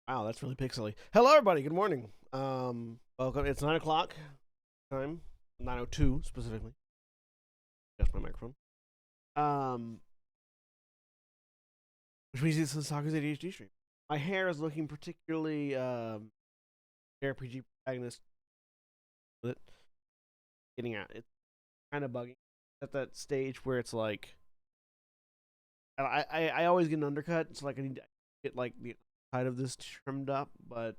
Wow, that's really pixely. Hello, everybody. Good morning. Welcome. It's 9 o'clock time, 9:02 specifically. That's my microphone. Um, which means it's Senstaku's ADHD stream. My hair is looking particularly RPG protagonist with it. Getting out. It's kind of buggy at that stage where it's like I always get an undercut, so like I need to get like the side of this trimmed up, but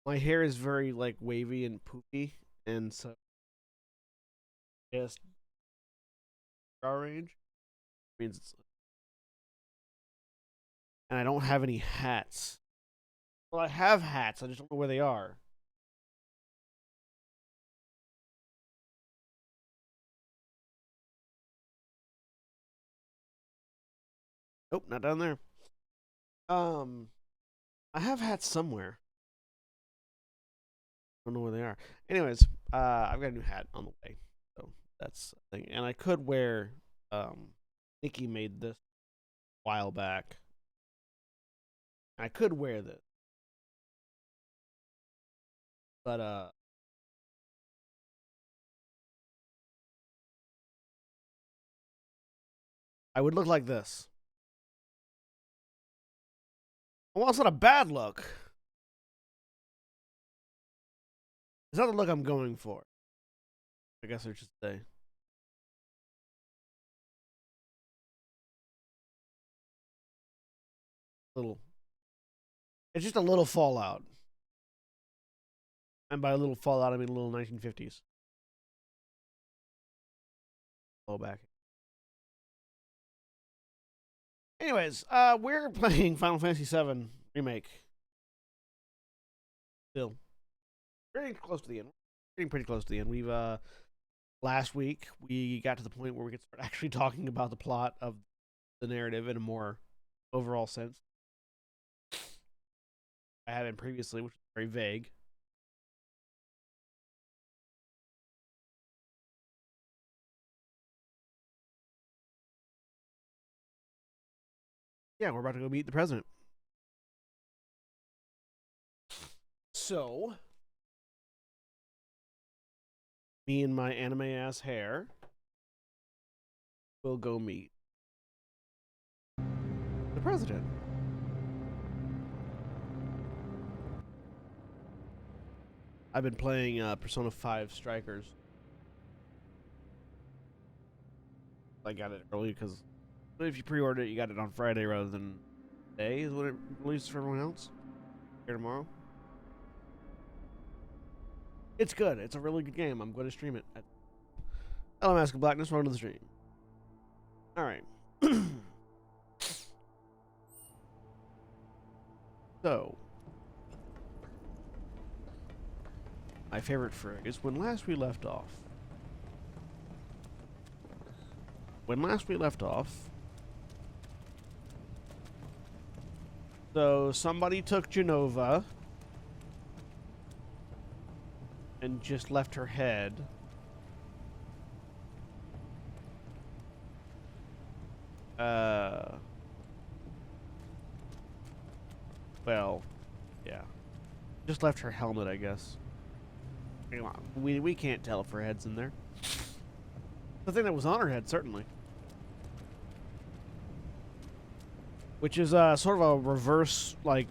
my hair is very like wavy and poofy, and so just brow range means it's, and I don't have any hats. Well, I have hats. I just don't know where they are. Nope, not down there. Um, I have hats somewhere. I don't know where they are. Anyways, I've got a new hat on the way, so that's the thing. And I could wear. Nikki made this a while back. I could wear this, but I would look like this. Well, it's not a bad look. It's not the look I'm going for. I guess I should say. Little. It's just a little fallout. And by a little fallout, I mean a little 1950s. Low back. Anyways, we're playing Final Fantasy VII Remake. Still. Getting close to the end. Getting pretty close to the end. We've, last week, we got to the point where we could start actually talking about the plot of the narrative in a more overall sense. I haven't previously, which was very vague. Yeah, we're about to go meet the president. So, me and my anime ass hair will go meet the president. I've been playing Persona 5 Strikers. I got it early because if you pre-order it, you got it on Friday rather than today is when it releases for everyone else. Here tomorrow. It's good. It's a really good game. I'm going to stream it. Hello, Mask of Blackness. Welcome to the stream. All right. So, my favorite phrase: "When last we left off." When last we left off, so somebody took Genova and just left her head. Well, yeah, just left her helmet, I guess. We can't tell if her head's in there. The thing that was on her head, certainly. Which is sort of a reverse, like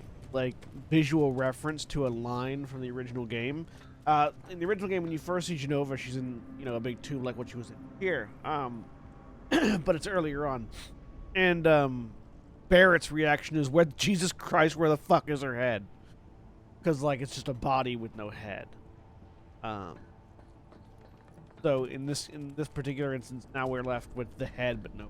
visual reference to a line from the original game. In the original game, when you first see Genova, she's in a big tube like what she was in here. But it's earlier on, and Barrett's reaction is, "Where Jesus Christ, where the fuck is her head?" Because like it's just a body with no head. Um, so in this particular instance, now we're left with the head but no.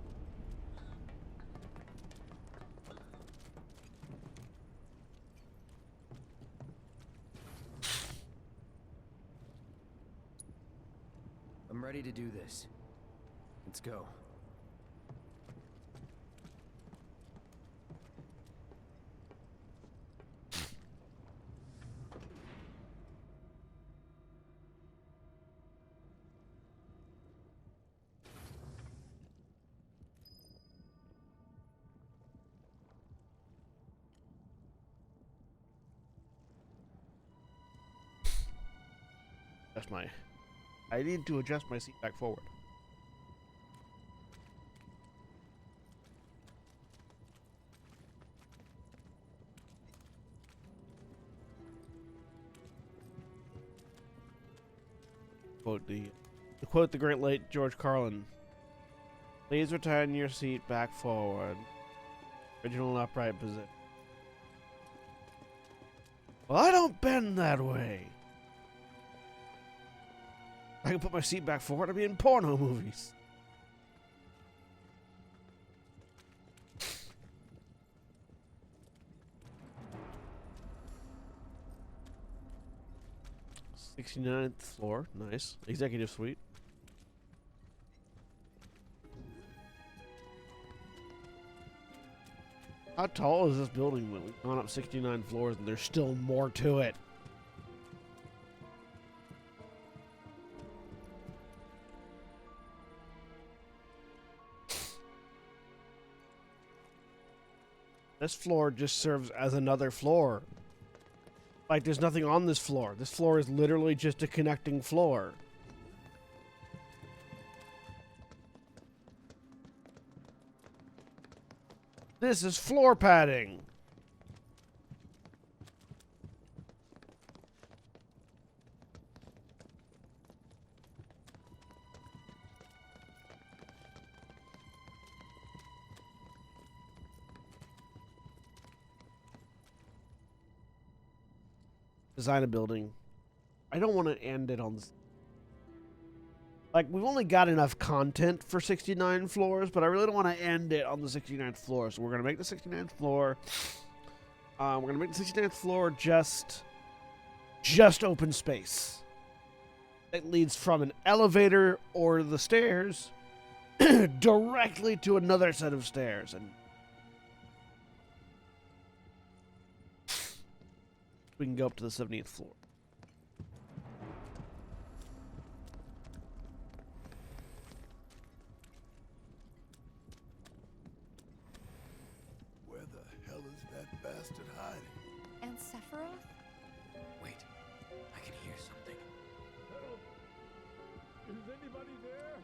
I'm ready to do this. Let's go. I need to adjust my seat back forward. To quote the great late George Carlin, please return your seat back forward. Original upright position. Well, I don't bend that way. I can put my seat back forward. I'd be in porno movies. '69th floor. Nice. Executive suite. How tall is this building? We've gone up 69 floors and there's still more to it. This floor just serves as another floor. Like, there's nothing on this floor. This floor is literally just a connecting floor. This is floor padding. Design a building. I don't want to end it on this. Like, we've only got enough content for 69 floors, but I really don't want to end it on the 69th floor. So we're going to make the 69th floor. We're going to make the 69th floor just open space. It leads from an elevator or the stairs directly to another set of stairs. And we can go up to the 70th floor. Where the hell is that bastard hiding? And Sephiroth? Wait, I can hear something. Help! Is anybody there?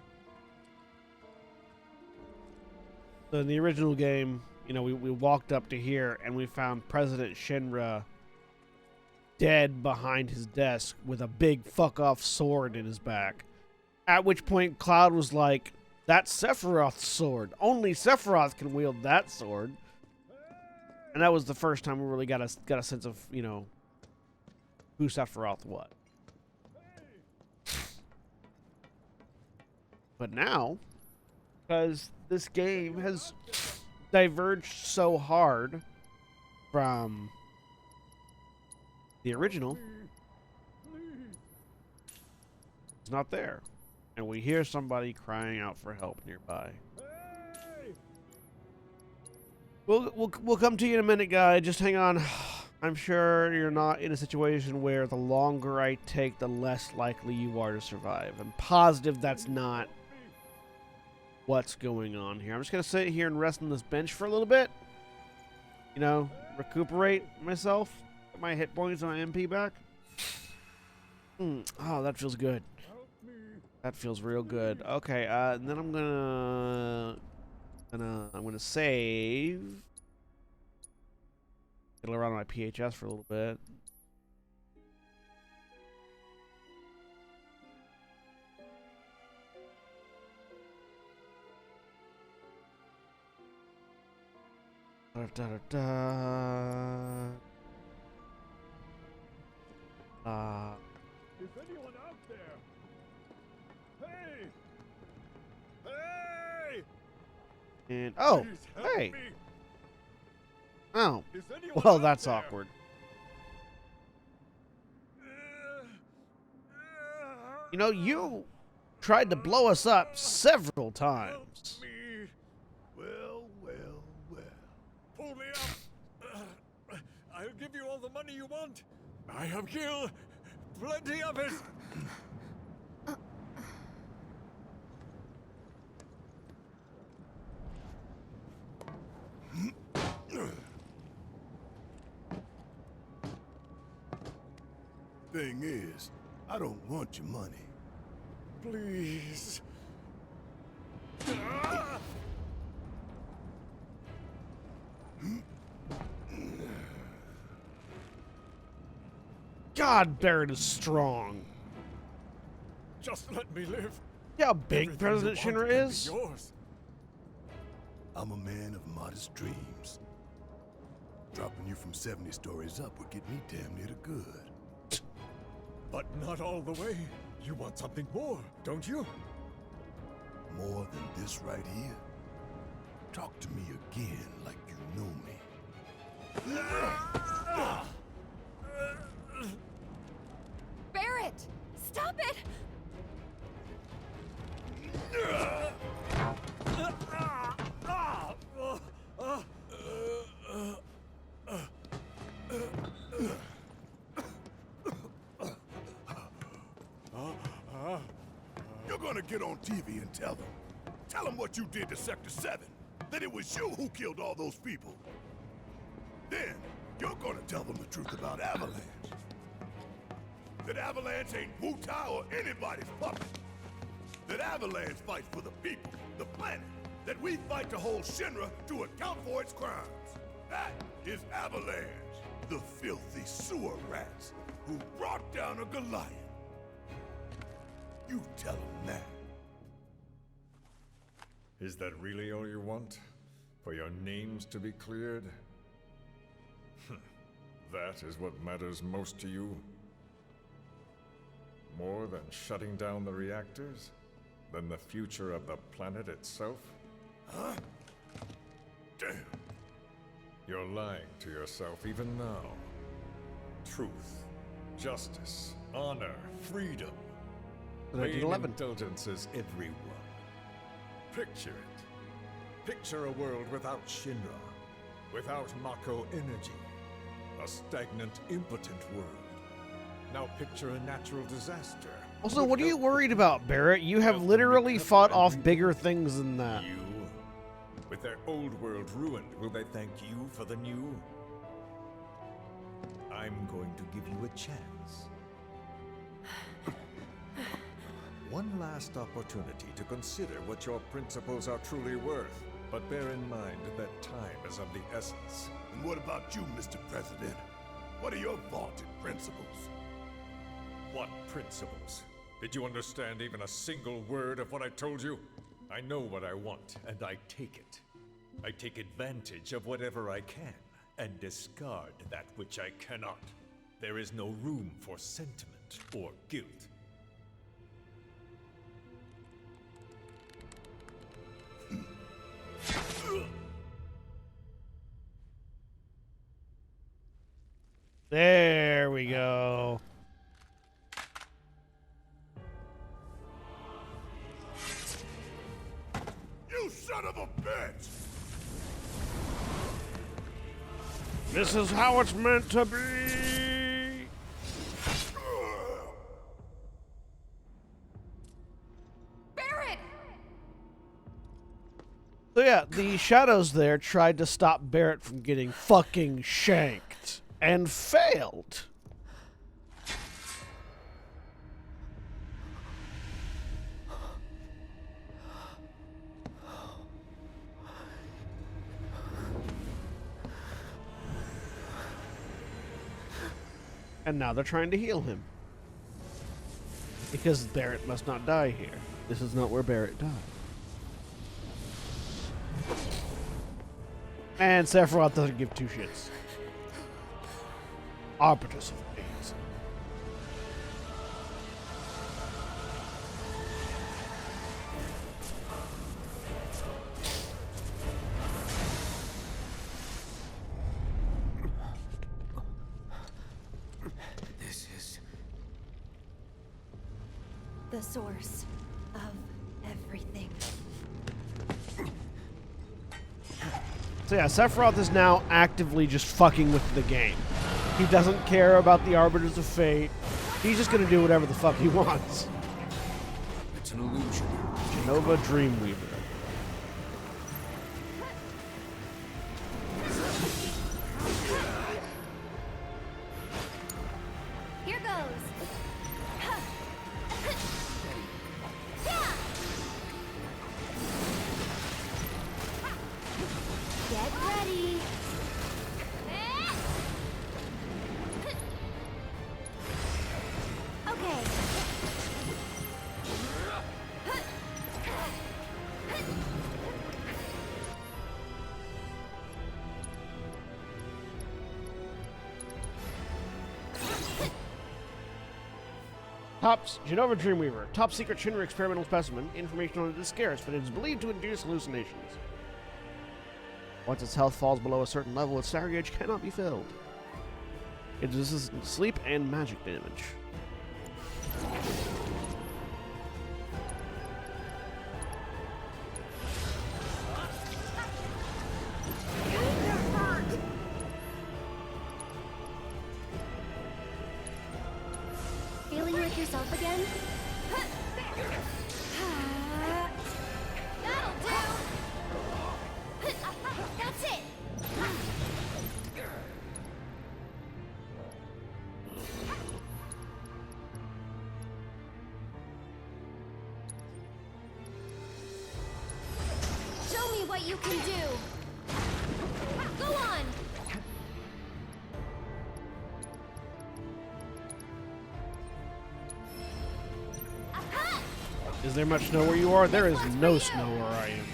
So in the original game, you know, we walked up to here and we found President Shinra dead behind his desk with a big fuck-off sword in his back. At which point Cloud was like, that's Sephiroth's sword. Only Sephiroth can wield that sword. And that was the first time we really got a sense of, you know, who Sephiroth was. But now, because this game has diverged so hard from the original, it's not there. And we hear somebody crying out for help nearby. We'll come to you in a minute, guy. Just hang on. I'm sure you're not in a situation where the longer I take, the less likely you are to survive. I'm positive that's not what's going on here. I'm just going to sit here and rest on this bench for a little bit. You know, recuperate myself. Get my hit points and my MP back. Oh, that feels good. That feels real good. Okay, and then I'm gonna save. Fiddle around on my PHS for a little bit. Is anyone out there? Hey! Hey! And oh, Please help hey. me. Oh, Is anyone well, out that's there? awkward. You know, you tried to blow us up several times. Help me. Well, well, well. Pull me up. I'll give you all the money you want. I have killed plenty of it. Thing is, I don't want your money. Please. God, Barrett is strong. Just let me live. See how big Everything President you want Shinra can be is? yours. I'm a man of modest dreams. Dropping you from 70 stories up would get me damn near the good. But not all the way. You want something more, don't you? More than this right here? Talk to me again like you know me. Barrett! Stop it! You're gonna get on TV and tell them. Tell them what you did to Sector 7. That it was you who killed all those people. Then, you're gonna tell them the truth about Avalanche. That Avalanche ain't Wu-Tai or anybody's puppet. That Avalanche fights for the people, the planet. That we fight to hold Shinra to account for its crimes. That is Avalanche. The filthy sewer rats who brought down a Goliath. You tell them that. Is that really all you want? For your names to be cleared? That is what matters most to you? More than shutting down the reactors? Than the future of the planet itself? Huh? Damn. You're lying to yourself even now. Truth, justice, honor, freedom. Vain 1911. indulgences everyone. Picture it. Picture a world without Shinra, without Mako energy. A stagnant, impotent world. Now picture a natural disaster. Also, what are you worried about, Barrett? You have literally fought off bigger things than that. You? With their old world ruined, will they thank you for the new? I'm going to give you a chance. One last opportunity to consider what your principles are truly worth. But bear in mind that time is of the essence. And what about you, Mr. President? What are your vaunted principles? What principles? Did you understand even a single word of what I told you? I know what I want, and I take it. I take advantage of whatever I can, and discard that which I cannot. There is no room for sentiment or guilt. There we go. You son of a bitch! This is how it's meant to be. Barrett! So yeah, the shadows there tried to stop Barrett from getting fucking shanked. And failed. And now they're trying to heal him. Because Barrett must not die here. This is not where Barrett died. And Sephiroth doesn't give two shits. Arbiters of Fate. This is... The source of everything. So yeah, Sephiroth is now actively just fucking with the game. He doesn't care about the Arbiters of Fate. He's just gonna do whatever the fuck he wants. It's an illusion. Genova Dreamweaver. Here goes. ready. Okay. Tops Genova Dreamweaver, top secret Shinra experimental specimen. Information on it is scarce, but it is believed to induce hallucinations. Once its health falls below a certain level, its star gauge cannot be filled. It reduces sleep and magic damage. Feeling like yourself again? That'll do! That's it! Show me what you can do! Go on! Is there much snow where you are? There is no snow where I am.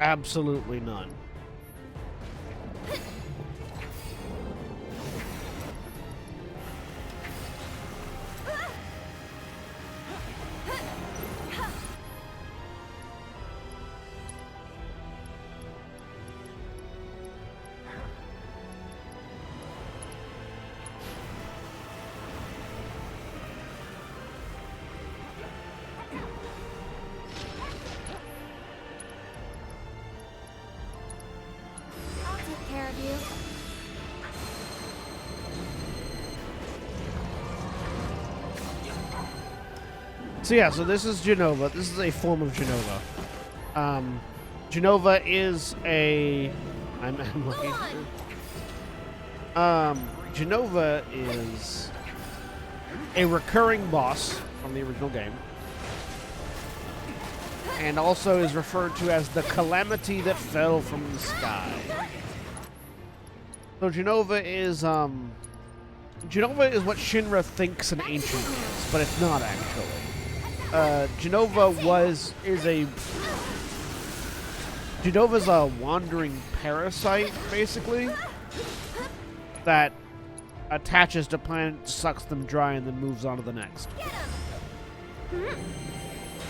Absolutely none. I'll take care of you. So yeah, so this is Genova. This is a form of Genova. Genova is a... I'm Go looking. on! Genova is a recurring boss from the original game. And also is referred to as the calamity that fell from the sky. So Genova is what Shinra thinks an ancient is, but it's not actually. Genova's a wandering parasite, basically, that attaches to planets, sucks them dry, and then moves on to the next.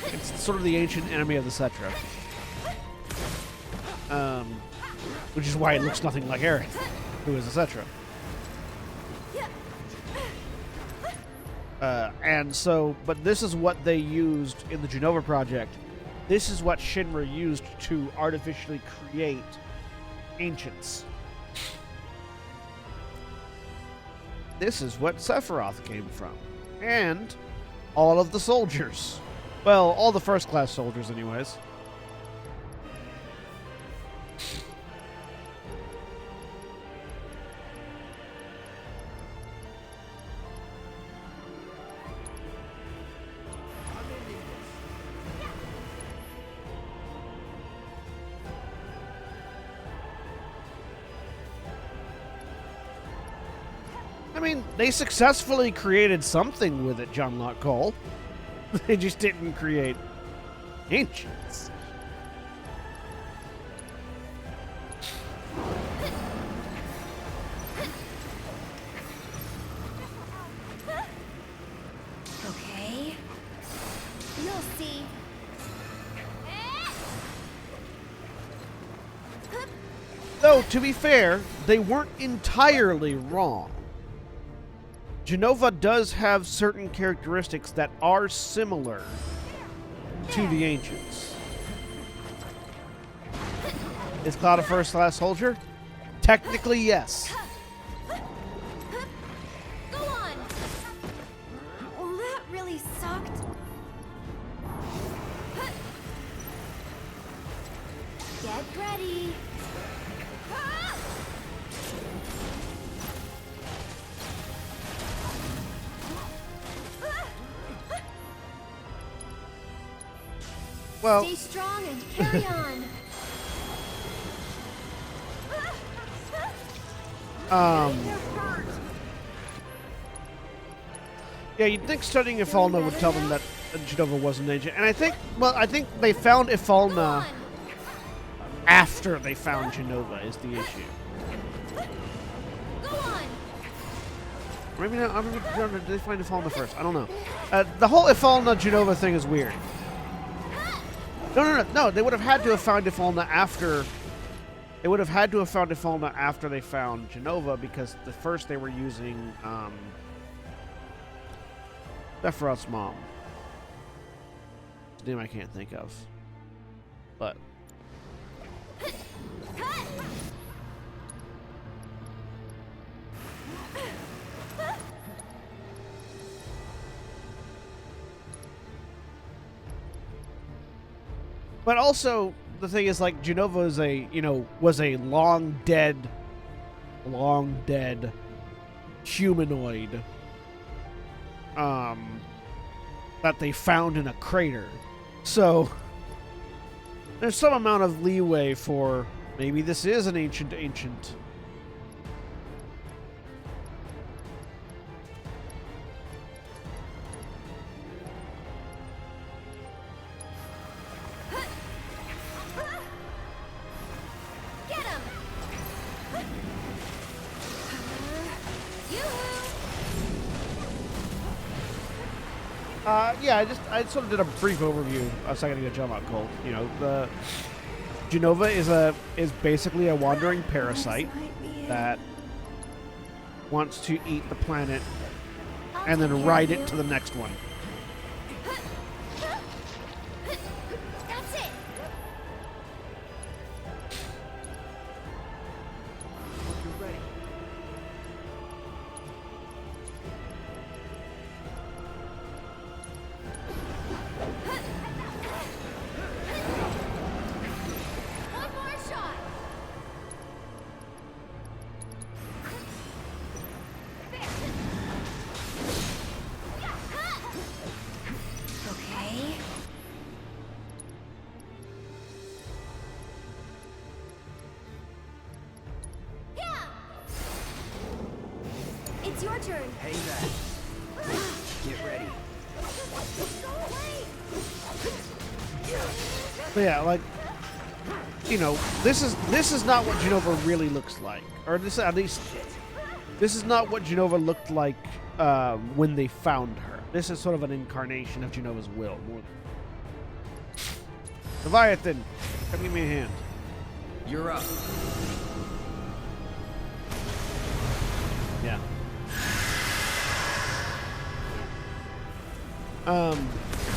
It's sort of the ancient enemy of the Cetra. Which is why it looks nothing like Eren, who is a Cetra. But this is what they used in the Genova project. This is what Shinra used to artificially create ancients. This is what Sephiroth came from. And all of the soldiers. Well, all the first-class soldiers, anyways. I mean, they successfully created something with it, John Locke Cole. They just didn't create ancients. Okay. You'll see. Though, to be fair, they weren't entirely wrong. Genova does have certain characteristics that are similar to the ancients. Is Cloud a first-class soldier? Technically, yes. Go on! Well, that really sucked. Get ready. Well, Stay strong and carry on. Yeah, you'd think studying Ifalna would tell them that Genova wasn't an agent. And I think they found Ifalna after they found Genova is the issue. Go on. Maybe not. I mean, did they find Ifalna first? I don't know. The whole Ifalna Genova thing is weird. No. They would have had to have found Ifalna after. They would have had to have found Ifalna after they found Genova, because the first they were using Sephiroth's mom. His name I can't think of. But also the thing is, like, Genova is was a long dead humanoid that they found in a crater. So there's some amount of leeway for maybe this is an ancient. Get him. Yeah, I sort of did a brief overview a second ago. Jump out cold. You know, the Genova is basically a wandering parasite that wants to eat the planet and then ride it to the next one. That's it. You're ready. One more shot. Okay. Yeah. It's your turn. Hang back. Get ready. Go away. But yeah, like, you know, this is not what Genova really looks like, or this at least this is not what Genova looked like when they found her. This is sort of an incarnation of Genova's will. More Leviathan, come give me a hand. You're up. Yeah.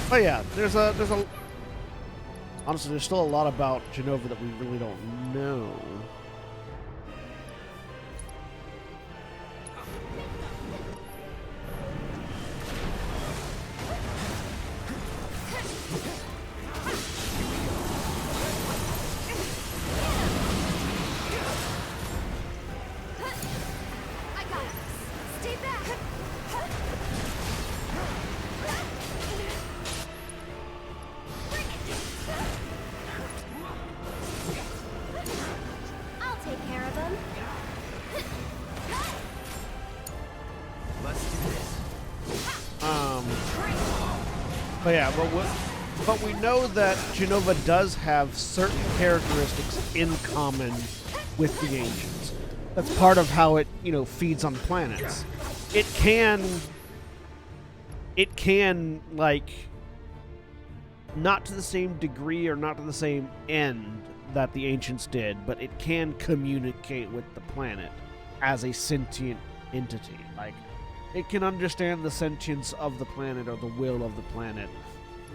But yeah, there's a honestly, there's still a lot about Genova that we really don't know. I got it. Stay back. I'll take care of him. Let's do this. But yeah, but we know that Genova does have certain characteristics in common with the ancients. That's part of how it, you know, feeds on planets. It can like, not to the same degree or not to the same end that the ancients did, but it can communicate with the planet as a sentient entity. Like, it can understand the sentience of the planet or the will of the planet,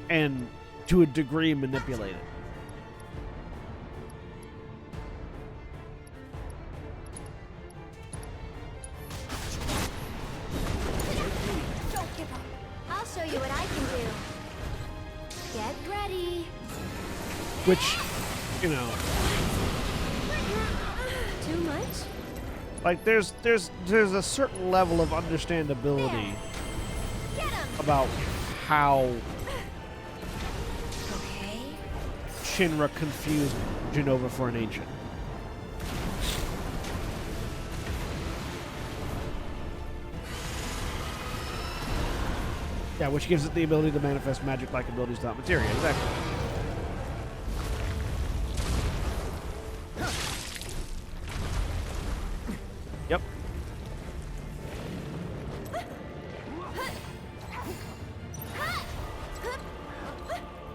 and to a degree manipulate it. Don't give up. I'll show you what I can do. Get ready. Which, you know, Too much? like there's a certain level of understandability Get him. about how Okay. Shinra confused Genova for an ancient. Yeah, which gives it the ability to manifest magic-like abilities without materia. Exactly. Yep.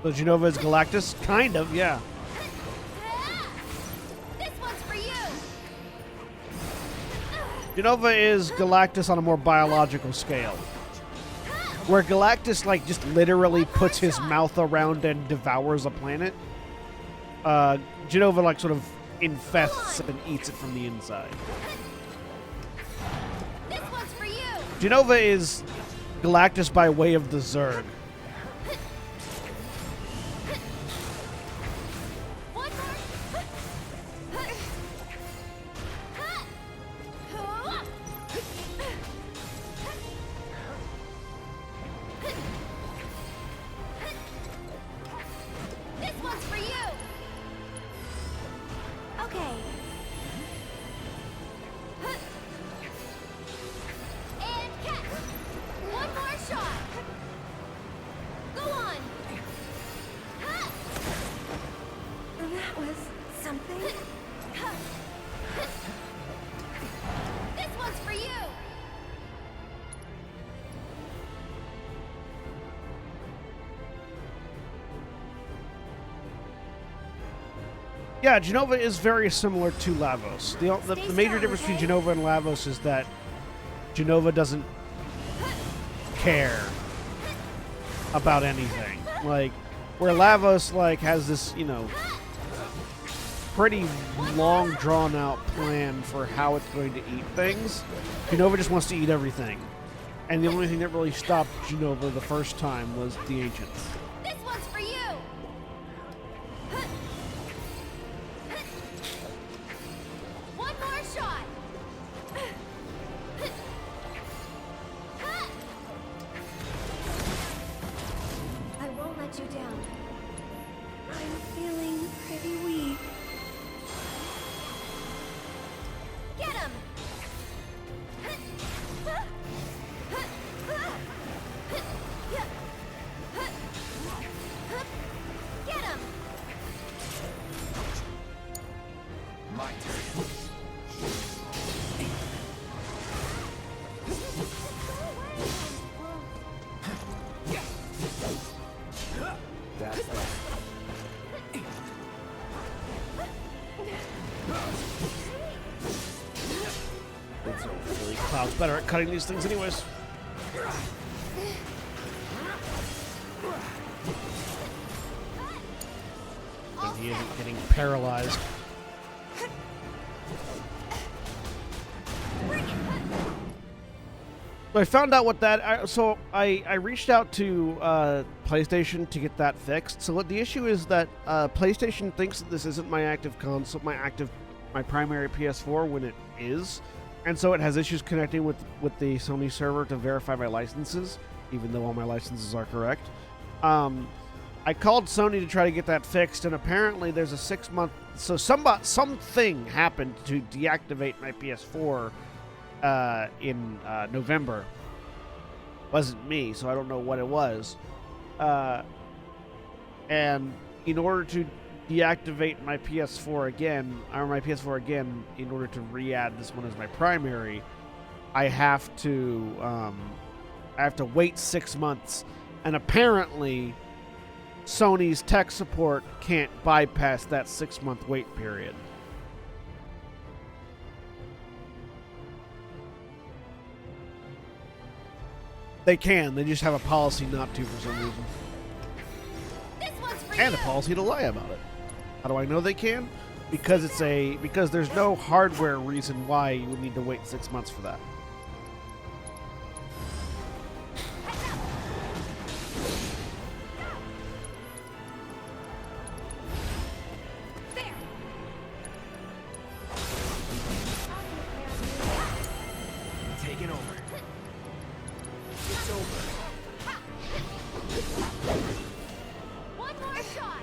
So Genova is Galactus? Kind of, yeah. This one's for you. Genova is Galactus on a more biological scale. Where Galactus, like, just literally puts his mouth around and devours a planet. Genova, like, sort of infests and eats it from the inside. This one's for you. Genova is Galactus by way of the Zerg. One more. This one's for you. Okay. And catch. One more shot. Go on. That was something. This one's for you. Yeah, Genova is very similar to Lavos. The major difference between Genova and Lavos is that Genova doesn't care about anything. Like, where Lavos, like, has this, you know, pretty long, drawn-out plan for how it's going to eat things, Genova just wants to eat everything. And the only thing that really stopped Genova the first time was the Ancients. This one's for you. One more shot. I won't let you down. I'm feeling pretty weak. Get him! Get him! My turn. That's that. It's over. Cloud's better at cutting these things anyways. And he isn't getting paralyzed. So I found out what that. I reached out to PlayStation to get that fixed. So what the issue is that PlayStation thinks that this isn't my active console, my primary PS4 when it is, and so it has issues connecting with the Sony server to verify my licenses, even though all my licenses are correct. I called Sony to try to get that fixed, and apparently there's a 6-month. So something happened to deactivate my PS4 in November. Wasn't me, so I don't know what it was. And in order to deactivate my PS4 again, in order to re-add this one as my primary, I have to wait 6 months, and apparently Sony's tech support can't bypass that 6-month wait period. They can. They just have a policy not to for some reason. This one's for And you. a policy to lie about it. How do I know they can? Because because there's no hardware reason why you would need to wait 6 months for that. There. Taking over. It's over. One more shot.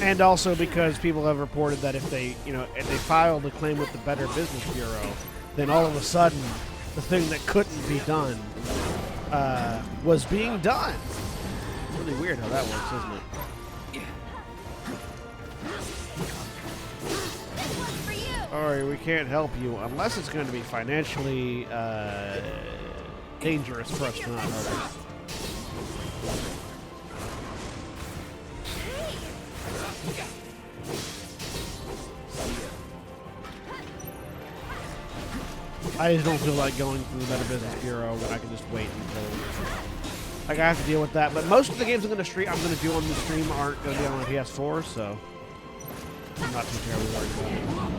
And also because people have reported that if they, if they filed a claim with the Better Business Bureau, then all of a sudden, the thing that couldn't be done was being done. It's really weird how that works, isn't it? Sorry, we can't help you unless it's going to be financially dangerous for us to not notice. I just don't feel like going through the Better Business Bureau when I can just wait until like I have to deal with that. But most of the games I'm going to do on the stream aren't going to be on my PS4, so I'm not too terribly worried about it.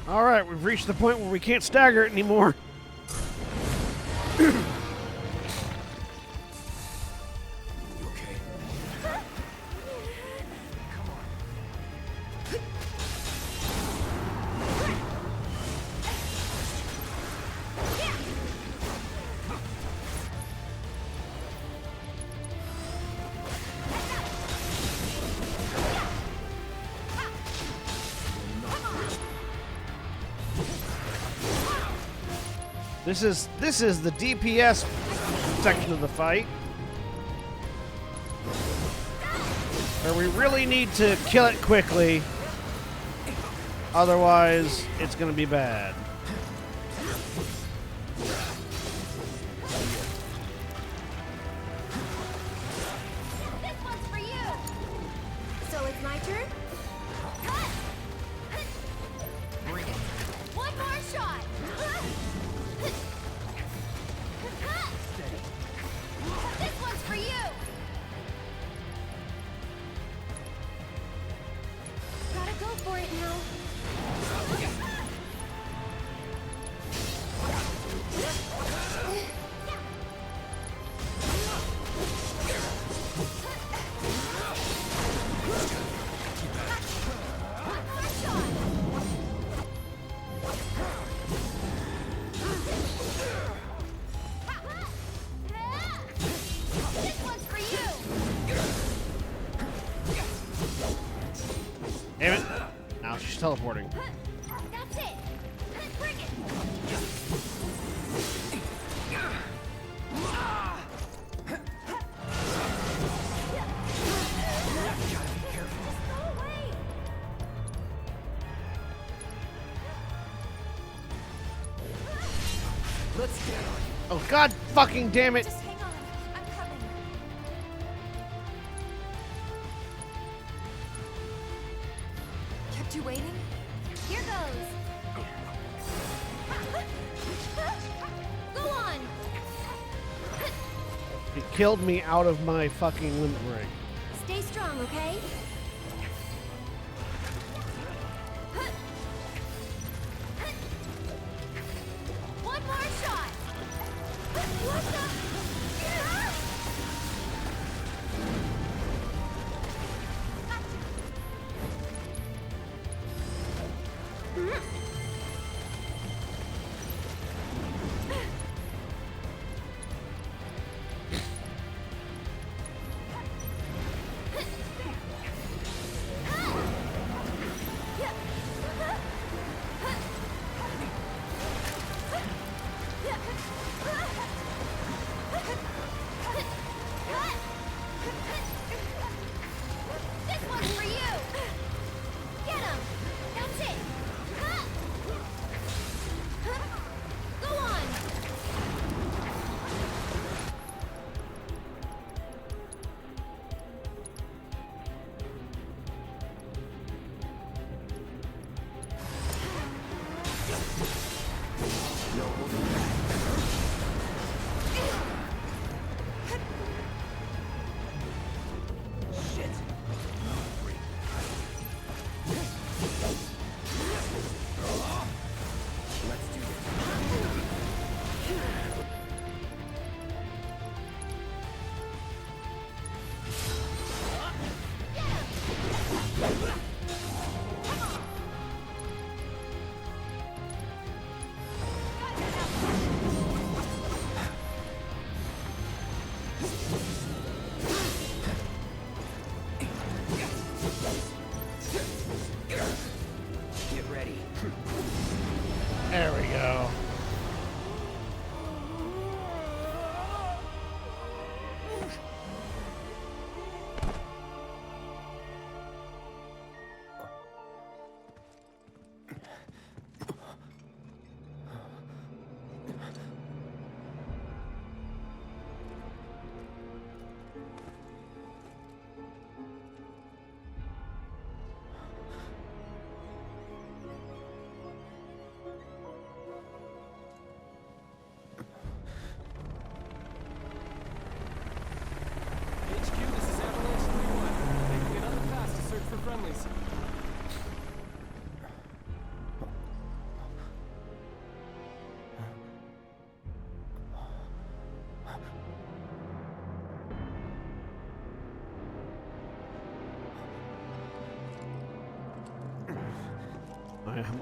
All right, we've reached the point where we can't stagger it anymore. You okay? Come on. This is the DPS section of the fight, where we really need to kill it quickly, otherwise it's gonna be bad. This one's for you. So it's my turn? Cut! Bring it. One more shot! This one's for you! Gotta go for it now. One more shot! This one's for you! Damn it! Now she's teleporting. That's it! Bring it! Go away! Let's get on. Oh god fucking damn it! Just hang on. I'm coming. Kept you waiting? Here goes. Go on. It killed me out of my fucking limit break. Stay strong, okay? One more shot. What the? No holding back. Shit. Let's do this. Get ready. There we go. HQ, this is Avalanche 3-1. Taking another pass to search for friendlies.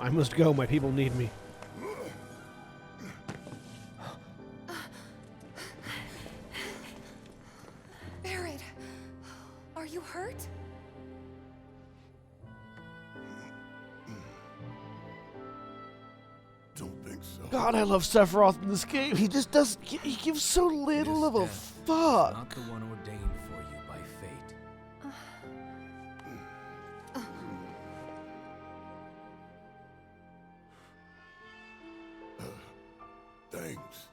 I must go. My people need me. Barrett, are you hurt? Don't think so. God, I love Sephiroth in this game. He just does. He gives so little of a fuck. Not the one ordained for you by fate. Thanks.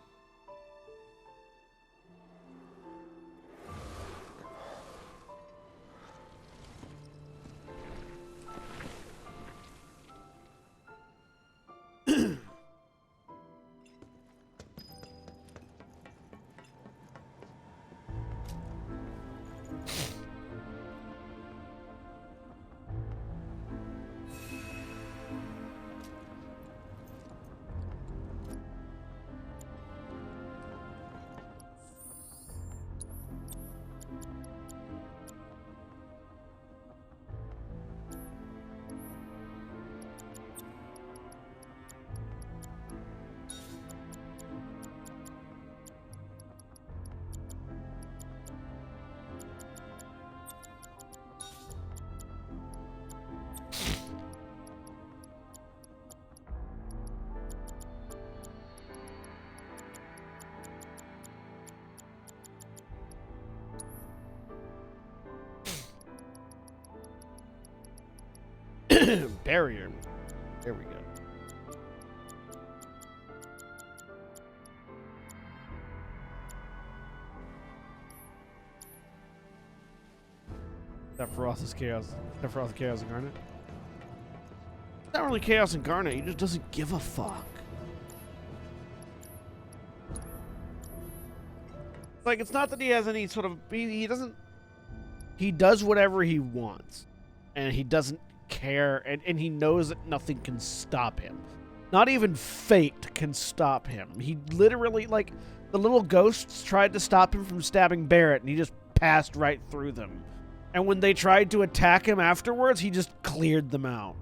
Barrier. There we go. Sephiroth's Chaos. Sephiroth Chaos Incarnate. It's not really Chaos Incarnate. He just doesn't give a fuck. Like, it's not that he has any sort of. He doesn't. He does whatever he wants. And he doesn't care. And he knows that nothing can stop him. Not even fate can stop him. He literally, like, the little ghosts tried to stop him from stabbing Barrett, and he just passed right through them. And when they tried to attack him afterwards, he just cleared them out.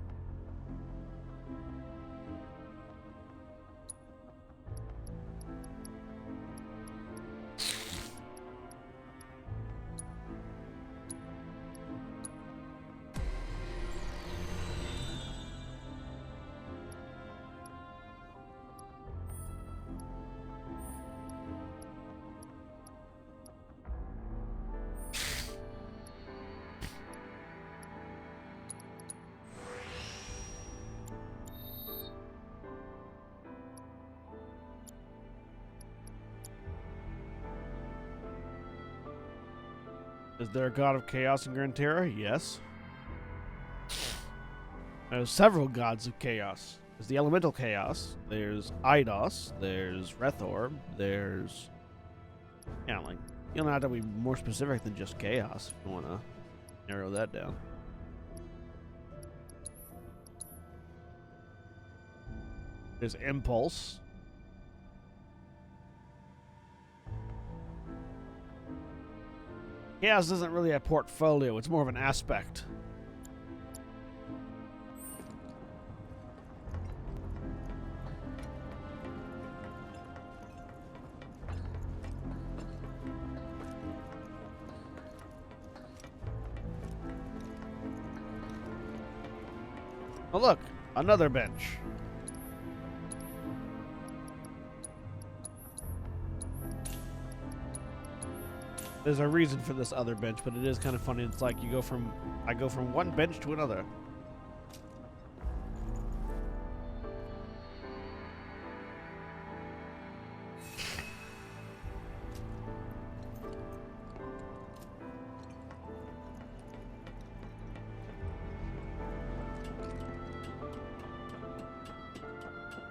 Is there a god of chaos in Gran Terra? Yes. There's several gods of chaos. There's the elemental chaos. There's Eidos. There's Rethorb. There's like you don't have to be more specific than just chaos if you want to narrow that down. There's impulse. Chaos isn't really a portfolio, it's more of an aspect. Oh look, another bench. There's a reason for this other bench, but it is kind of funny. It's like I go from one bench to another.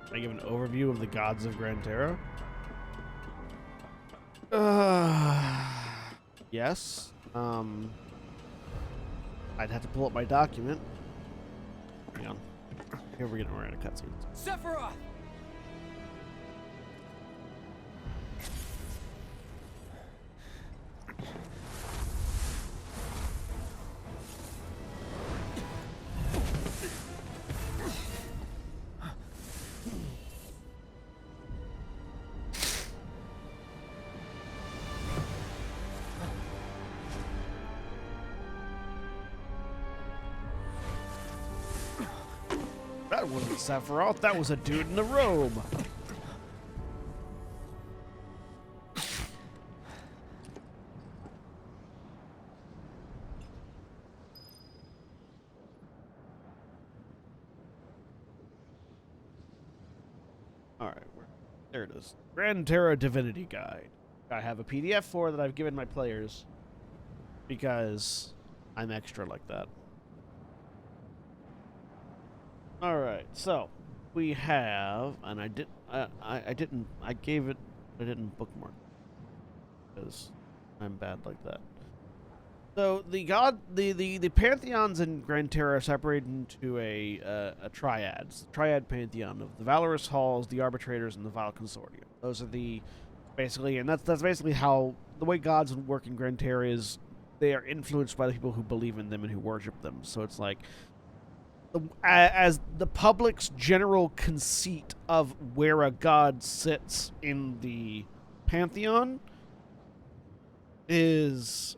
Can I give an overview of the gods of Gran Terra? Yes. I'd have to pull up my document. Hang on. Here we're getting around a cutscene. Sephiroth! That wasn't Sephiroth, that was a dude in a robe. Alright, there it is. Gran Terra Divinity Guide. I have a PDF for that I've given my players because I'm extra like that. All right, so we have, and I didn't bookmark because I'm bad like that. So the pantheons in Gran Terra are separated into a triads, triad pantheon of the Valorous Halls, the Arbitrators, and the Vile Consortium. Those are the basically, and that's basically how the way gods work in Gran Terra is they are influenced by the people who believe in them and who worship them. So it's like, as the public's general conceit of where a god sits in the pantheon is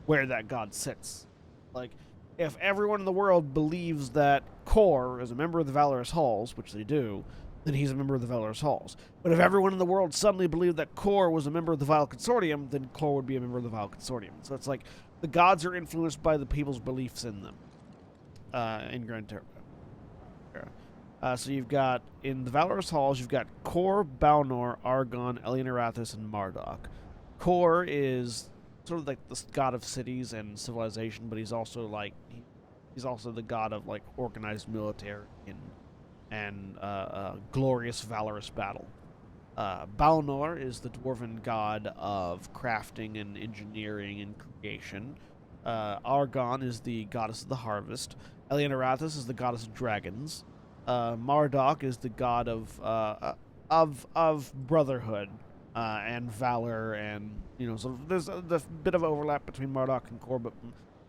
where that god sits. Like, if everyone in the world believes that Kor is a member of the Valorous Halls, which they do, then he's a member of the Valorous Halls. But if everyone in the world suddenly believed that Kor was a member of the Vile Consortium, then Kor would be a member of the Vile Consortium. So it's like, the gods are influenced by the people's beliefs in them. In Gran Terra. So you've got, in the Valorous Halls, you've got Kor, Balnor, Argon, Elianarathis, and Marduk. Kor is sort of like the god of cities and civilization, but he's also like, he's also the god of like organized military and glorious, valorous battle. Balnor is the dwarven god of crafting and engineering and creation. Argon is the goddess of the harvest. Elianarathis is the goddess of dragons. Marduk is the god of brotherhood and valor, and so there's a bit of overlap between Marduk and Kor, but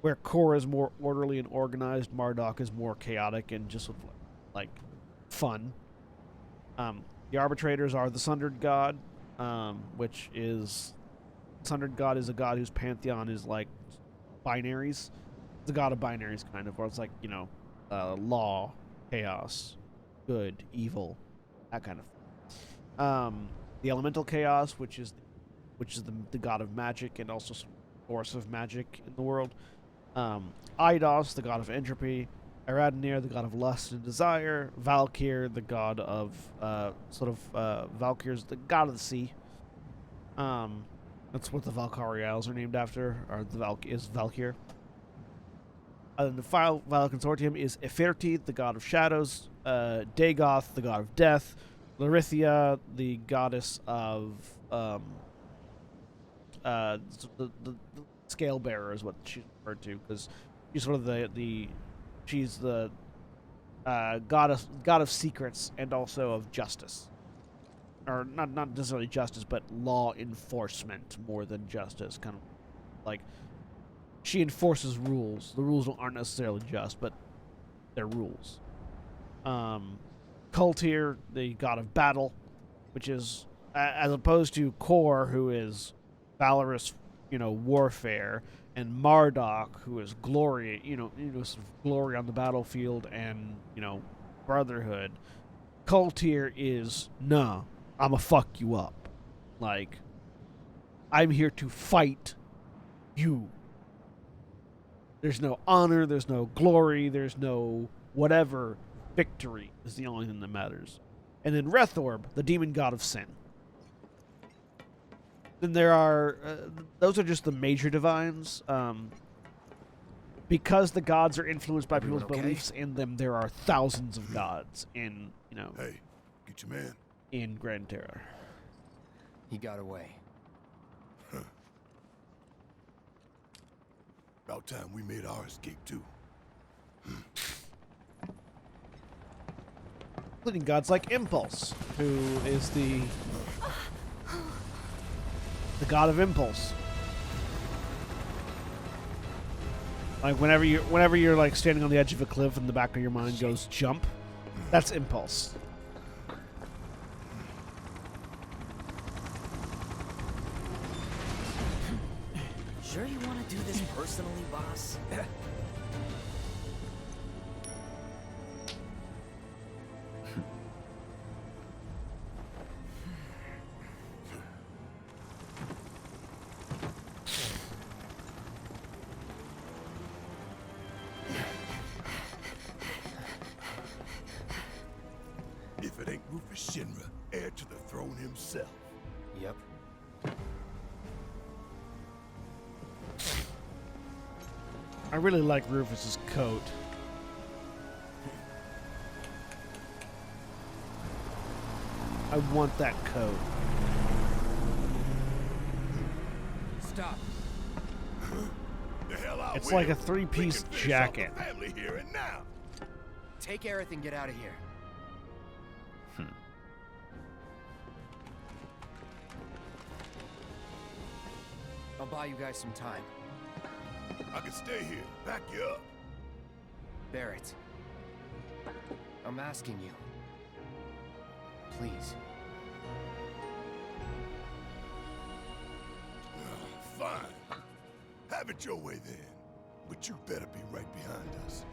where Kor is more orderly and organized, Marduk is more chaotic and just like fun. The Arbitrators are the Sundered God, which is Sundered God is a god whose pantheon is like binaries. It's a god of binaries, kind of, where it's like law, chaos, good, evil, that kind of thing. The elemental chaos, which is the god of magic and also source of magic in the world. Eidos, the god of entropy. Aradnir, the god of lust and desire. Valkyr, the god of Valkyr's the god of the sea. That's what the Valkyrials are named after, or is Valkyr. The Vile Consortium is Eferti, the god of shadows, Dagoth, the god of death, Larithia, the goddess of the scale bearer is what she's referred to, because she's sort of she's the god of secrets and also of justice, or not necessarily justice, but law enforcement more than justice. Kind of like she enforces rules. The rules aren't necessarily just, but they're rules. Kultir, the god of battle, which is as opposed to Kor, who is valorous, warfare, and Marduk, who is glory, sort of glory on the battlefield and, brotherhood. Kultir is, nah, I'ma fuck you up. Like, I'm here to fight you. There's no honor, there's no glory, there's no whatever. Victory is the only thing that matters. And then Rethorb, the demon god of sin. Then there are, those are just the major divines. Because the gods are influenced by people's beliefs in them, there are thousands of gods in, Hey, get your man. in Grand Terra. He got away. About time we made our escape too. Including gods like Impulse, who is the god of impulse. Like whenever you're like standing on the edge of a cliff and the back of your mind goes jump, that's impulse. Sure you want to do this personally, boss? If it ain't Rufus Shinra, heir to the throne himself. Yep. I really like Rufus's coat. I want that coat. Stop. The hell I It's will. like a We three-piece can finish off the jacket. family here and now. Take Aerith and get out of here. I'll buy you guys some time. I can stay here, back you up. Barrett. I'm asking you. Please. Fine. Have it your way then. But you better be right behind us.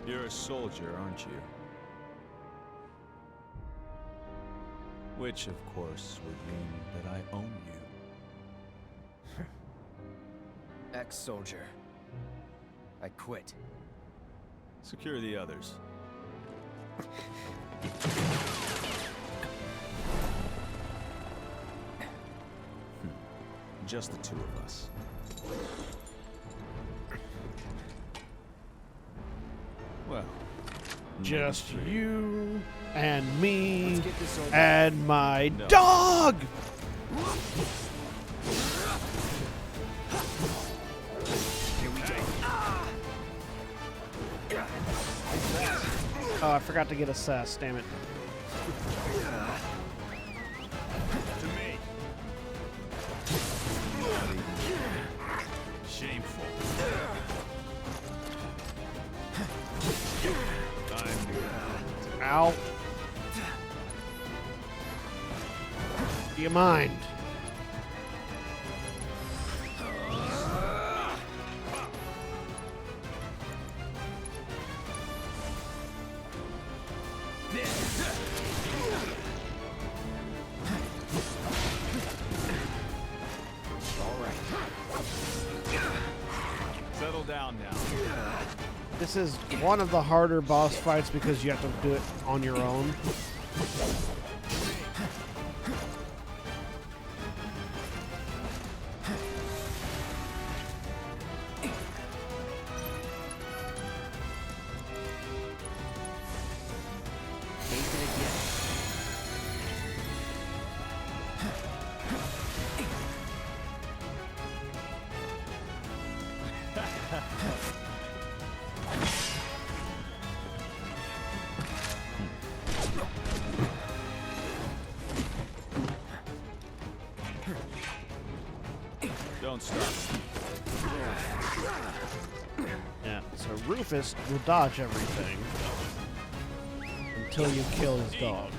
You're a soldier, aren't you? Which, of course, would mean that I own you. Ex-soldier. I quit. Secure the others. Just the two of us. Well, Just maybe three. you and me Let's get this over. and my No. dog! Here we go. Oh, I forgot to get a sass, damn it. To me. Shameful. Ow. Do you mind? down now. This is one of the harder boss fights because you have to do it on your own. Don't stop. Yeah, so Rufus will dodge everything until you kill his dog.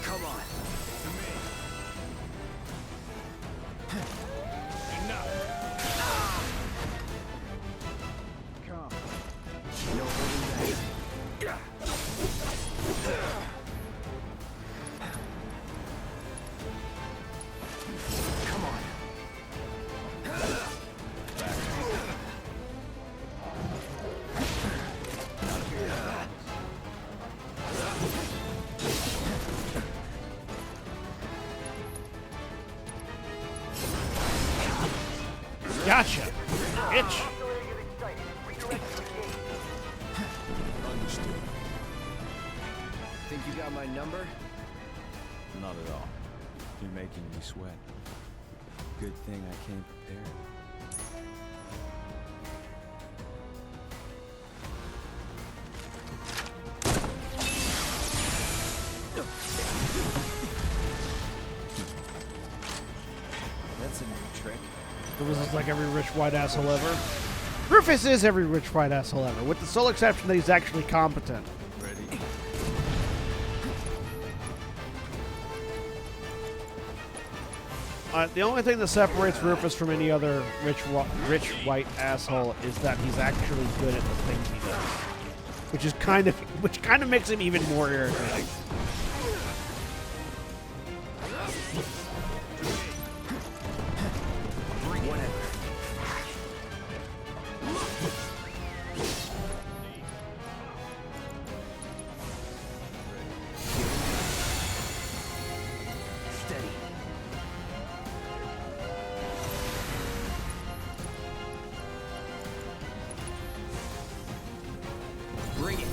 Come on. No holding back. Come on. Gotcha! Itch! Understood. Think you got my number? Not at all. You're making me sweat. Good thing I came prepared. That's a new trick. Rufus is like every rich white asshole ever. Rufus is every rich white asshole ever, with the sole exception that he's actually competent. Ready? The only thing that separates Rufus from any other rich white asshole is that he's actually good at the things he does, which kind of makes him even more irritating. Steady. Bring it.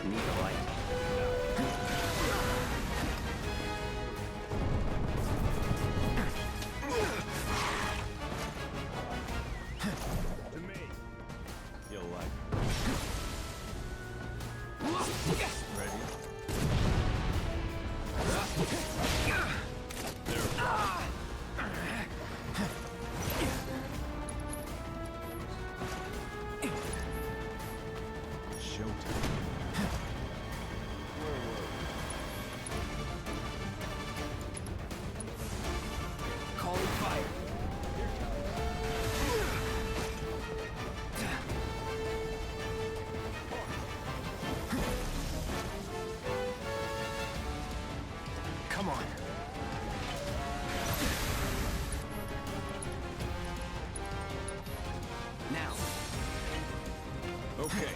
Need a light. To me. You'll like it. Ready? Showtime. Calling fire. Come on. Now. Okay.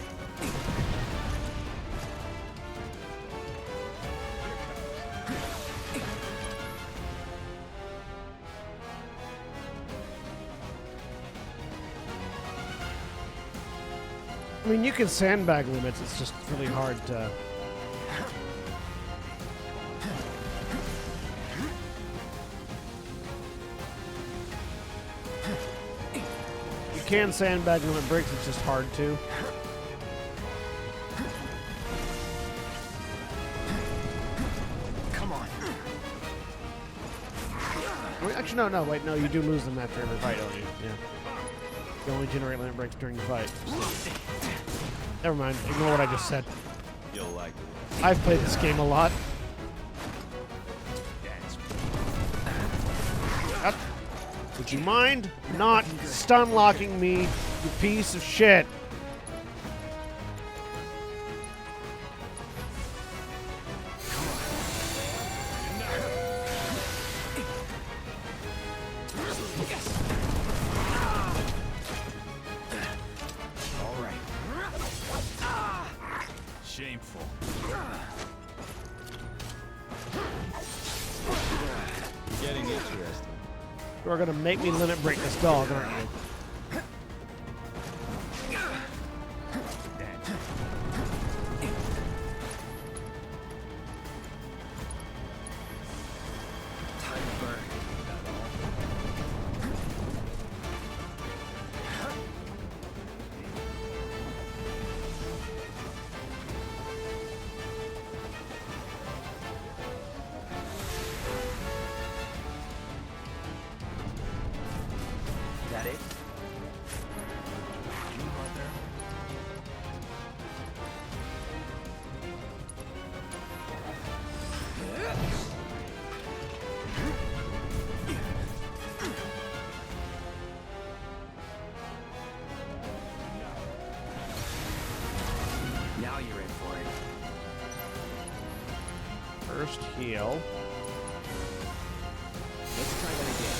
I mean, you can sandbag limits, it's just really hard to... can sandbag limit breaks, it's just hard to. Come on. Wait, actually, no, wait, no, you do lose them after every fight, don't you? Yeah. You only generate limit breaks during the fight. Never mind, ignore what I just said. You'll like it. I've played this game a lot. Would you mind not stun locking me, you piece of shit? All right. Shameful. Getting interesting. You're gonna make me limit break this dog, aren't you? Time to burn. That it? Now you're in for it. First heal. Let's try that again.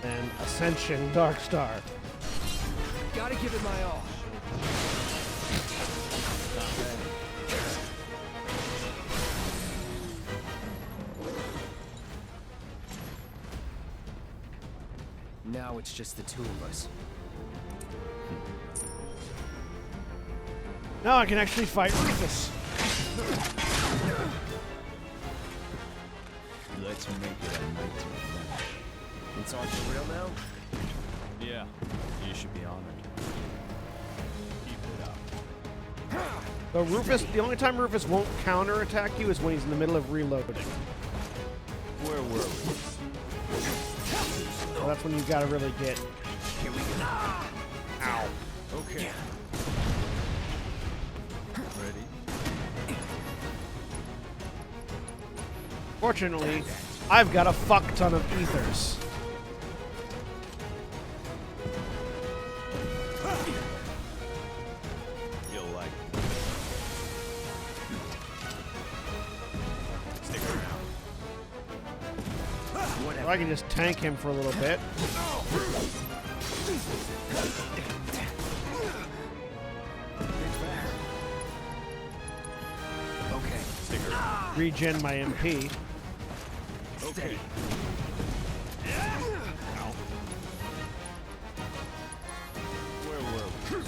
And Ascension Darkstar. Gotta give it my all. Now it's just the two of us. Now I can actually fight Rufus. Let's make it a night to remember. It's on for real now? Yeah, you should be honored. Keep it up. So Rufus, the only time Rufus won't counterattack you is when he's in the middle of reloading. Where were we? So that's when you gotta really get. Here we go. Ow. Okay. Ready? Fortunately, I've got a fuck ton of ethers. You'll like it. Stick around. So I can just tank him for a little bit. Okay. Stick around. Regen my MP. Okay. Where were we?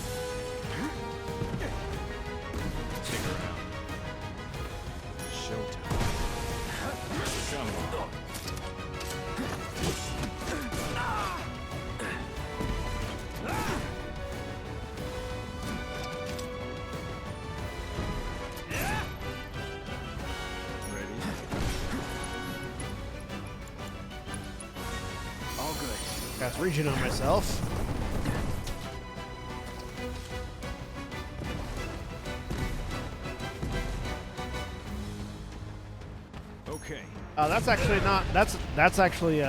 Stick around. Showtime. Come on. Ready? All good. Cast regen on myself. Okay. That's actually not. That's actually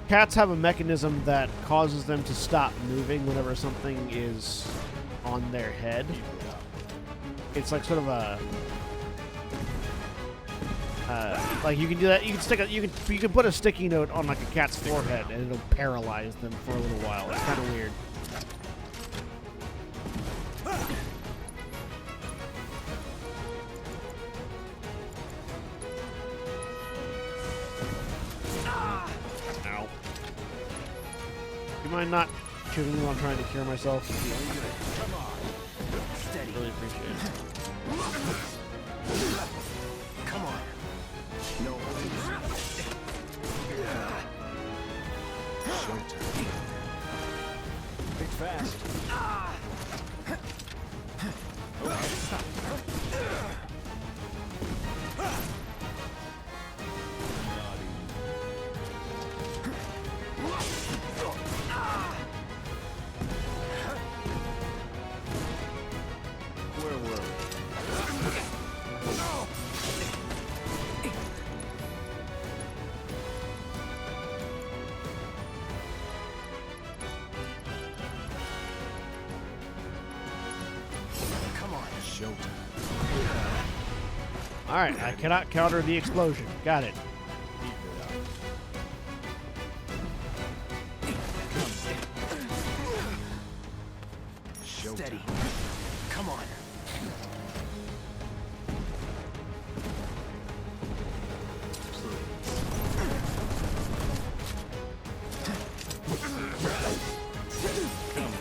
cats have a mechanism that causes them to stop moving whenever something is on their head. It's like sort of a. Like you can do that. You can stick a. You can put a sticky note on like a cat's forehead and it'll paralyze them for a little while. It's kind of weird. Ow. You mind not shooting me while I'm trying to cure myself? Feeling good. Come on. Really appreciate it. Come on. No worries. Showtime. Think fast. Where were we? Come on. Showtime. All right, I cannot counter the explosion. Got it. Keep it up. Showtime. Steady. Come on. Come on.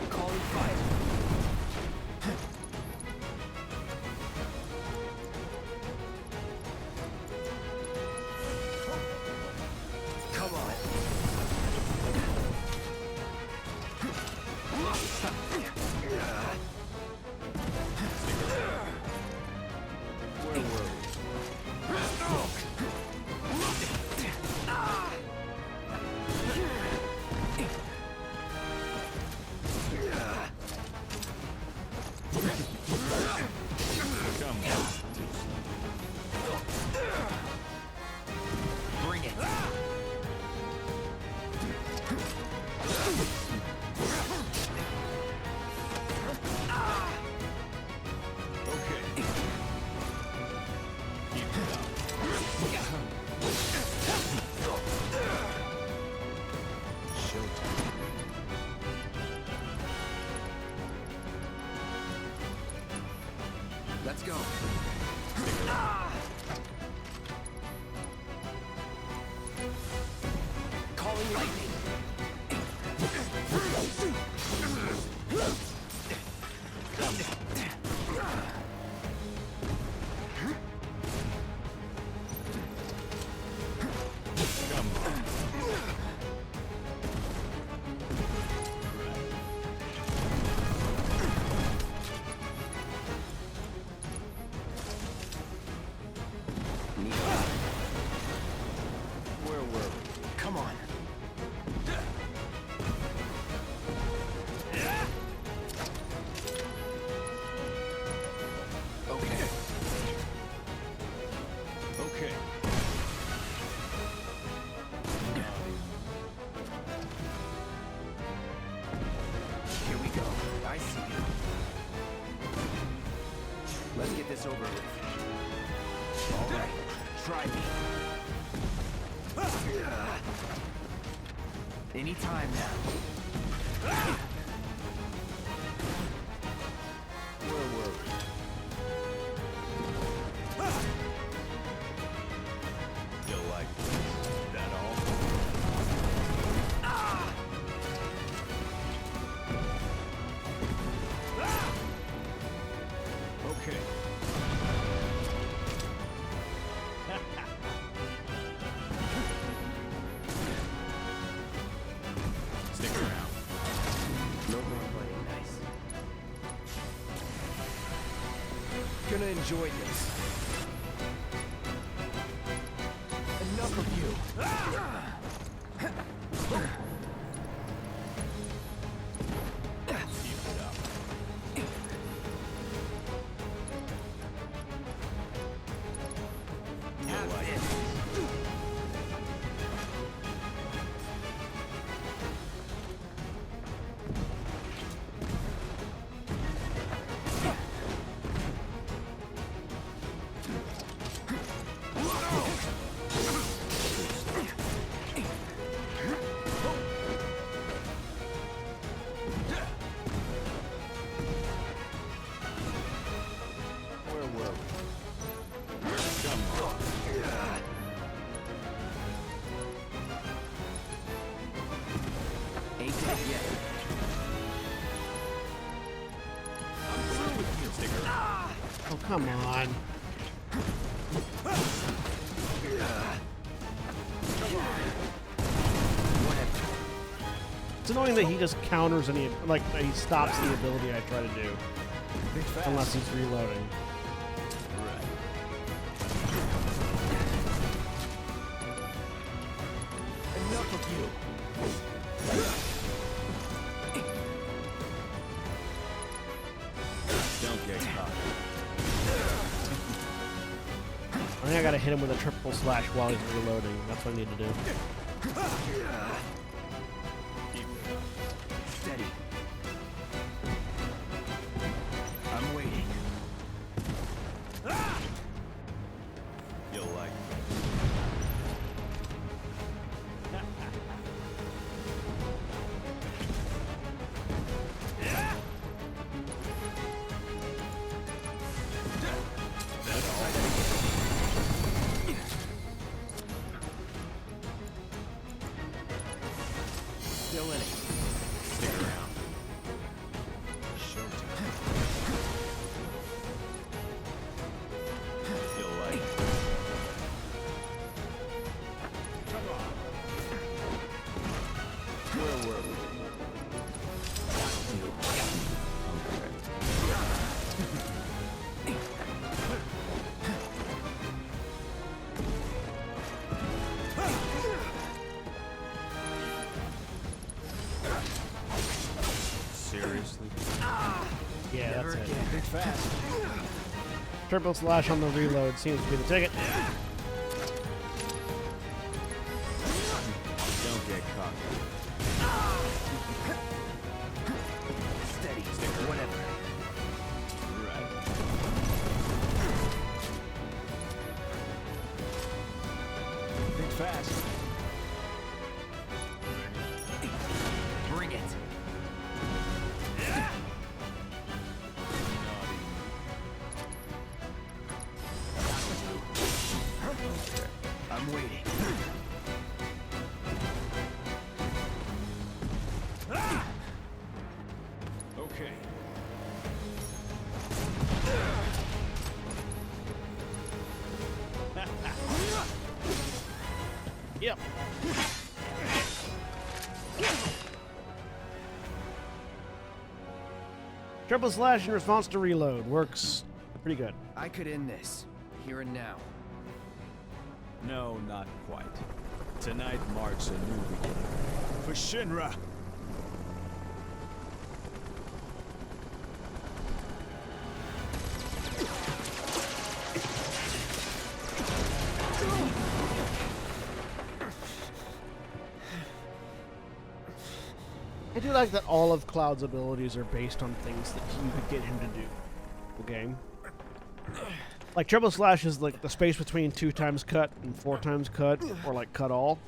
Calling fight. Come on. Where were we? Come on. Bring it. Okay. Keep it up. Showtime. Let's go. Calling lightning. Come on. Where were we? Come on. Okay. Okay. Here we go. I see you. Let's get this over with. All right. Try me. Anytime now. Where were we? You like that all? Okay. Stick around. No more playing nice. Gonna enjoy this. Enough of you. Keep it up. Have this. Come on. It's annoying that he just counters any, like, he stops the ability I try to do. Unless he's reloading. Enough of you. Don't get caught. I think I gotta hit him with a triple slash while he's reloading. That's what I need to do. Steady. I'm waiting. You'll like it. Still in it. Stick around. Showtime. You'll like it. Come on. Where were we? Seriously? Yeah, Never that's it. again. Think fast. Triple slash on the reload seems to be the ticket. Don't get caught. Steady. Stick or whatever. Right. Think fast. Bring it. I'm waiting. Okay. Yep. Triple slash in response to reload works pretty good. I could end this here and now. No, not quite. Tonight marks a new beginning. For Shinra! I do like that all of Cloud's abilities are based on things that you could get him to do in the game. Like triple slash is like the space between 2 times cut and 4 times cut, or like cut all.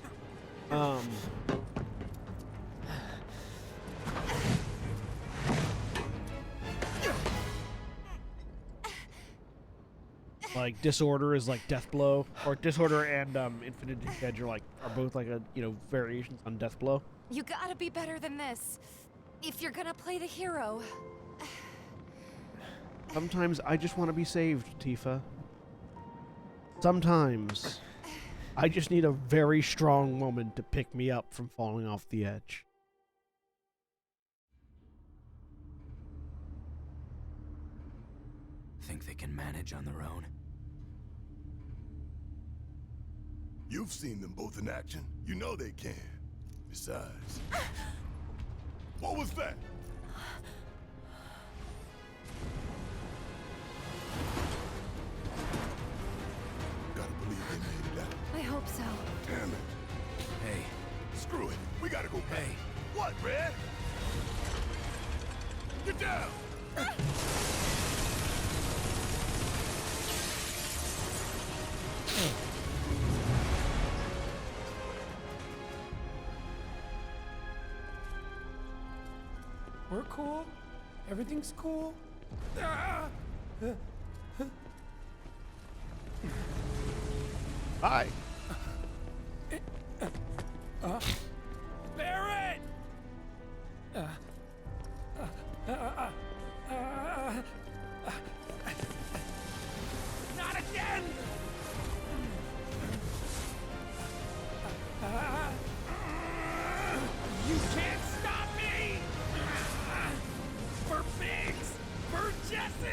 Like disorder is like death blow, or disorder and infinite edge are both like a variations on death blow. You gotta be better than this. If you're gonna play the hero. Sometimes I just want to be saved, Tifa. Sometimes I just need a very strong woman to pick me up from falling off the edge. Think they can manage on their own? You've seen them both in action. You know they can. Besides... What was that? Gotta believe they made it out. I hope so. Damn it. Hey. Screw it. We gotta go back. Hey. What, Red? Get down! We're cool. Everything's cool. Hi. Barrett!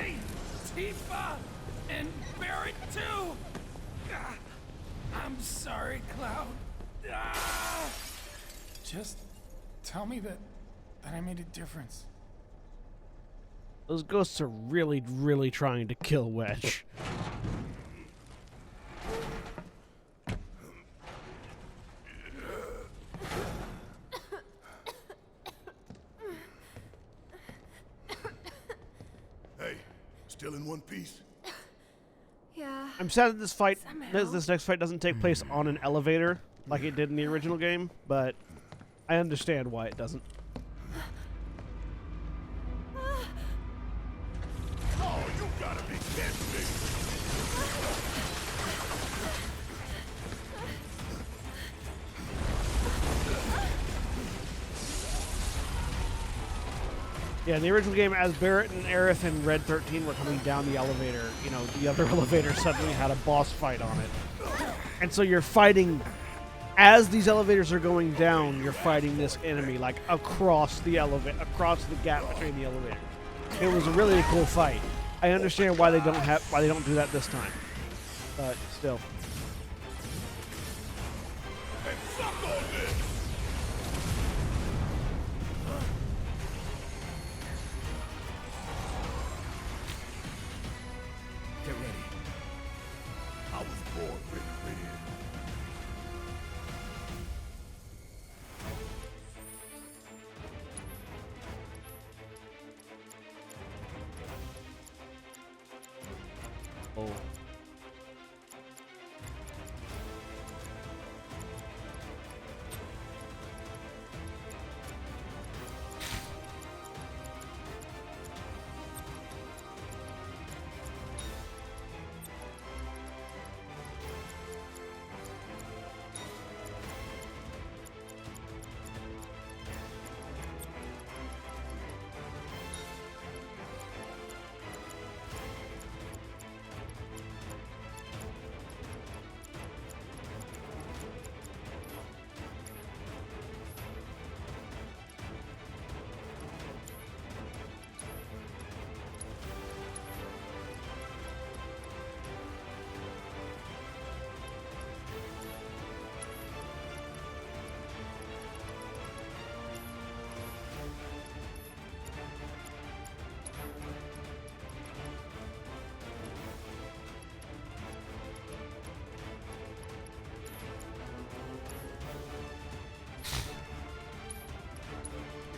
me! Tifa! And Barrett too! Ah, I'm sorry, Cloud. Ah! Just tell me that I made a difference. Those ghosts are really, really trying to kill Wedge. Hey, still in one piece? Yeah. I'm sad that this next fight doesn't take place on an elevator like it did in the original game, but I understand why it doesn't. Oh, you gotta be kidding me! Yeah, in the original game, as Barrett and Aerith and Red 13 were coming down the elevator, you know, the other elevator suddenly had a boss fight on it. And so you're fighting, as these elevators are going down, you're fighting this enemy, like, across the across the gap between the elevators. It was a really cool fight. I understand why they don't do that this time. But still. And suck on this! Get ready. I was born ready. Oh.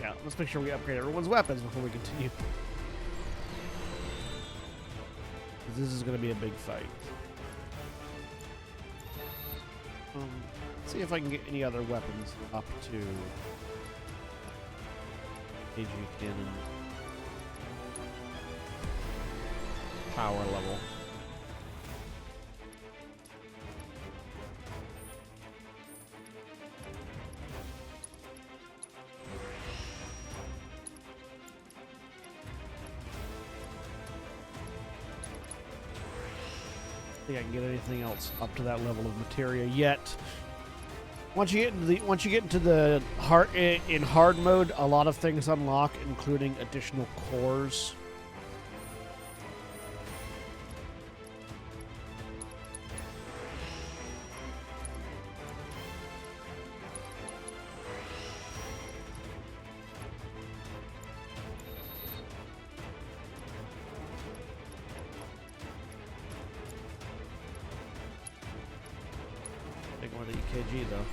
Yeah, let's make sure we upgrade everyone's weapons before we continue. 'Cause this is going to be a big fight. Let's see if I can get any other weapons up to AG cannon power level. I think I can get anything else up to that level of materia yet. Once you get into the hard mode, a lot of things unlock, including additional cores. Take one of the EKG though.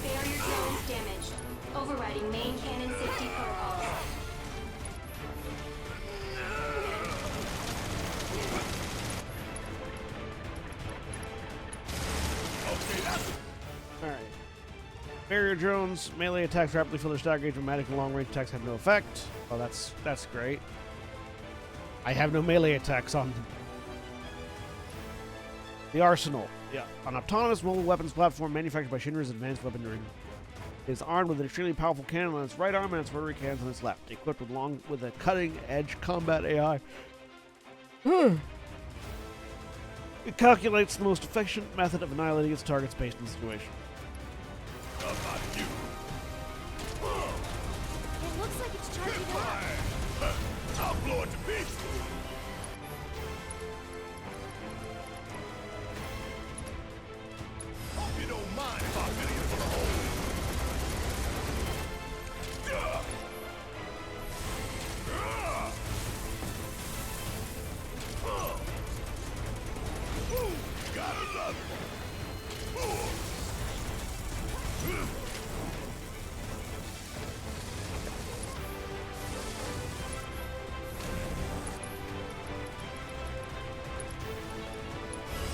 Barrier drones damaged. Overriding main cannon safety protocols. Alright. Barrier drones, melee attacks rapidly fill their stagger gauge, dramatic and long range attacks have no effect. Oh, that's great. I have no melee attacks on them. The Arsenal. Yeah. An autonomous mobile weapons platform manufactured by Shinra's Advanced Weaponry It is armed with an extremely powerful cannon on its right arm and its rotary cannons on its left, equipped with a cutting-edge combat AI. It calculates the most efficient method of annihilating its targets based on the situation. How about you? It looks like it's charging up. Fire! I'll blow it to pieces. Hope you don't mind if I fill you full of holes. Gotta love it.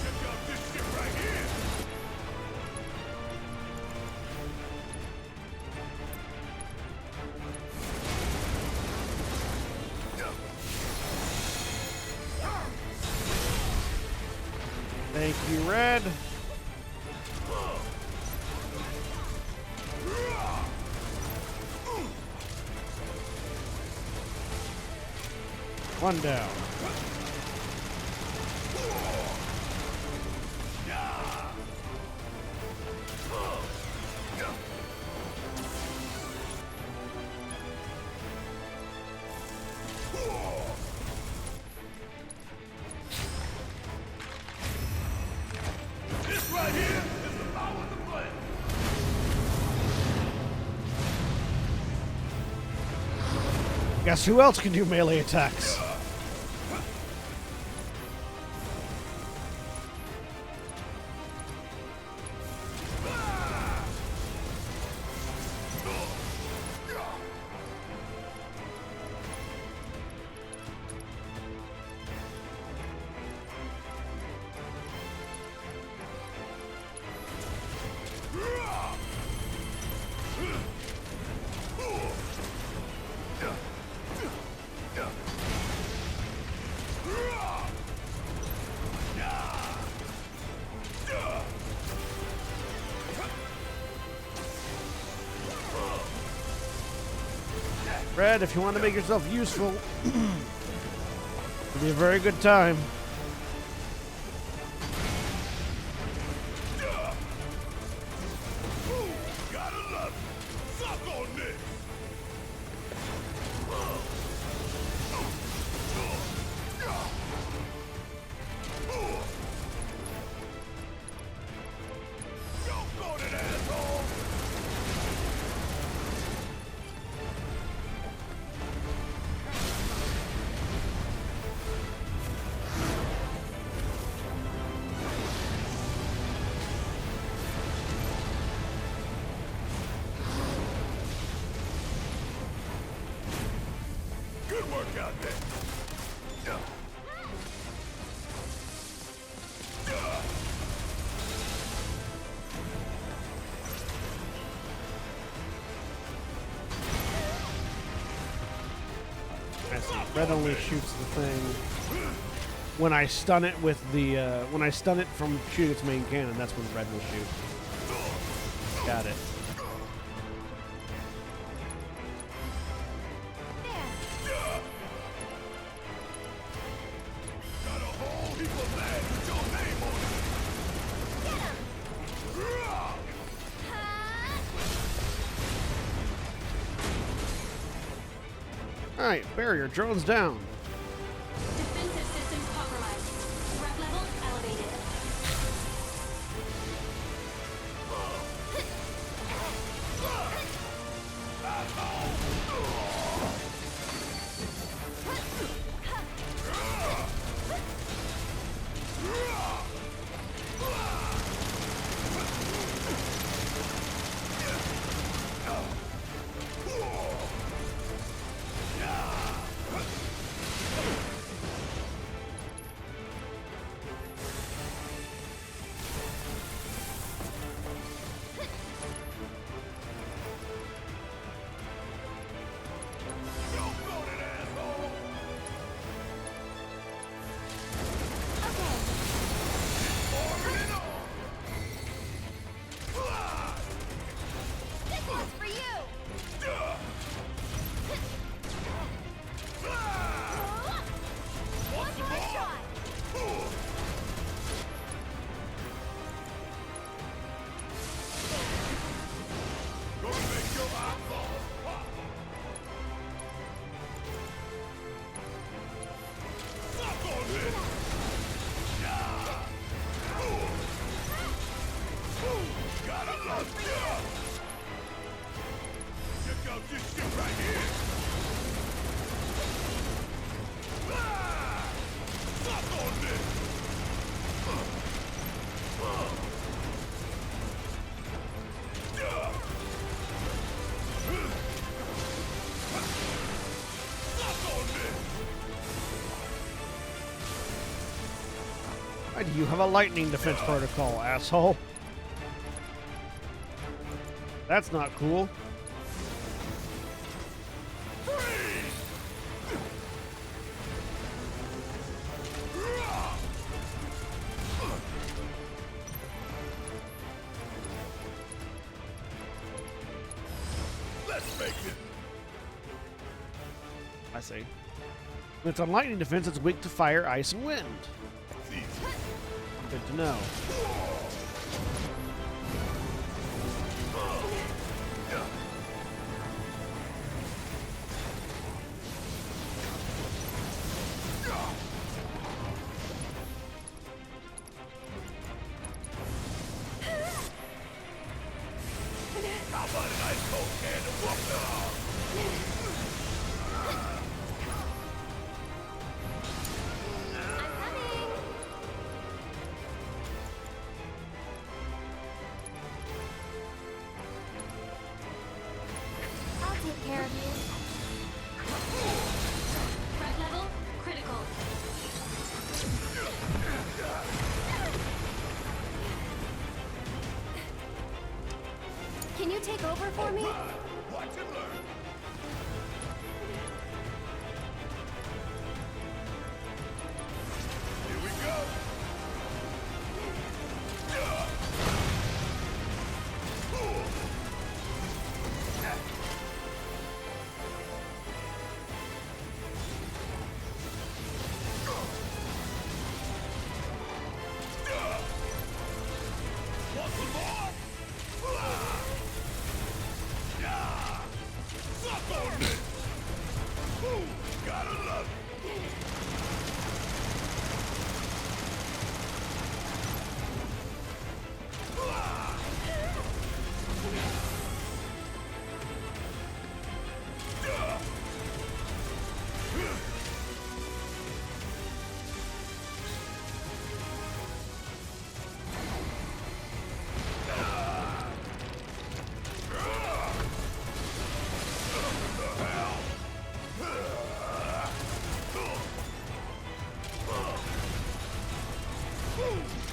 Check out this shit right here. Thank you, Red. One down. This right here is the power of the blade. Guess who else can do melee attacks? Red, if you want to make yourself useful, it'll be a very good time. Gotta love it. Suck on this. Go on it, asshole. Good work out there. I see. Red only shoots the thing when I stun it with the when I stun it from shooting its main cannon. That's when Red will shoot. Got it. Got a whole heap of land with your name on it. All right, barrier drones down. Defensive systems compromised. Threat level elevated. You have a lightning defense protocol, asshole. That's not cool. Let's make it. I see. When it's on lightning defense, it's weak to fire, ice, and wind. Good to know. How about an ice cold can to whoop it off? I'll take care of you. Threat level critical. Can you take over for me? Watch and learn. Here we go. Want some more? Suck on this! Ooh, gotta love it!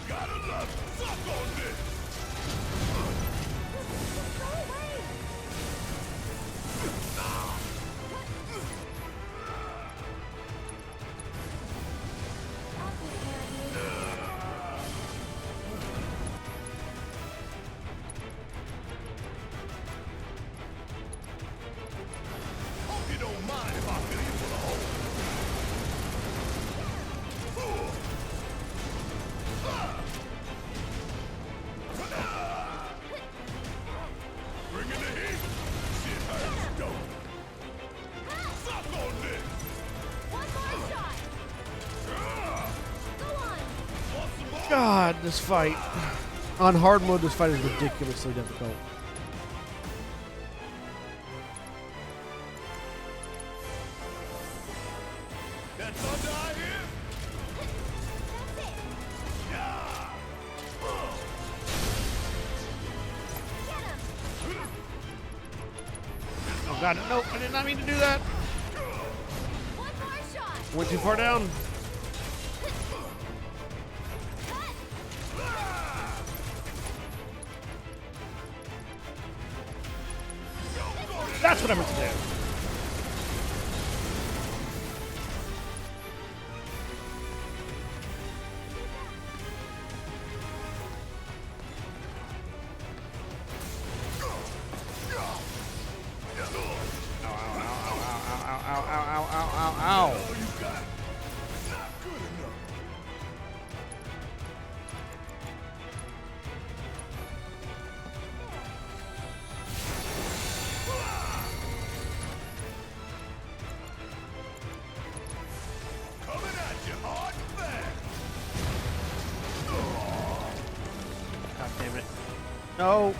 Gotta love it! Suck on this! I'll take care of you. Hope you don't mind if I fill you full of holes. Bring in the heat. Shit hurts, don't it? Suck on this. One more shot. Go on. Want some more? God, this fight. On hard mode, this fight is ridiculously difficult. That's under I hear? That's it. Yeah. Get him. Oh god, nope, I did not mean to do that. One more shot. Went too far down. That's what I meant to do. Ow. All you got. Not good enough. Coming at you hard and fast. God damn it. No.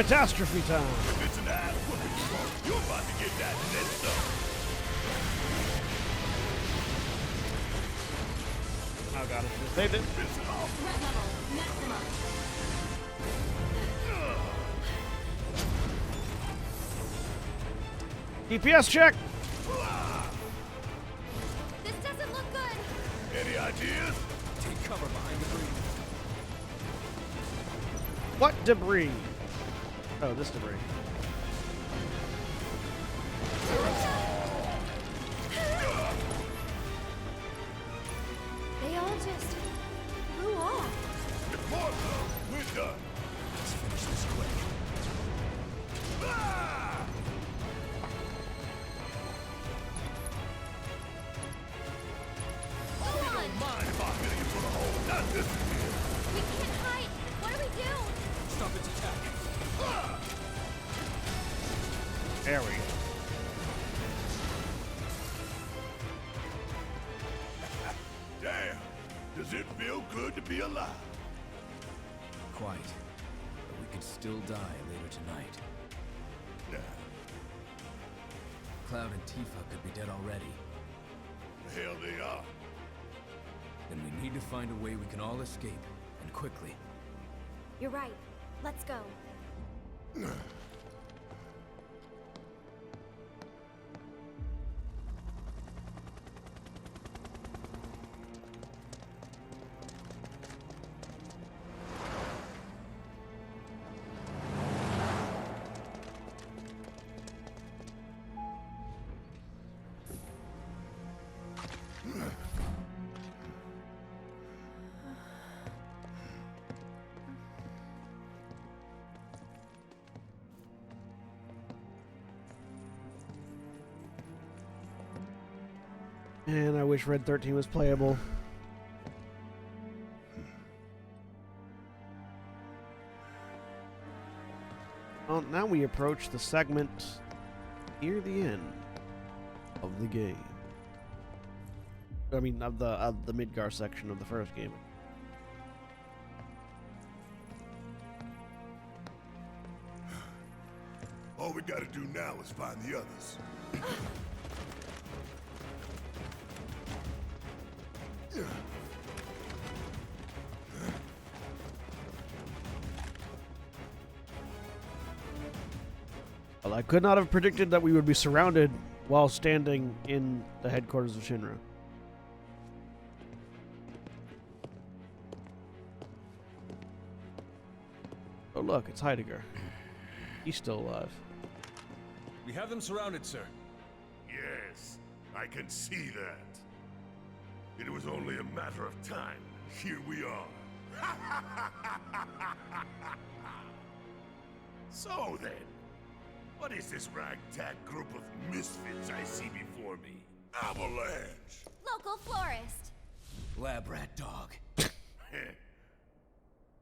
catastrophe time. If it's an ass whooping tomorrow, you're about to get that and then some. Oh god, it saved it. Piss it off. Threat level maximum. DPS check. This doesn't look good. Any ideas? Take cover behind the green. What debris? Oh, this debris. They all just blew off. If more blows, we're done. Let's finish this quick. Ah! Go on. Mind if I fill you full of holes? Not this one. We can't hide. What do we do? Stop its attack. There we go. Damn. Does it feel good to be alive? Quite. But we could still die later tonight. Nah. Cloud and Tifa could be dead already. The hell they are. Then we need to find a way we can all escape, and quickly. You're right. Let's go. And I wish Red 13 was playable. Well, now we approach the segment near the end of the game. I mean, of the Midgar section of the first game. All we gotta do now is find the others. Well, I could not have predicted that we would be surrounded while standing in the headquarters of Shinra. Oh look, it's Heidegger. He's still alive. We have them surrounded, sir. Yes, I can see that. It was only a matter of time. Here we are. So then, what is this ragtag group of misfits I see before me? Avalanche! Local florist. Lab rat dog.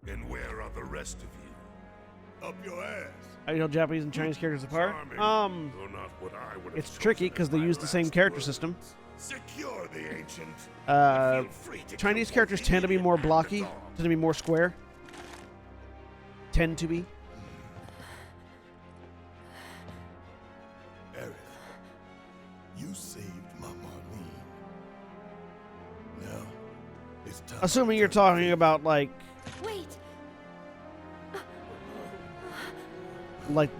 And where are the rest of you? Up your ass. How do you know Japanese and Chinese characters apart? Charming, though not what I would have It's chosen tricky as because they my use the same last character words. system. Secure the ancient. Uh, Feel free to Chinese kill characters both tend to be idiot more and the blocky, dog. tend to be more square. Tend to be. Aerith, you saved my Marlene. Now, it's time. Assuming you're talking about like Wait.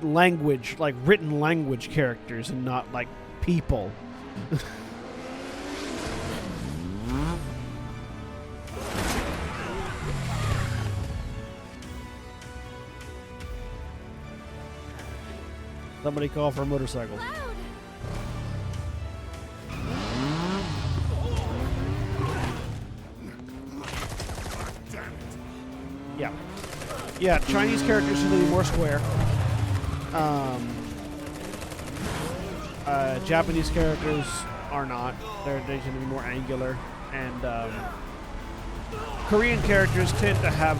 language, like written language characters and not like people. Somebody call for a motorcycle. Cloud. Damn it. Yeah. Yeah, Chinese characters tend to be more square. Japanese characters are not. They tend to be more angular. And Korean characters tend to have,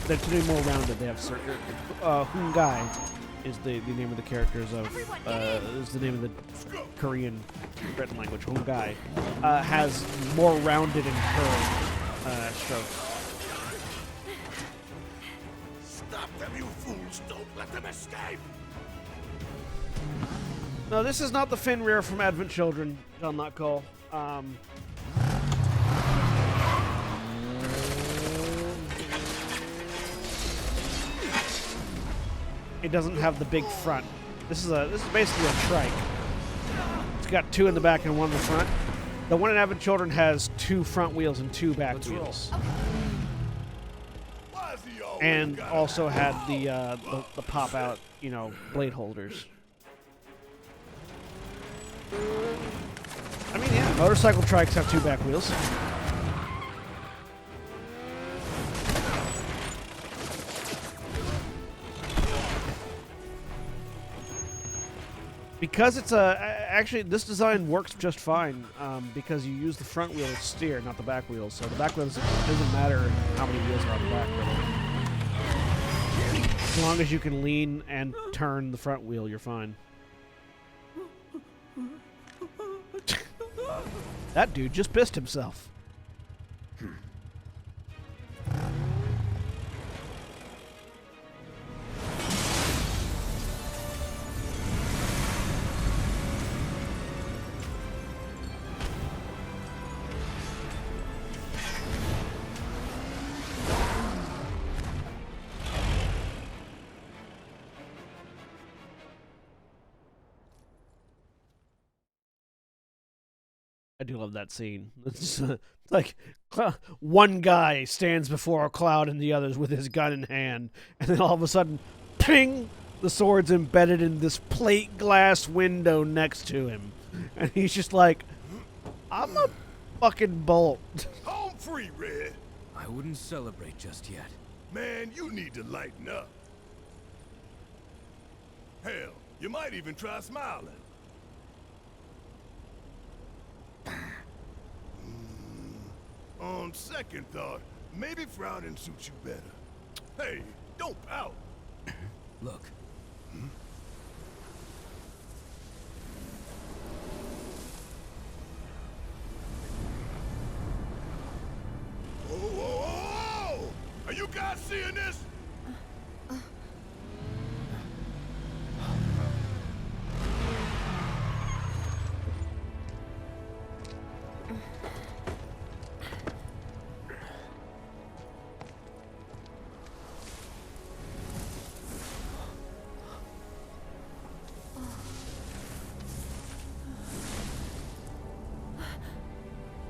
they tend to be more rounded. They have certain, Hungai is the name of the characters of, is the name of the Korean written language. Hungai has more rounded and curved strokes. Stop them, you fools! Just don't let them escape! No, this is not the Fenrir from Advent Children, John Cole. It doesn't have the big front. This is basically a trike. It's got 2 in the back and 1 in the front. The one in Advent Children has 2 front wheels and 2 back wheels. Why is he always And got also had the pop out, blade holders. I mean, yeah, motorcycle trikes have 2 back wheels. Because it's actually this design works just fine because you use the front wheel to steer, not the back wheels. So the back wheels, it doesn't matter how many wheels are on the back. Really. As long as you can lean and turn the front wheel, you're fine. That dude just pissed himself. I do love that scene. It's like one guy stands before a cloud and the others with his gun in hand, and then all of a sudden, ping! The sword's embedded in this plate glass window next to him, and he's just like, "I'm a fucking bolt." home free, Red? I wouldn't celebrate just yet. Man, you need to lighten up. Hell, you might even try smiling. On second thought, maybe frowning suits you better. Hey, don't pout. Look. Whoa, whoa, whoa, whoa! Are you guys seeing this?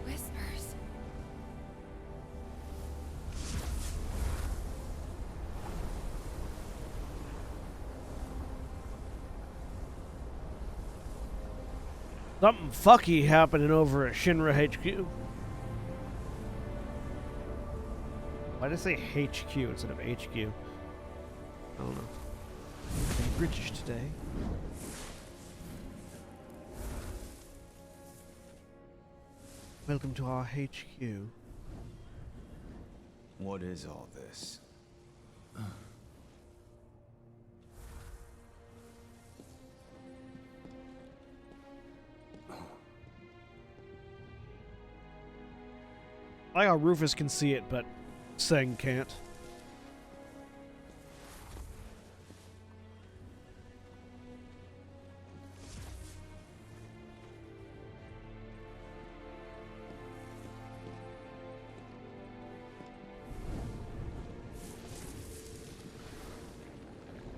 Whispers. Something fucky happening over at Shinra HQ. Why did I say HQ instead of HQ? I don't know. I'm British today. Welcome to our HQ. What is all this? I like how Rufus can see it, but Seng can't.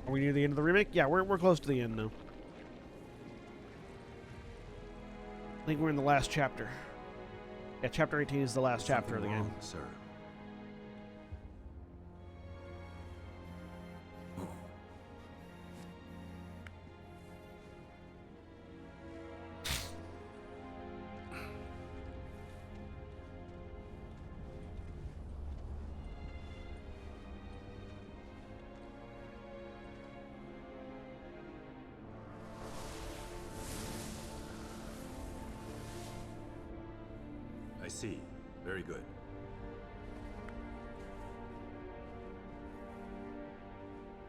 Are we near the end of the remake? Yeah, we're close to the end now. I think we're in the last chapter. Yeah, chapter 18 is the last chapter of the game. Sir. I see. Very good.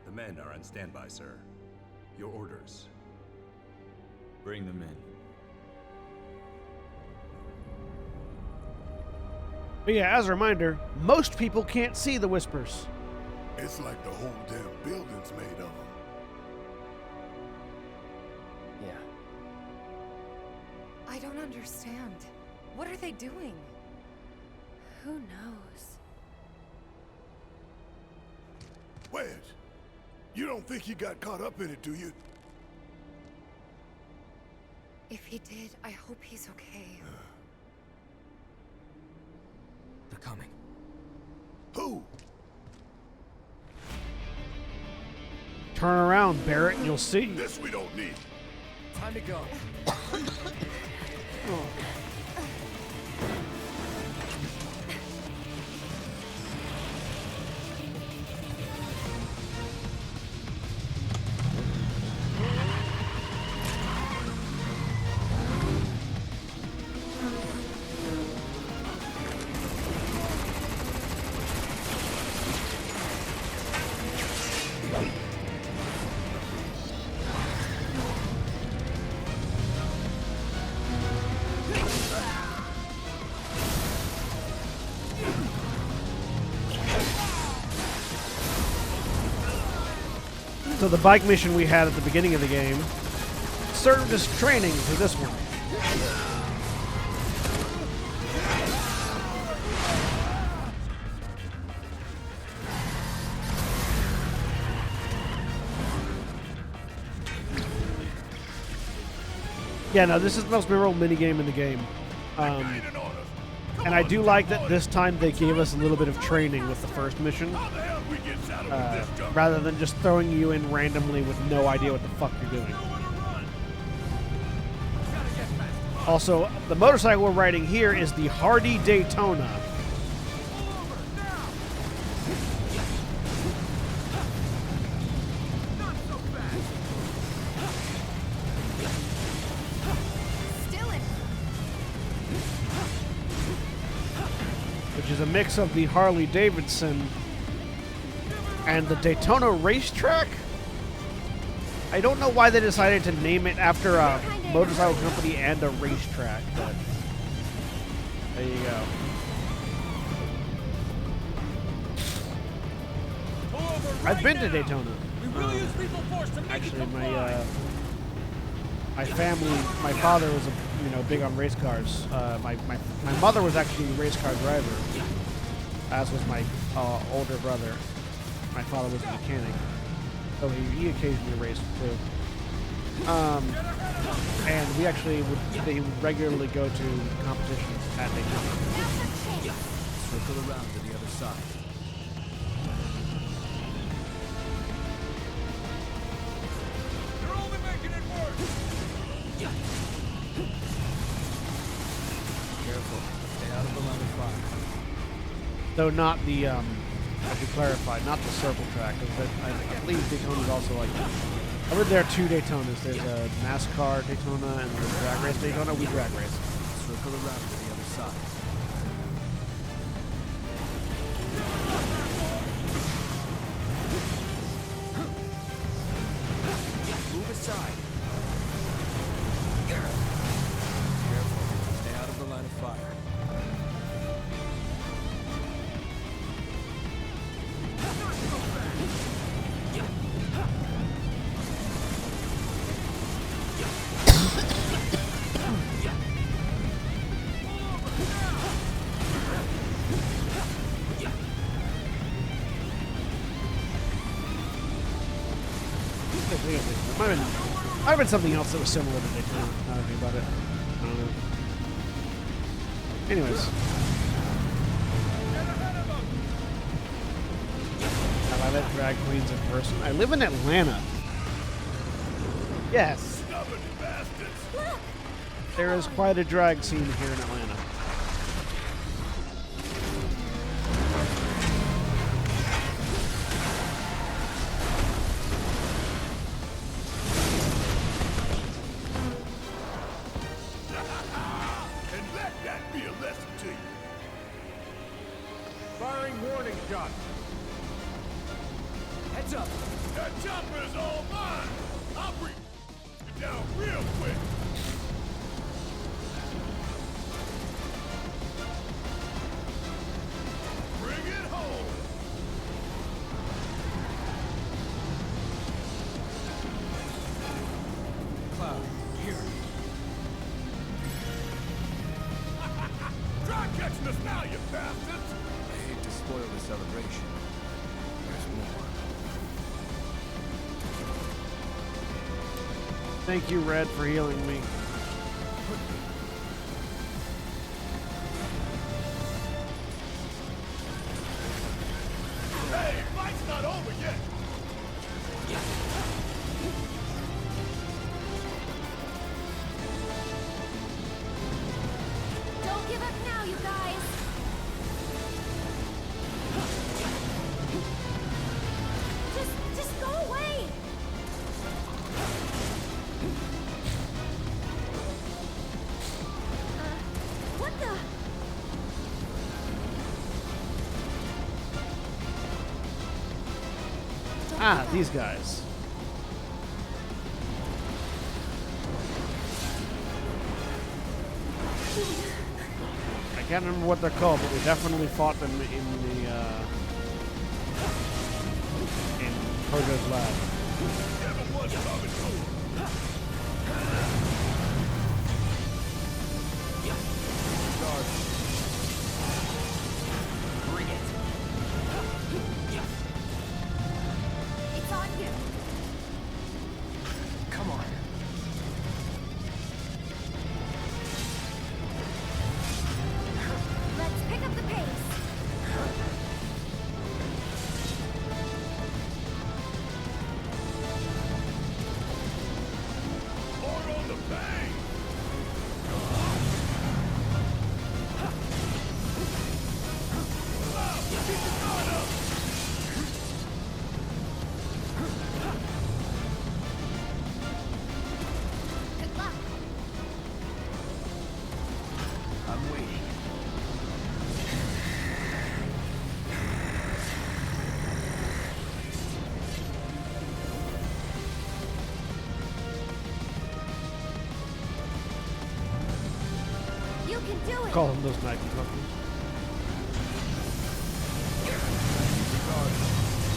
The men are on standby, sir. Your orders. Bring them in. But yeah, as a reminder, most people can't see the whispers. It's like the whole damn building's made of them. Yeah. I don't understand. What are they doing? Who knows? Wedge, you don't think he got caught up in it, do you? If he did, I hope he's okay. They're coming. Who? Turn around, Barrett, and you'll see. This we don't need. Time to go. So the bike mission we had at the beginning of the game served as training for this one. Yeah, no, this is the most memorable minigame in the game. And I do like that this time they gave us a little bit of training with the first mission. Rather than just throwing you in randomly with no idea what the fuck you're doing. Also, the motorcycle we're riding here is the Hardy Daytona. Which is a mix of the Harley Davidson and the Daytona racetrack. I don't know why they decided to name it after a motorcycle company and a racetrack, but there you go. I've been to Daytona. Actually, my family, my father was big on race cars. My mother was actually a race car driver, as was my older brother. My father was a mechanic, so he occasionally raced too. And they would regularly go to competitions at Daytona. Circle around to the other side. You're only making it worse! Careful. Stay out of the line of fire. Though not the, I should clarify, not the circle track. I believe Daytona's also like that. I went there 2 Daytonas. There's a NASCAR Daytona and there's a drag race Daytona. We drag race. Circle around to the other side. Move aside. Careful. Stay out of the line of fire. Might have been something else that was similar to Daytona. Now that I think about it. I don't know. Anyways. Have I met drag queens in person? I live in Atlanta. Yes. There is quite a drag scene here in Atlanta. Firing warning shot. Heads up. That chopper is all mine! I'll bring it down real quick! Bring it home! Here. Try catching us now, you bastards! I hate to spoil the celebration. There's more. Thank you, Red, for healing me. Hey, fight's not over yet! Don't give up now, you guys. Just go away. What the? Ah, these guys. I can't remember what they're called, but we definitely fought them in Kojo's lab. Everyone's coming through! Bring it. It's on you. Come on. Let's pick up the pace. More on the pain! Keep your guard up! Good luck. I'm waiting. You can do it. Call them those Nike companies.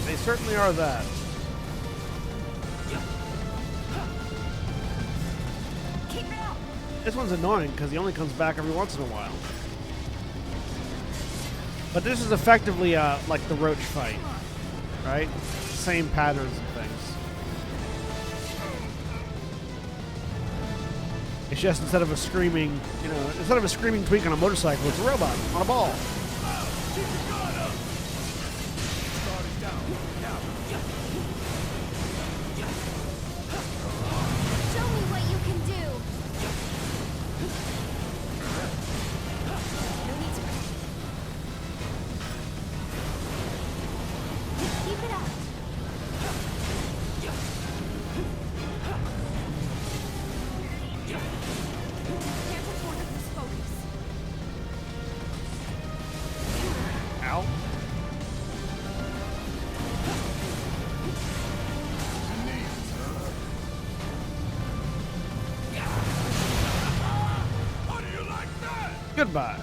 They certainly are that. Keep it up. This one's annoying because he only comes back every once in a while. But this is effectively like the roach fight, right? Same patterns and things. It's just instead of a screaming, instead of a screaming twink on a motorcycle, it's a robot on a ball. Keep your guard up! Guard is down. Now. Show me what you can do. No need to. Keep it up. Can't afford to lose focus. Ow. How do you like that? Goodbye.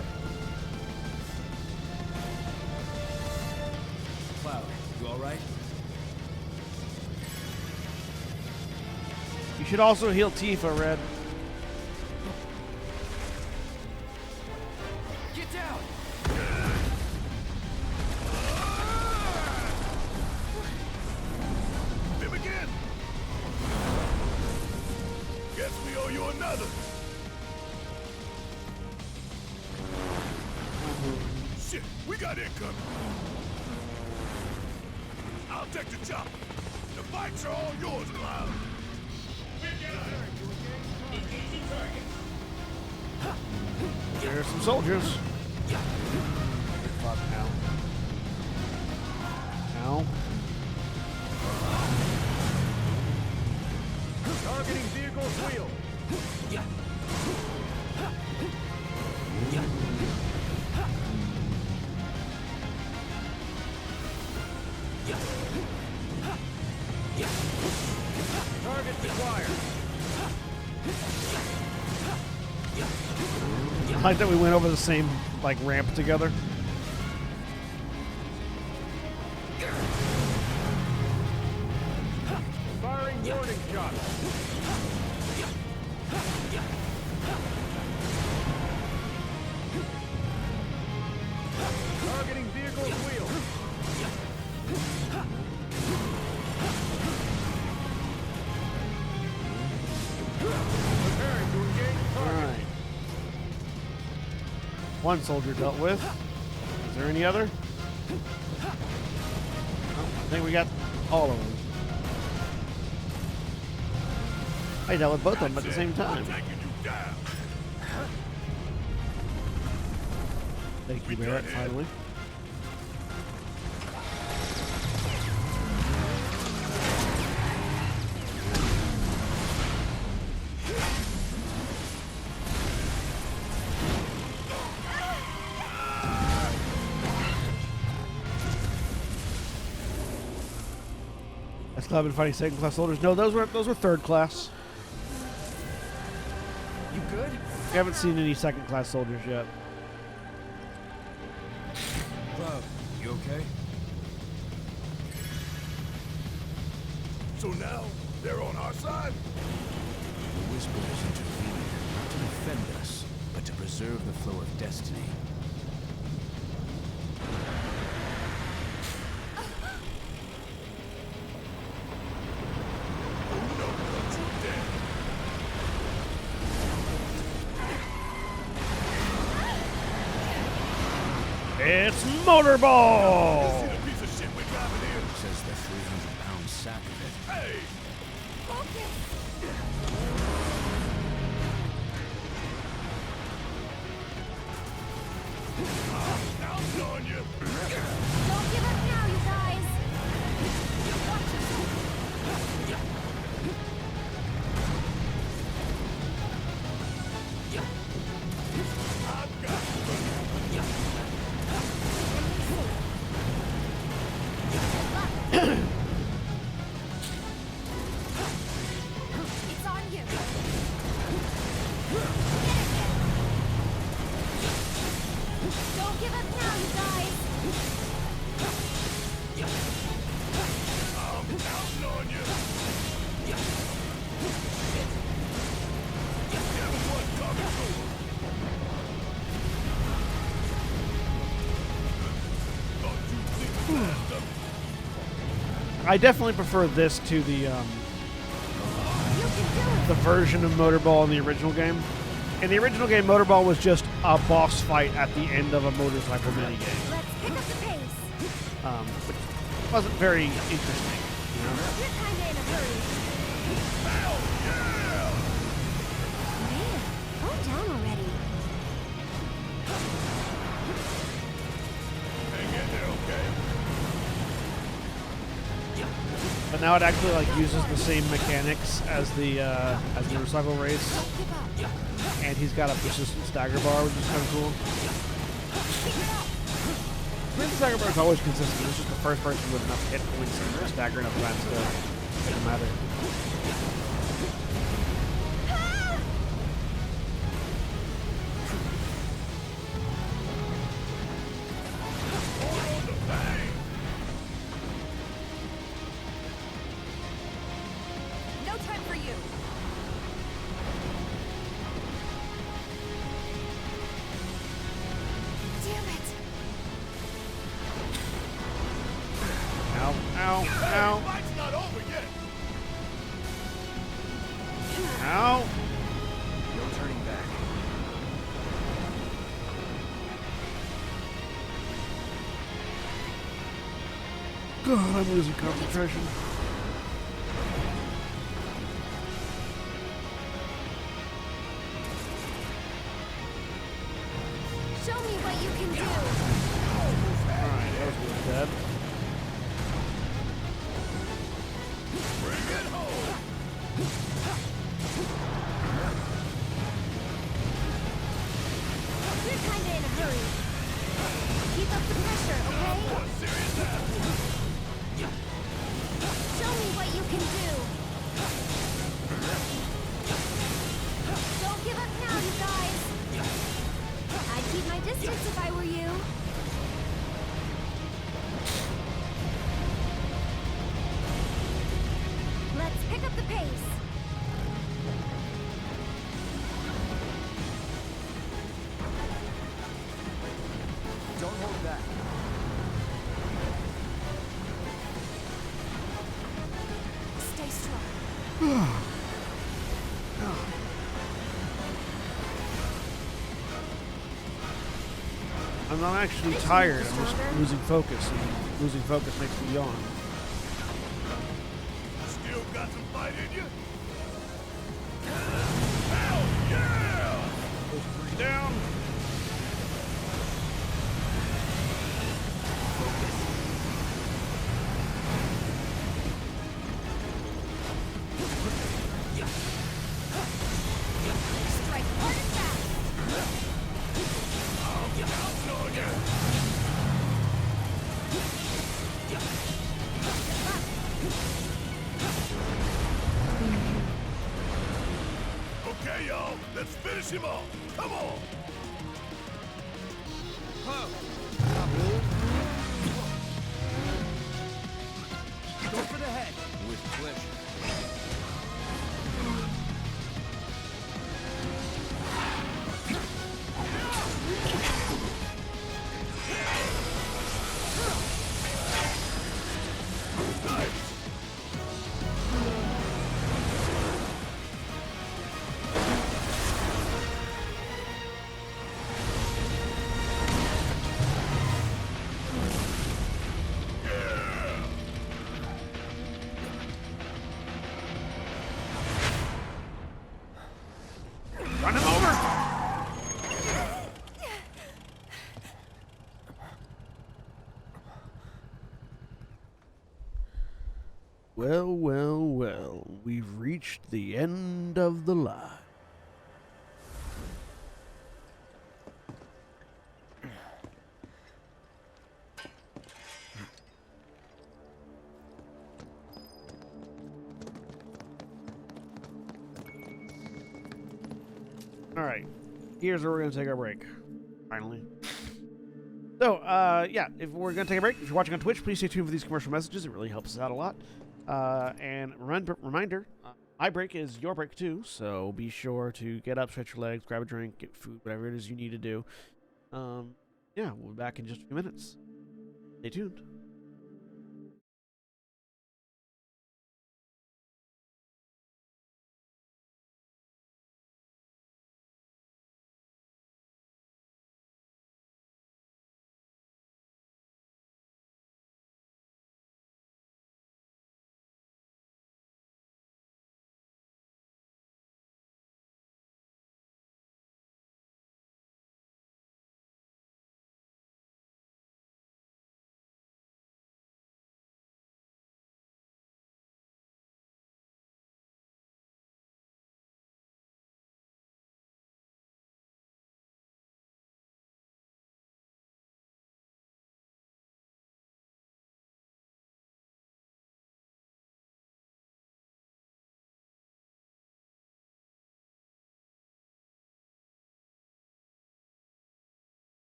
Cloud, you alright? You should also heal Tifa, Red. Get down! Him again! Guess we owe you another. Shit, we got incoming. I'll take the chop. The fights are all yours, Cloud. There's some soldiers. Fuck, ow. Ow. Targeting vehicle's wheel. Target acquired. I like that we went over the same ramp together. Firing warning shot. One soldier dealt with. Is there any other? Oh, I think we got all of them. I dealt with both of them at the same time. Thank you, Barrett, finally. I've been fighting second class soldiers. No, those were third class. You good? We haven't seen any second class soldiers yet. Cloud, you okay? So now, they're on our side? The Whisperers intervened, not to defend us, but to preserve the flow of destiny. It's Motorball! See the piece of shit we're driving here? Says the 300-pound sack of it. Hey! I'm on you! Don't give up now, you guys. I've got It's on you. Don't give up now, you guys. I'm counting on you! Give him what's coming to him! Thought you'd see the last of it. I definitely prefer this to the You can do it. the version of Motorball in the original game. In the original game, Motorball was just a boss fight at the end of a motorcycle minigame, Let's pick up the pace. which wasn't very interesting. You know? You're kinda in a hurry. Man, calm down already. Hang in there, okay? But now it actually like uses the same mechanics as the motorcycle race, Don't give up. and he's got a persistent stagger bar, which is kind of cool. The stagger bar is always consistent. It's just the first person with enough hit points and stagger enough times to it doesn't matter. No time for you. Damn it. Ow, ow, ow, Fight's not over yet! ow. No turning back. God, I'm losing concentration. Show me what you can do. Alright, that was really dead. Bring it home! You're kinda in a hurry. Keep up the pressure, okay? One serious asshole! Show me what you can do. Don't give up now, you guys. I'd keep my distance if I were you. Let's pick up the pace. Don't hold back. Stay strong. I'm not actually tired. I'm just losing focus, and losing focus makes me yawn. Still got some fight in you? Hell yeah! Those three down. Strike hard and fast. Okay, y'all, let's finish him off. Come on! Go for the head. With pleasure. Run him over. Well, well, well. We've reached the end of the line. All right, here's where we're gonna take our break. Finally. So, yeah, if we're gonna take a break, if you're watching on Twitch, please stay tuned for these commercial messages. It really helps us out a lot. And reminder, my break is your break too. So be sure to get up, stretch your legs, grab a drink, get food, whatever it is you need to do. Yeah, we'll be back in just a few minutes. Stay tuned.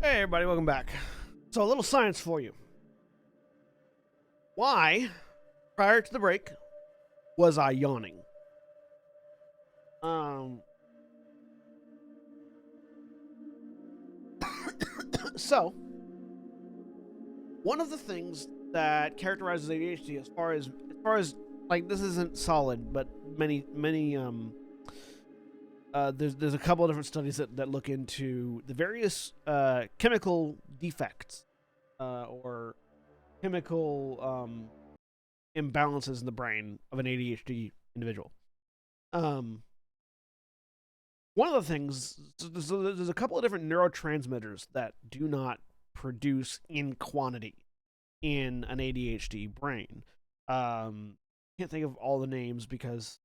Hey everybody, welcome back. So a little science for you. Why, prior to the break, was I yawning? So, one of the things that characterizes ADHD, as far as like, this isn't solid, but many there's a couple of different studies that look into the various chemical defects or chemical imbalances in the brain of an ADHD individual. One of the things, there's a couple of different neurotransmitters that do not produce in quantity in an ADHD brain. Can't think of all the names because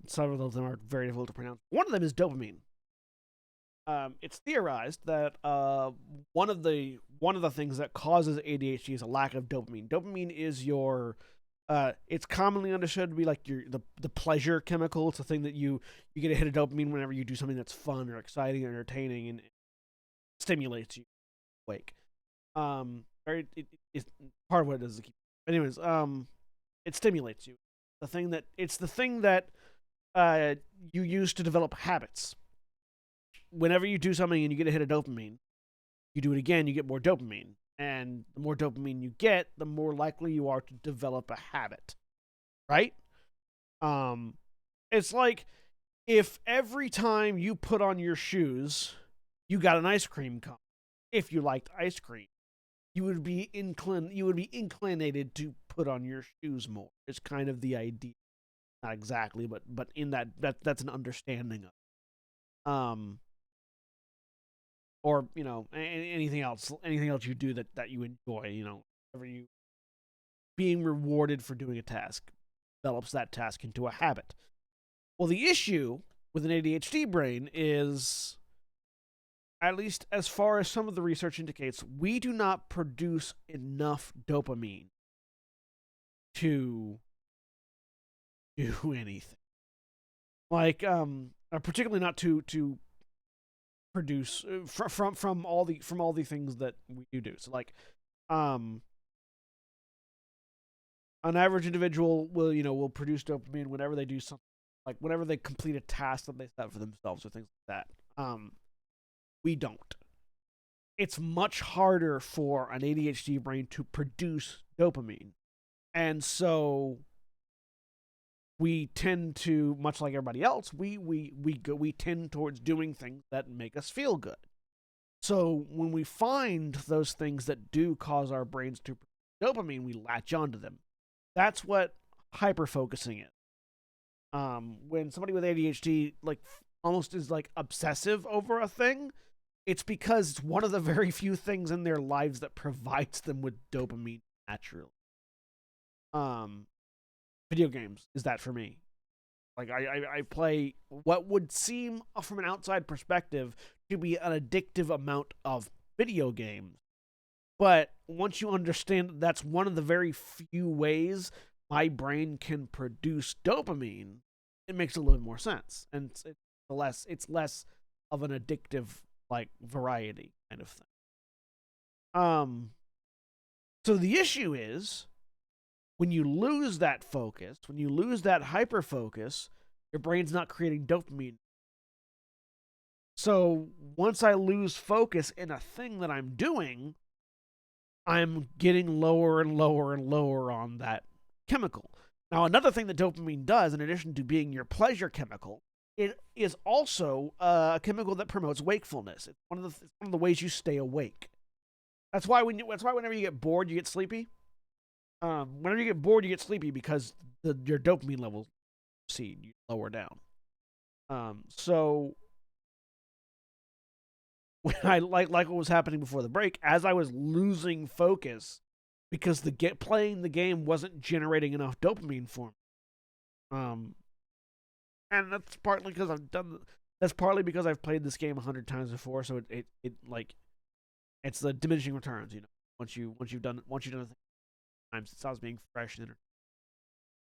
several of them are very difficult to pronounce. One of them is dopamine. It's theorized that one of the things that causes ADHD is a lack of dopamine. Dopamine is your it's commonly understood to be like the pleasure chemical. It's a thing that you get a hit of dopamine whenever you do something that's fun or exciting or entertaining, and it stimulates you awake. It's part of what it does. Anyways, it stimulates you. It's the thing that you use to develop habits. Whenever you do something and you get a hit of dopamine, you do it again, you get more dopamine. And the more dopamine you get, the more likely you are to develop a habit. Right? It's like if every time you put on your shoes, you got an ice cream cone. If you liked ice cream, you would be inclinated to put on your shoes more. It's kind of the idea. Not exactly, but in that's an understanding of. Or, you know, anything else you do that you enjoy, you know, whenever you being rewarded for doing a task develops that task into a habit. Well, the issue with an ADHD brain is, at least as far as some of the research indicates, we do not produce enough dopamine to do anything. Like, particularly not to produce from all the things that we do. So like, an average individual will produce dopamine whenever they do something, like whenever they complete a task that they set for themselves or things like that. We don't. It's much harder for an ADHD brain to produce dopamine, and so we tend to, much like everybody else, we tend towards doing things that make us feel good. So when we find those things that do cause our brains to produce dopamine, we latch onto them. That's what hyperfocusing is. When somebody with ADHD like almost is like obsessive over a thing, it's because it's one of the very few things in their lives that provides them with dopamine naturally. Video games is that for me. Like, I play what would seem from an outside perspective to be an addictive amount of video games. But once you understand that's one of the very few ways my brain can produce dopamine, it makes a little bit more sense. And it's less of an addictive, like, variety kind of thing. So the issue is, when you lose that focus, when you lose that hyperfocus, your brain's not creating dopamine. So once I lose focus in a thing that I'm doing, I'm getting lower and lower and lower on that chemical. Now, another thing that dopamine does, in addition to being your pleasure chemical, it is also a chemical that promotes wakefulness. It's one of the ways you stay awake. That's why whenever you get bored, you get sleepy. Whenever you get bored, you get sleepy because your dopamine levels you lower down. So when I like what was happening before the break, as I was losing focus because playing the game wasn't generating enough dopamine for me. And that's partly because I've played this game 100 times before, so it it's the diminishing returns, you know. Once you've done a thing times, it stops being fresh, and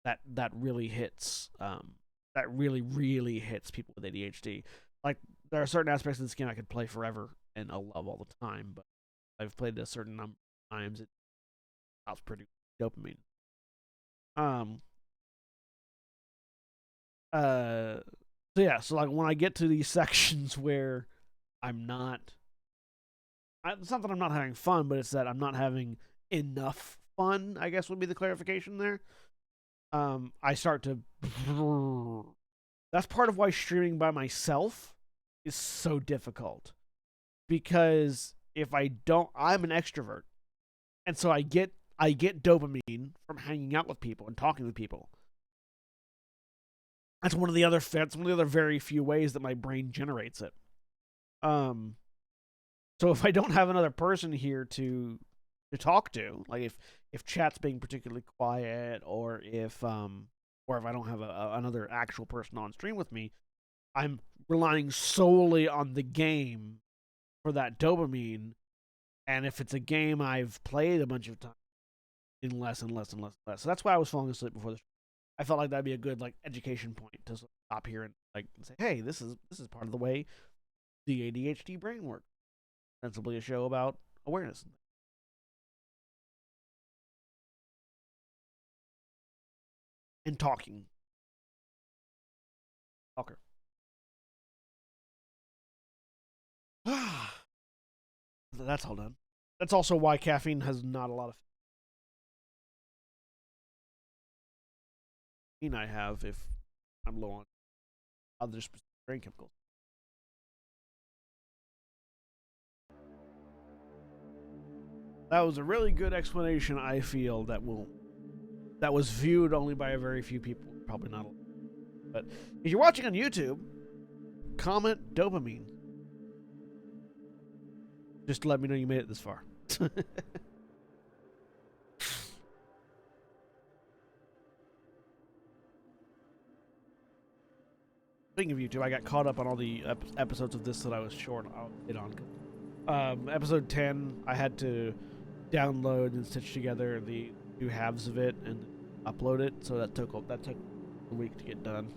that really hits that really hits people with ADHD. Like, there are certain aspects of this game I could play forever and I'll love all the time, but I've played it a certain number of times, it stops producing dopamine. So yeah, so like when I get to these sections where I'm not, it's not that I'm not having fun, but it's that I'm not having enough fun, I guess would be the clarification there. I start to, that's part of why streaming by myself is so difficult, because if I don't, I'm an extrovert, and so I get dopamine from hanging out with people and talking with people. That's one of the other very few ways that my brain generates it. So if I don't have another person here to talk to, like if chat's being particularly quiet, or if I don't have another actual person on stream with me, I'm relying solely on the game for that dopamine. And if it's a game I've played a bunch of times, in less and less and less and less. So that's why I was falling asleep before this. I felt like that'd be a good like education point to stop here and like say, hey, this is part of the way the ADHD brain works. Sensibly a show about awareness. And talking. Talker. That's all done. That's also why caffeine has not a lot of I have if I'm low on other specific brain chemicals. That was a really good explanation, I feel, that was viewed only by a very few people. Probably not a lot. But if you're watching on YouTube, comment dopamine. Just to let me know you made it this far. Speaking of YouTube, I got caught up on all the episodes of this that I was short on. Episode 10, I had to download and stitch together the two halves of it and upload it, so that took a week to get done.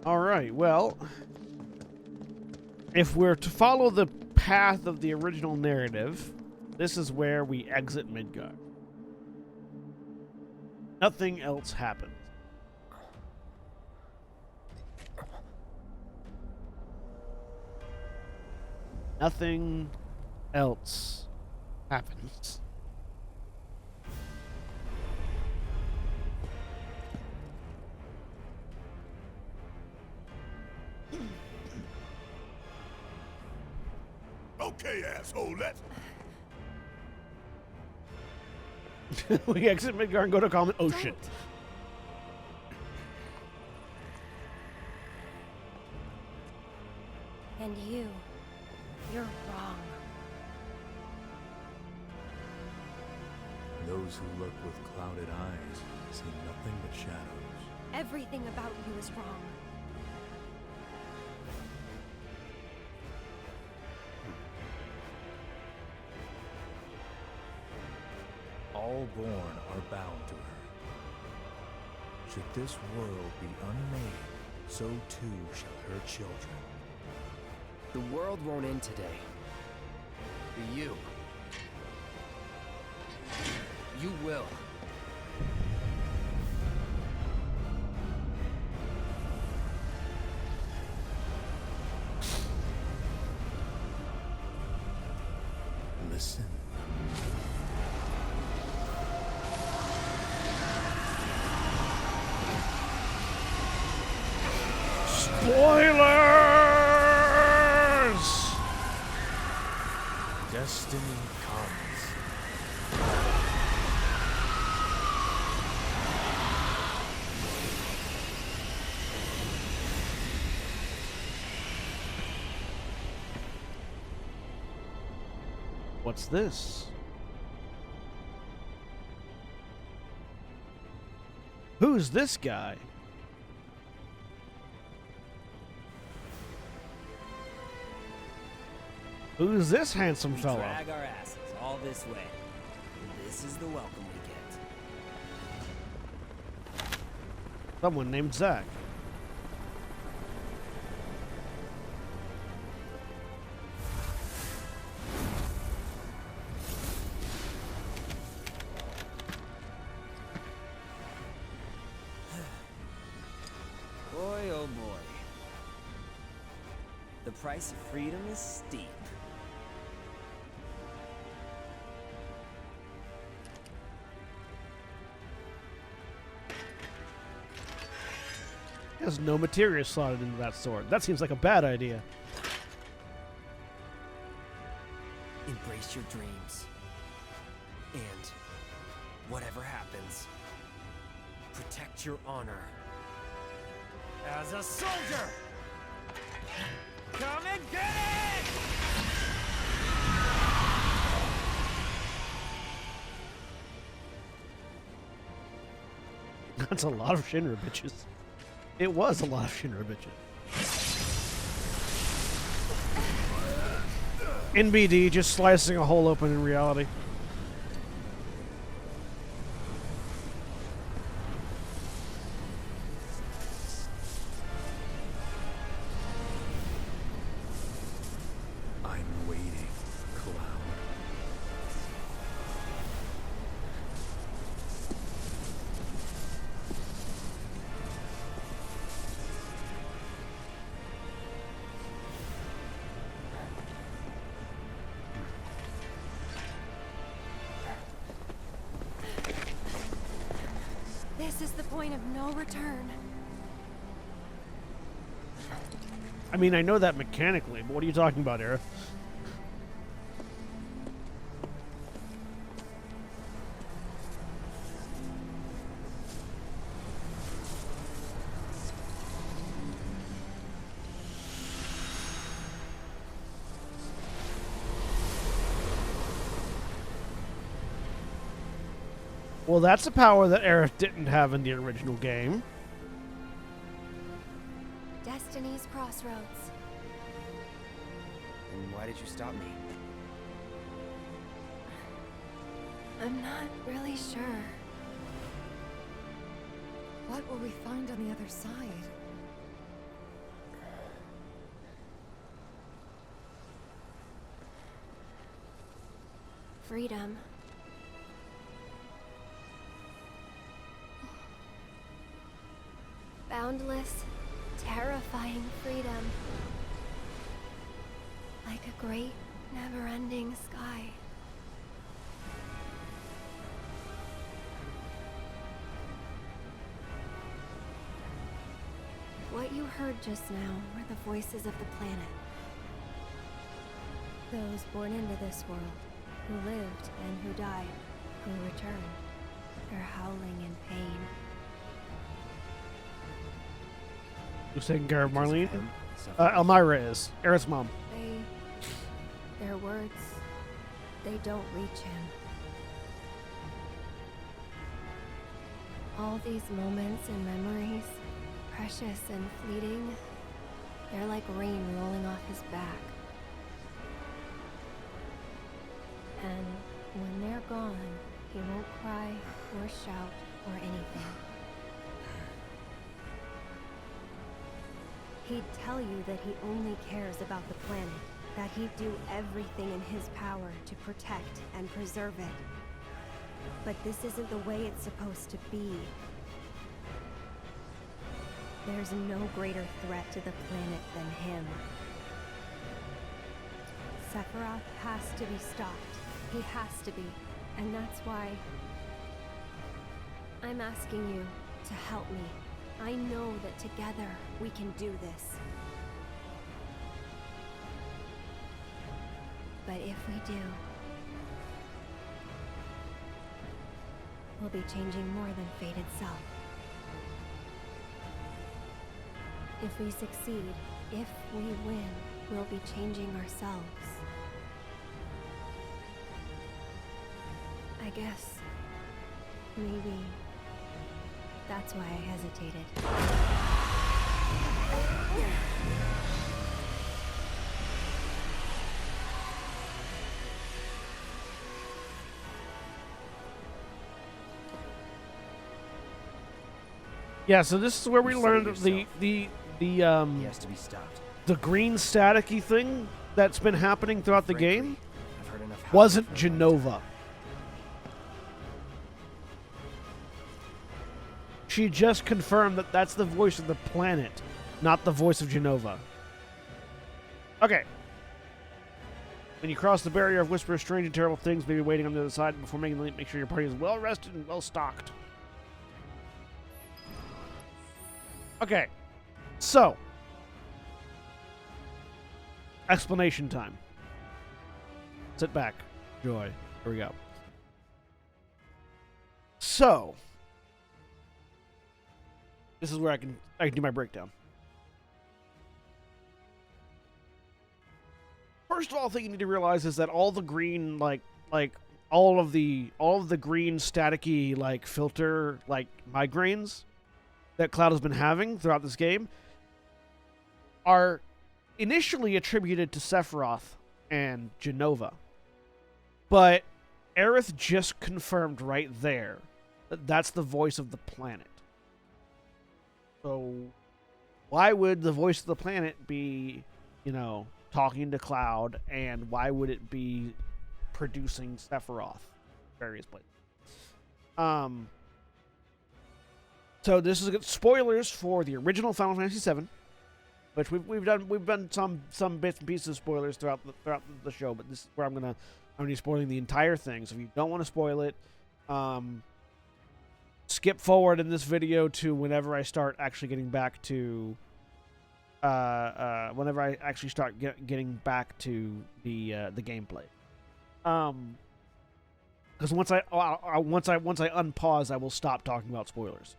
Alright, well, if we're to follow the path of the original narrative, this is where we exit Midgard. Nothing else happens. Nothing else happens. Okay, asshole, let's... We exit Midgard and go to comment. Oh, shit. And you're wrong. Those who look with clouded eyes see nothing but shadows. Everything about you is wrong. All born are bound to her. Should this world be unmade, so too shall her children. The world won't end today. But you will. Listen. Spoilers! Destiny comes. What's this? Who's this guy? Who's this handsome We fella? drag our asses all this way. This is the welcome we get. Someone named Zach. Boy, oh boy. The price of freedom is steep. There's no materia slotted into that sword. That seems like a bad idea. Embrace your dreams. And whatever happens, protect your honor. As a soldier! Come and get it! That's a lot of Shinra bitches. It was a lot of Shinra bitches. NBD just slicing a hole open in reality. I'm waiting, Cloud. This is the point of no return. I mean, I know that mechanically, but what are you talking about, Era? Well, that's a power that Aerith didn't have in the original game. Destiny's crossroads. And why did you stop me? I'm not really sure. What will we find on the other side? Freedom. Boundless, terrifying freedom. Like a great, never-ending sky. What you heard just now were the voices of the planet. Those born into this world, who lived and who died, who returned. They're howling in pain. Who's taking care of Marlene? Elmira is. Aerith's mom. Their words, they don't reach him. All these moments and memories, precious and fleeting, they're like rain rolling off his back. And when they're gone, he won't cry or shout or anything. He'd tell you that he only cares about the planet, that he'd do everything in his power to protect and preserve it. But this isn't the way it's supposed to be. There's no greater threat to the planet than him. Sephiroth has to be stopped. He has to be. And that's why I'm asking you to help me. I know that together we can do this. But if we do, we'll be changing more than fate itself. If we succeed, if we win, we'll be changing ourselves. I guess maybe that's why I hesitated. Yeah, so this is where we You said learned it the He has to be stopped. the green staticky thing that's been happening throughout the Frankly, game I've heard enough howling wasn't for a long Genova. time. She just confirmed that that's the voice of the planet, not the voice of Genova. Okay. When you cross the barrier of whisper strange and terrible things may be waiting on the other side. Before making the leap, make sure your party is well rested and well stocked. Okay. So. Explanation time. Sit back. Joy. Here we go. So. This is where I can do my breakdown. First of all, the thing you need to realize is that all the green, like all of the green staticky filter migraines that Cloud has been having throughout this game are initially attributed to Sephiroth and Genova, but Aerith just confirmed right there that that's the voice of the planet. So why would the voice of the planet be, talking to Cloud, and why would it be producing Sephiroth various places? So this is spoilers for the original Final Fantasy VII, which we've done some bits and pieces of spoilers throughout the show, but this is where I'm gonna be spoiling the entire thing. So if you don't want to spoil it, skip forward in this video to whenever I start actually getting back to whenever I actually start getting back to the gameplay. Because once I unpause, I will stop talking about spoilers.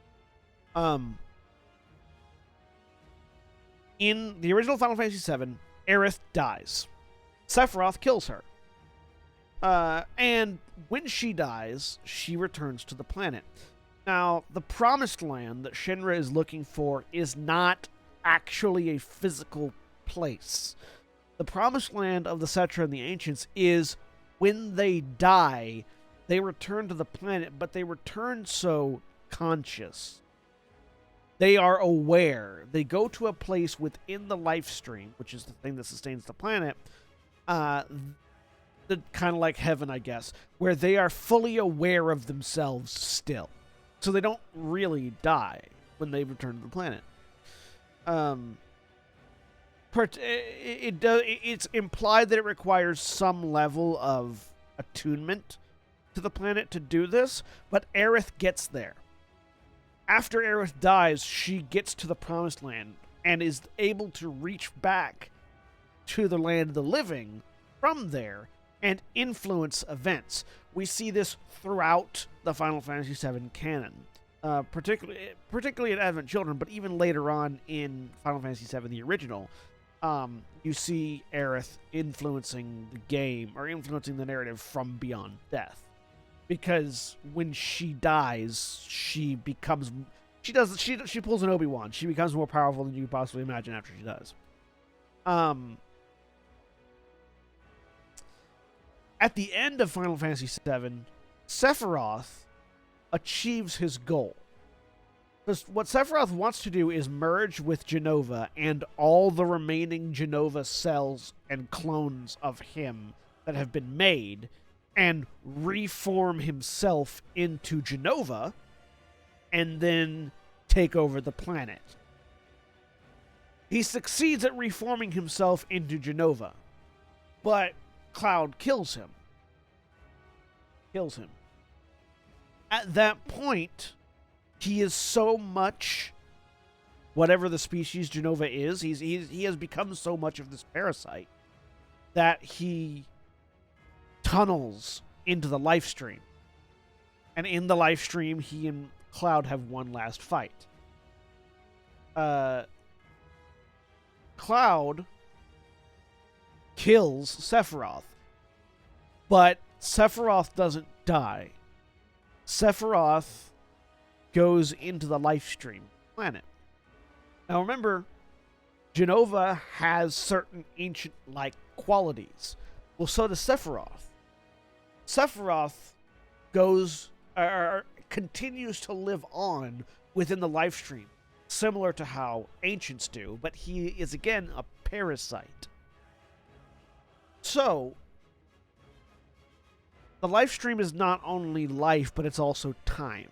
In the original Final Fantasy VII, Aerith dies. Sephiroth kills her. And when she dies, she returns to the planet. Now, the Promised Land that Shinra is looking for is not actually a physical place. The Promised Land of the Cetra and the Ancients is when they die, they return to the planet, but they return so conscious. They are aware. They go to a place within the life stream, which is the thing that sustains the planet, kind of like heaven, I guess, where they are fully aware of themselves still. So they don't really die when they return to the planet. It's implied that it requires some level of attunement to the planet to do this, but Aerith gets there. After Aerith dies, she gets to the Promised Land and is able to reach back to the land of the living from there and influence events. We see this throughout the Final Fantasy VII canon, particularly in Advent Children, but even later on in Final Fantasy VII, the original, you see Aerith influencing the game or influencing the narrative from beyond death. Because when she dies, she pulls an Obi-Wan. She becomes more powerful than you could possibly imagine after she dies. At the end of Final Fantasy VII, Sephiroth achieves his goal. Because what Sephiroth wants to do is merge with Genova and all the remaining Genova cells and clones of him that have been made and reform himself into Genova and then take over the planet. He succeeds at reforming himself into Genova, but Cloud kills him. At that point, he is so much whatever the species Genova is, he has become so much of this parasite that he tunnels into the life stream. And in the life stream, he and Cloud have one last fight. Cloud kills Sephiroth, but Sephiroth doesn't die, Sephiroth goes into the Lifestream planet. Now remember, Jenova has certain ancient-like qualities. Well, so does Sephiroth. Sephiroth continues to live on within the Lifestream, similar to how ancients do, but he is again a parasite. So, the Lifestream is not only life, but it's also time.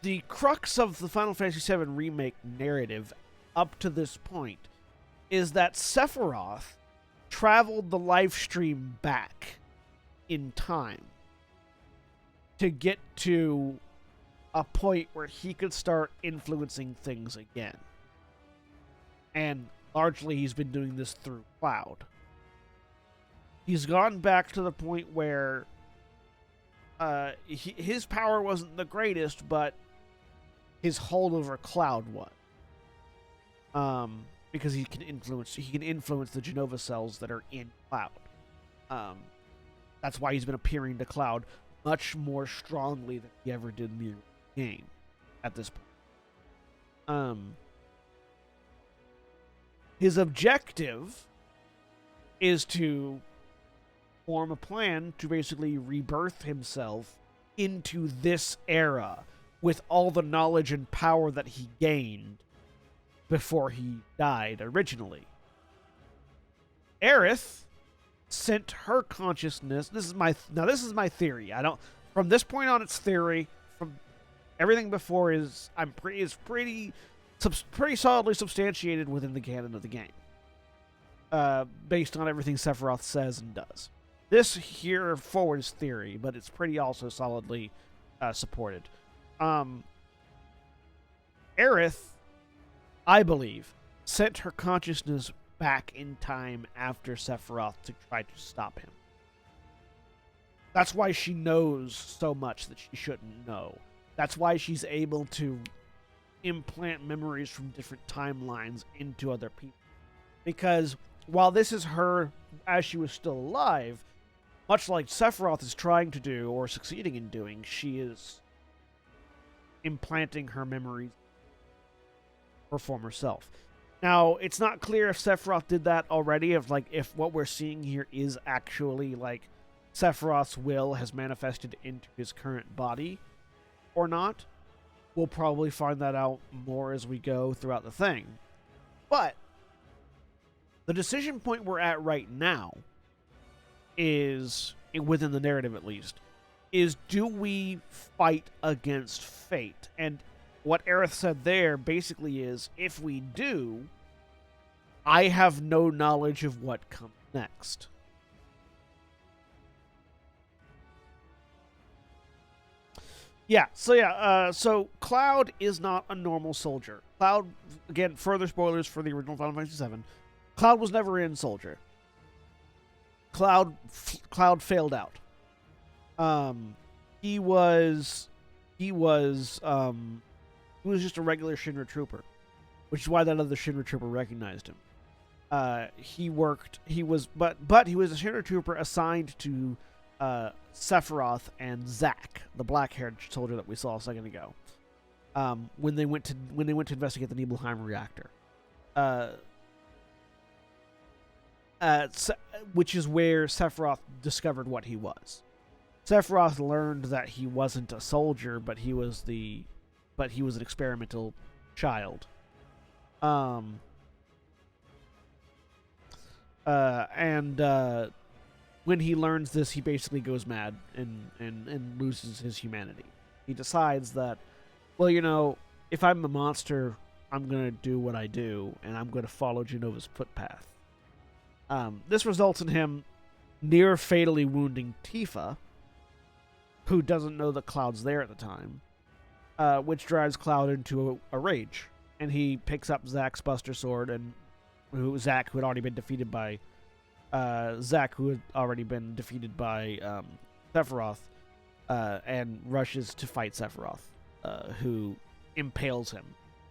The crux of the Final Fantasy VII Remake narrative up to this point is that Sephiroth traveled the Lifestream back in time to get to a point where he could start influencing things again. And largely he's been doing this through Cloud. He's gone back to the point where his power wasn't the greatest, but his hold over Cloud was. Because he can influence the Jenova cells that are in Cloud. That's why he's been appearing to Cloud much more strongly than he ever did in the game at this point. His objective is to form a plan to basically rebirth himself into this era with all the knowledge and power that he gained before he died originally. Aerith sent her consciousness. This is my theory. From this point on, it's theory. From everything before is pretty solidly substantiated within the canon of the game, based on everything Sephiroth says and does. This here forward is theory, but it's pretty also solidly supported. Aerith, I believe, sent her consciousness back in time after Sephiroth to try to stop him. That's why she knows so much that she shouldn't know. That's why she's able to implant memories from different timelines into other people. Because while this is her as she was still alive, much like Sephiroth is trying to do, or succeeding in doing, she is implanting her memories her former self. Now, it's not clear if Sephiroth did that already, if what we're seeing here is actually like Sephiroth's will has manifested into his current body or not. We'll probably find that out more as we go throughout the thing. But the decision point we're at right now is, within the narrative at least, is do we fight against fate? And what Aerith said there basically is, if we do, I have no knowledge of what comes next. So Cloud is not a normal soldier. Cloud, again, further spoilers for the original Final Fantasy VII, Cloud was never in Soldier. Cloud failed out. He was just a regular Shinra trooper, which is why that other Shinra trooper recognized him. He was a Shinra trooper assigned to Sephiroth and Zack, the black-haired soldier that we saw a second ago, when they went to investigate the Nibelheim reactor, which is where Sephiroth discovered what he was. Sephiroth learned that he wasn't a soldier, but he was an experimental child. When he learns this, he basically goes mad and loses his humanity. He decides that, well, if I'm a monster, I'm going to do what I do, and I'm going to follow Jenova's footpath. This results in him near fatally wounding Tifa, who doesn't know that Cloud's there at the time, which drives Cloud into a rage. And he picks up Zack's Buster Sword, and Zack, who had already been defeated by Sephiroth, and rushes to fight Sephiroth, who impales him.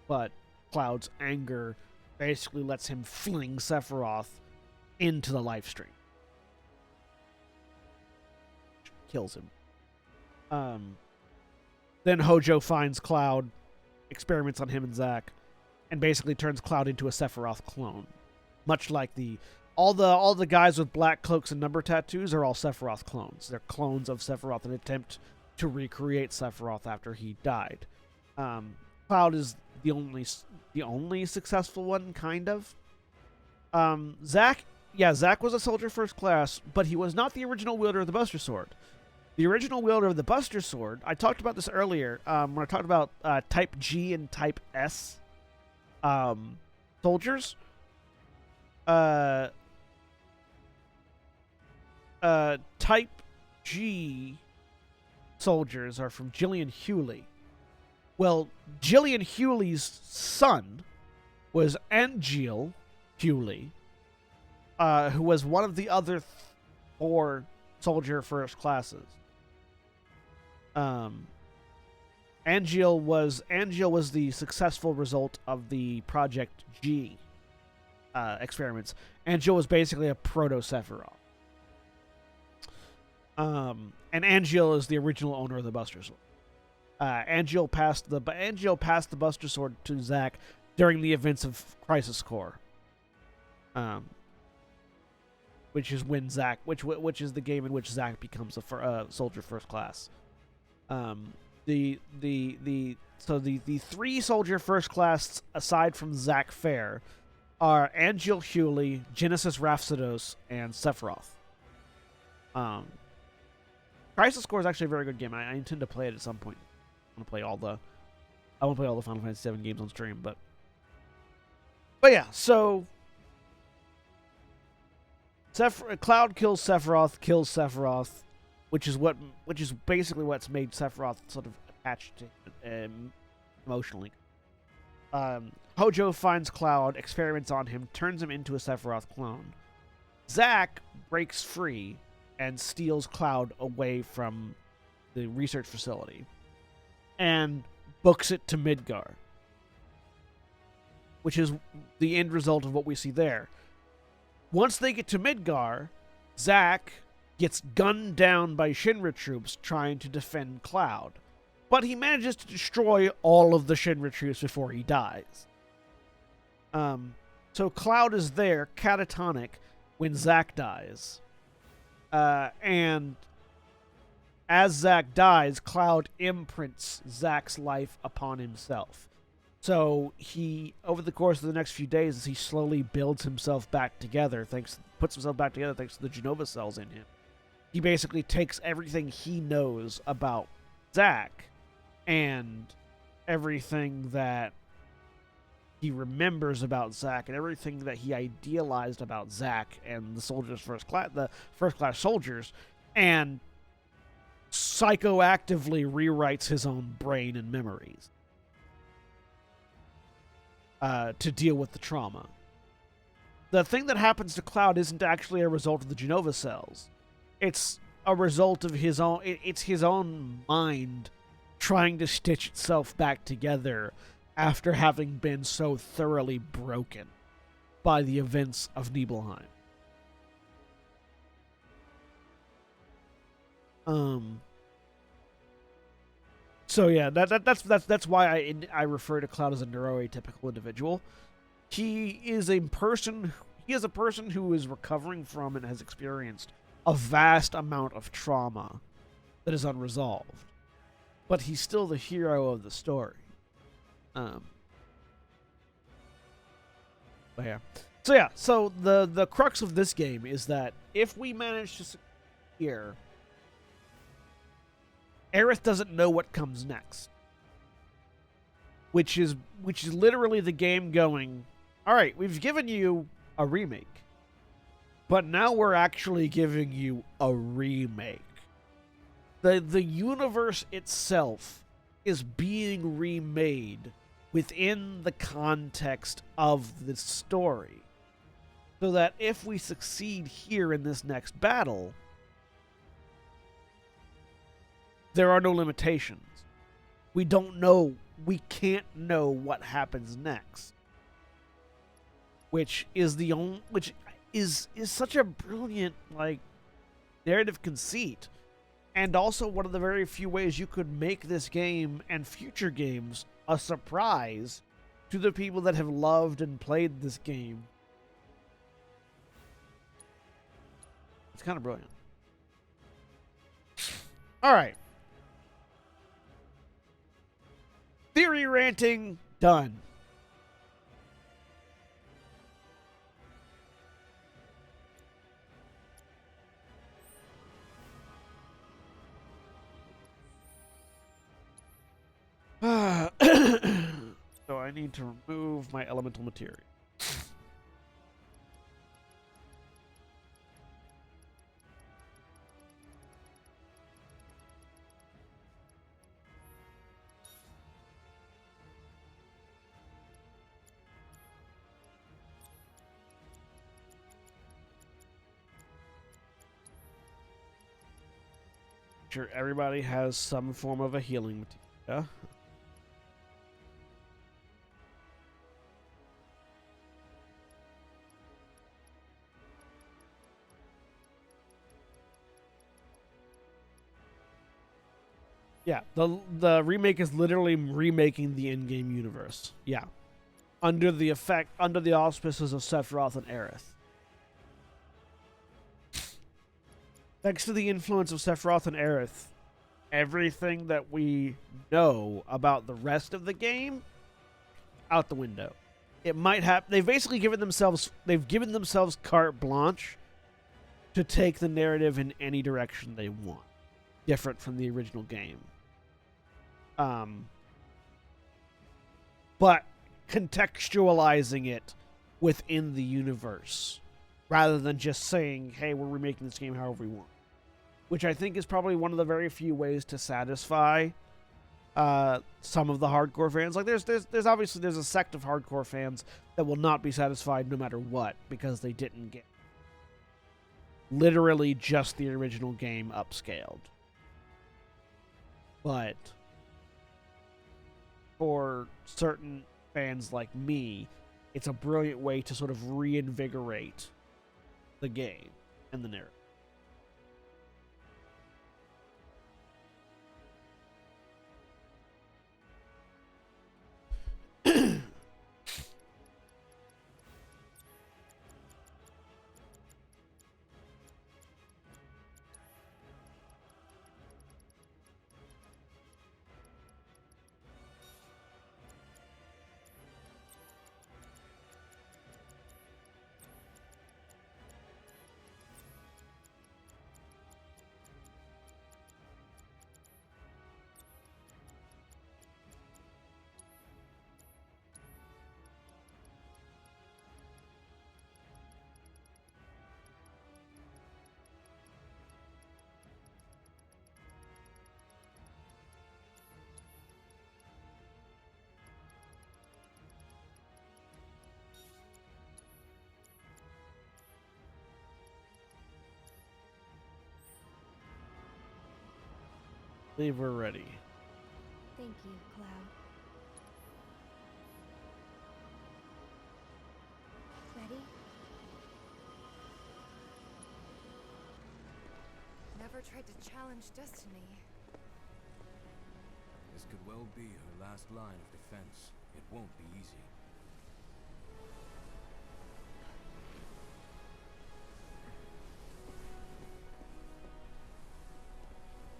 But Cloud's anger basically lets him fling Sephiroth into the Lifestream. kills him. Then Hojo finds Cloud, experiments on him and Zack, and basically turns Cloud into a Sephiroth clone. Much like all the guys with black cloaks and number tattoos are all Sephiroth clones. They're clones of Sephiroth in an attempt to recreate Sephiroth after he died. Cloud is the only successful one, kind of. Zack was a soldier first class, but he was not the original wielder of the Buster Sword. The original wielder of the Buster Sword, I talked about this earlier when I talked about Type G and Type S soldiers. Type G soldiers are from Gillian Hewley. Well, Gillian Hewley's son was Angeal Hewley, who was one of the other 4 soldier first classes. Angeal was the successful result of the Project G experiments. Angeal was basically a proto-Sephiroth. And Angeal is the original owner of the Buster Sword. Angeal passed the Buster Sword to Zack during the events of Crisis Core. Which is when Zack, which is the game in which Zack becomes a soldier first class. The 3 soldier first class aside from Zack Fair are Angeal Hewley, Genesis Rhapsodos, and Sephiroth. Crisis Core is actually a very good game. I intend to play it at some point. I want to play all the Final Fantasy VII games on stream, but yeah. So Cloud kills Sephiroth, which is basically what's made Sephiroth sort of attached to him emotionally. Hojo finds Cloud, experiments on him, turns him into a Sephiroth clone. Zack breaks free and steals Cloud away from the research facility and books it to Midgar, which is the end result of what we see there. Once they get to Midgar, Zack gets gunned down by Shinra troops trying to defend Cloud, but he manages to destroy all of the Shinra troops before he dies. So Cloud is there, catatonic, when Zack dies. And as Zack dies, Cloud imprints Zack's life upon himself. So he, over the course of the next few days, as he slowly builds himself back together, puts himself back together thanks to the Genova cells in him, he basically takes everything he knows about Zack and everything that he remembers about Zack and everything that he idealized about Zack and the soldiers the first class soldiers, and psychoactively rewrites his own brain and memories to deal with the trauma. The thing that happens to Cloud isn't actually a result of the Genova cells. It's a result of his own. It's his own mind trying to stitch itself back together after having been so thoroughly broken by the events of Nibelheim. So yeah, that's why I refer to Cloud as a neuroatypical individual. He is a person who is recovering from and has experienced a vast amount of trauma that is unresolved, but he's still the hero of the story. But yeah. So the crux of this game is that if we manage to succeed here, Aerith doesn't know what comes next. Which is literally the game going, all right, we've given you a remake, but now we're actually giving you a remake. The universe itself is being remade within the context of the story, so that if we succeed here in this next battle, there are no limitations. We can't know what happens next. Which is such a brilliant, narrative conceit. and also one of the very few ways you could make this game and future games a surprise to the people that have loved and played this game. It's kind of brilliant. All right. Theory ranting done. So I need to remove my elemental material. Sure, everybody has some form of a healing material. Yeah, the remake is literally remaking the in-game universe. Yeah, under the auspices of Sephiroth and Aerith. Thanks to the influence of Sephiroth and Aerith, everything that we know about the rest of the game out the window. It might have they've given themselves carte blanche to take the narrative in any direction they want, different from the original game. But contextualizing it within the universe, rather than just saying, hey, we're remaking this game however we want. Which I think is probably one of the very few ways to satisfy some of the hardcore fans. Like, there's obviously a sect of hardcore fans that will not be satisfied no matter what, because they didn't get literally just the original game upscaled. But for certain fans like me, it's a brilliant way to sort of reinvigorate the game and the narrative. I believe we're ready. Thank you, Cloud. Ready? Never tried to challenge destiny. This could well be her last line of defense. It won't be easy.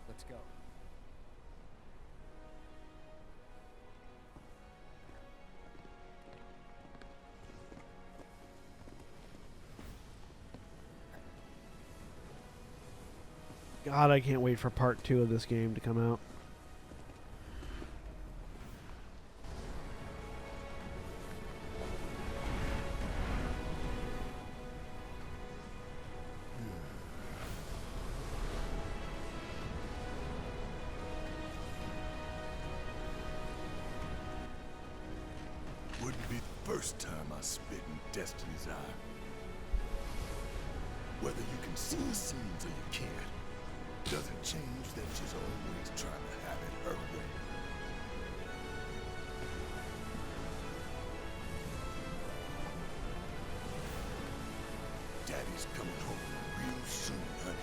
Let's go. God, I can't wait for part 2 of this game to come out. Wouldn't be the first time I spit in Destiny's eye. Whether you can see the scenes or you can't, doesn't change that she's always trying to have it her way. Daddy's coming home real soon, honey.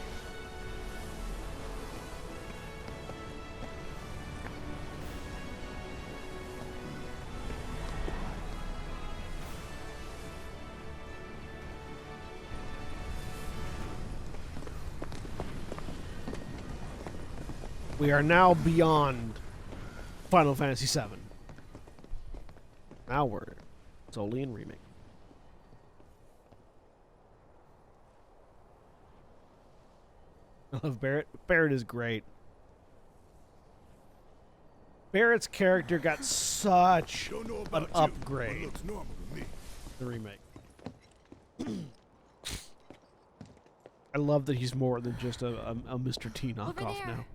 We are now beyond Final Fantasy VII. Now we're solely in Remake. I love Barrett. Barrett is great. Barrett's character got such an upgrade. The Remake. I love that he's more than just a Mr. T knockoff now.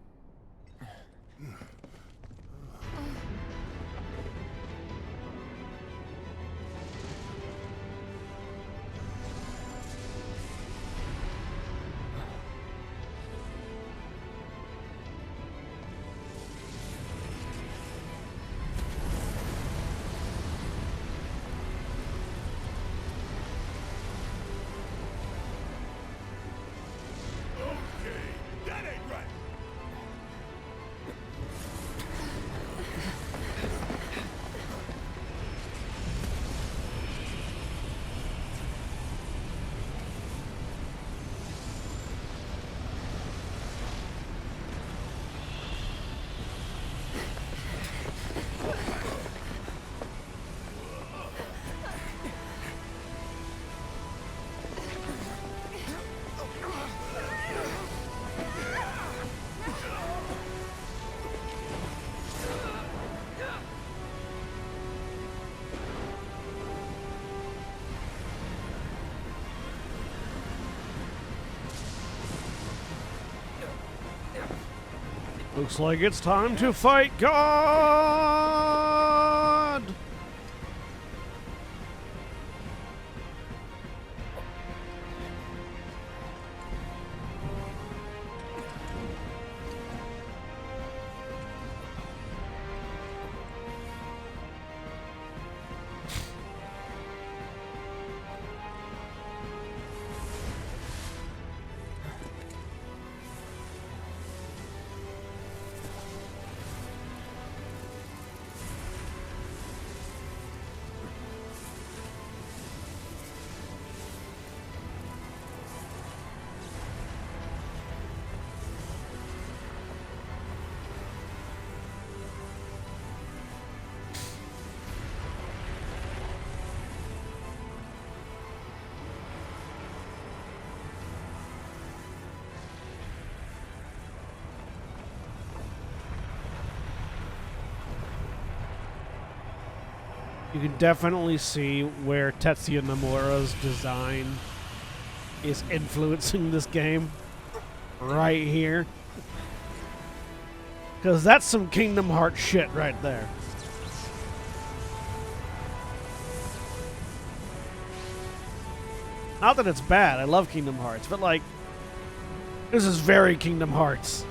Looks like it's time to fight God! You can definitely see where Tetsuya Nomura's design is influencing this game. Right here. Because that's some Kingdom Hearts shit right there. Not that it's bad, I love Kingdom Hearts, but like, this is very Kingdom Hearts.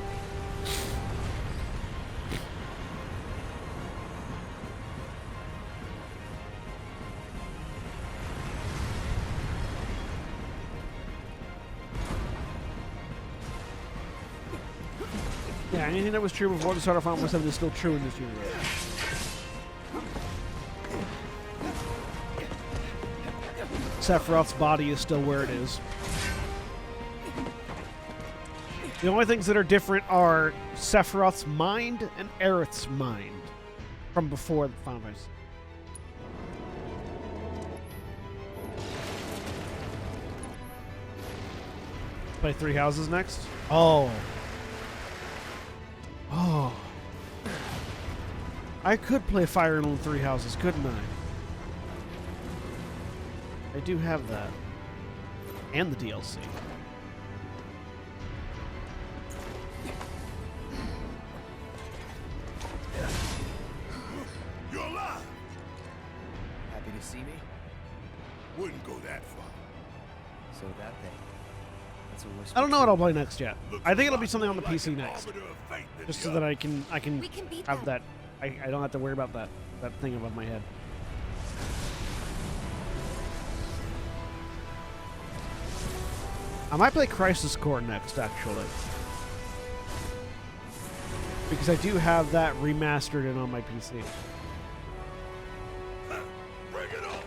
Yeah, anything that was true before the start of Final Fantasy VII is still true in this universe. Sephiroth's body is still where it is. The only things that are different are Sephiroth's mind and Aerith's mind from before the Final Fantasy. Play Three Houses next? Oh. Oh. I could play Fire Emblem Three Houses, couldn't I? I do have that. And the DLC. You're alive! Happy to see me? Wouldn't go that far. So that thing. That's a whisper. I don't know what I'll play next yet. I think it'll be something on the PC next. Just so that I can have that. I don't have to worry about that thing above my head. I might play Crisis Core next, actually. Because I do have that remastered and on my PC. Bring it on!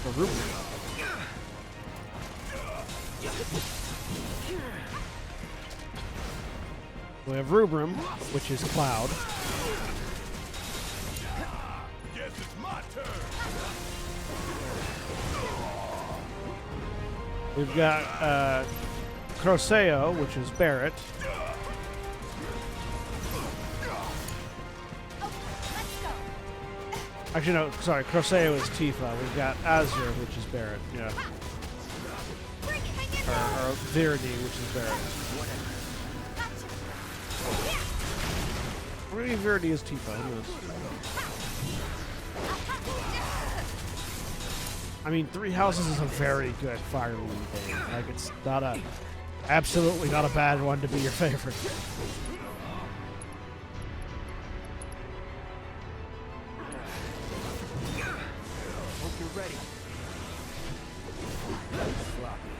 The roof. We have Rubrum, which is Cloud. Guess it's my turn. We've got Croseo, which is Barrett. Actually, no, sorry, Croseo is Tifa. We've got Azure, which is Barrett. Yeah. Or Verity, which is Barrett. Maybe Verity is Tifa. Who knows? I mean, Three Houses is a very good Fire Emblem game. Like, it's not a, absolutely not a bad one to be your favorite. Hope you're ready. Sloppy.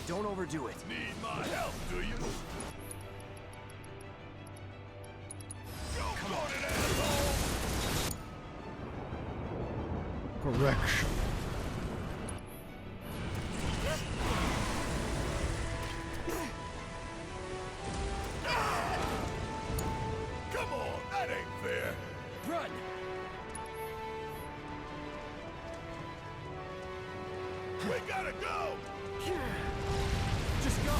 Don't overdo it. Need my help, do you? Come on, it asshole! Correction. Come on, that ain't fair. Run! We gotta go! Just go!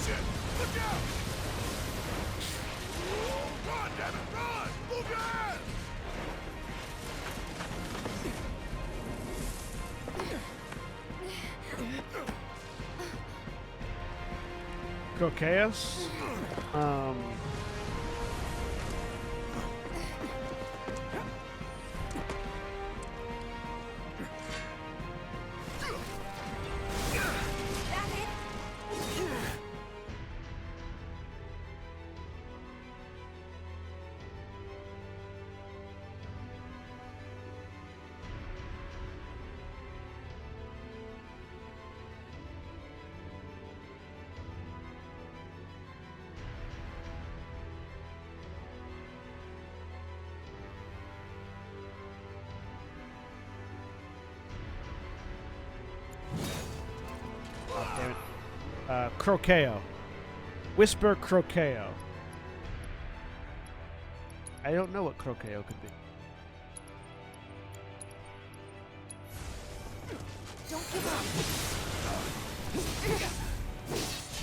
Shit, look out! Oh, run, damn it, run! Move your ass! Crocaeus. Croceo. Whisper Croceo. I don't know what Croceo could be. Don't give up.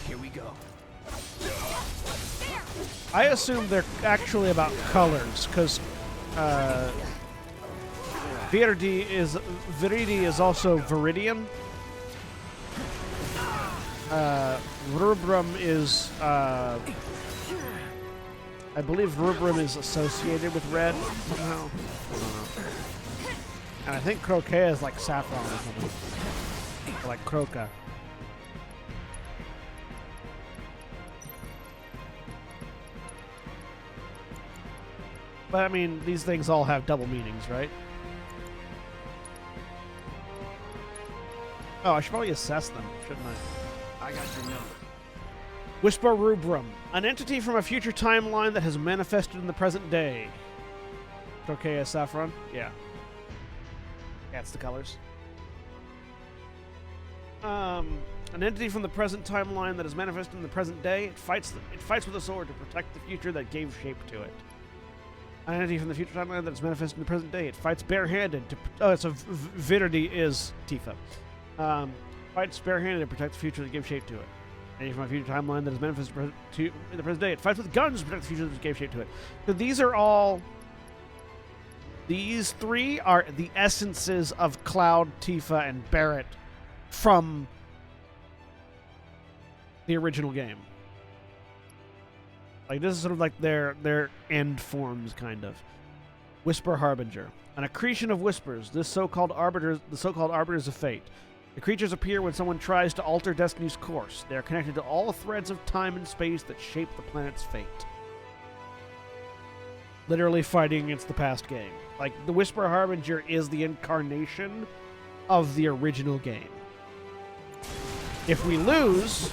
Here we go. I assume they're actually about colors, because Viridi is also Viridian. Rubrum is, I believe Rubrum is associated with red somehow. And I think Crocea is like saffron or something. Or like Croca. But I mean, these things all have double meanings, right? Oh, I should probably assess them, shouldn't I? I got your number. Whisper Rubrum, an entity from a future timeline that has manifested in the present day. Crocea saffron? Yeah. That's the colors. An entity from the present timeline that has manifested in the present day. It fights with a sword to protect the future that gave shape to it. An entity from the future timeline that has manifested in the present day. It fights barehanded to... Oh, so Viridi is Tifa. Fights barehanded to protect the future that gave shape to it. And from a future timeline that is manifested in the present day. It fights with guns to protect the future that gave shape to it. So these are all... These three are the essences of Cloud, Tifa, and Barrett from the original game. Like, this is sort of like their end forms, kind of. Whisper Harbinger. An accretion of whispers, the so-called arbiters of fate. The creatures appear when someone tries to alter destiny's course. They are connected to all threads of time and space that shape the planet's fate. Literally fighting against the past game. Like, the Whisper Harbinger is the incarnation of the original game. If we lose,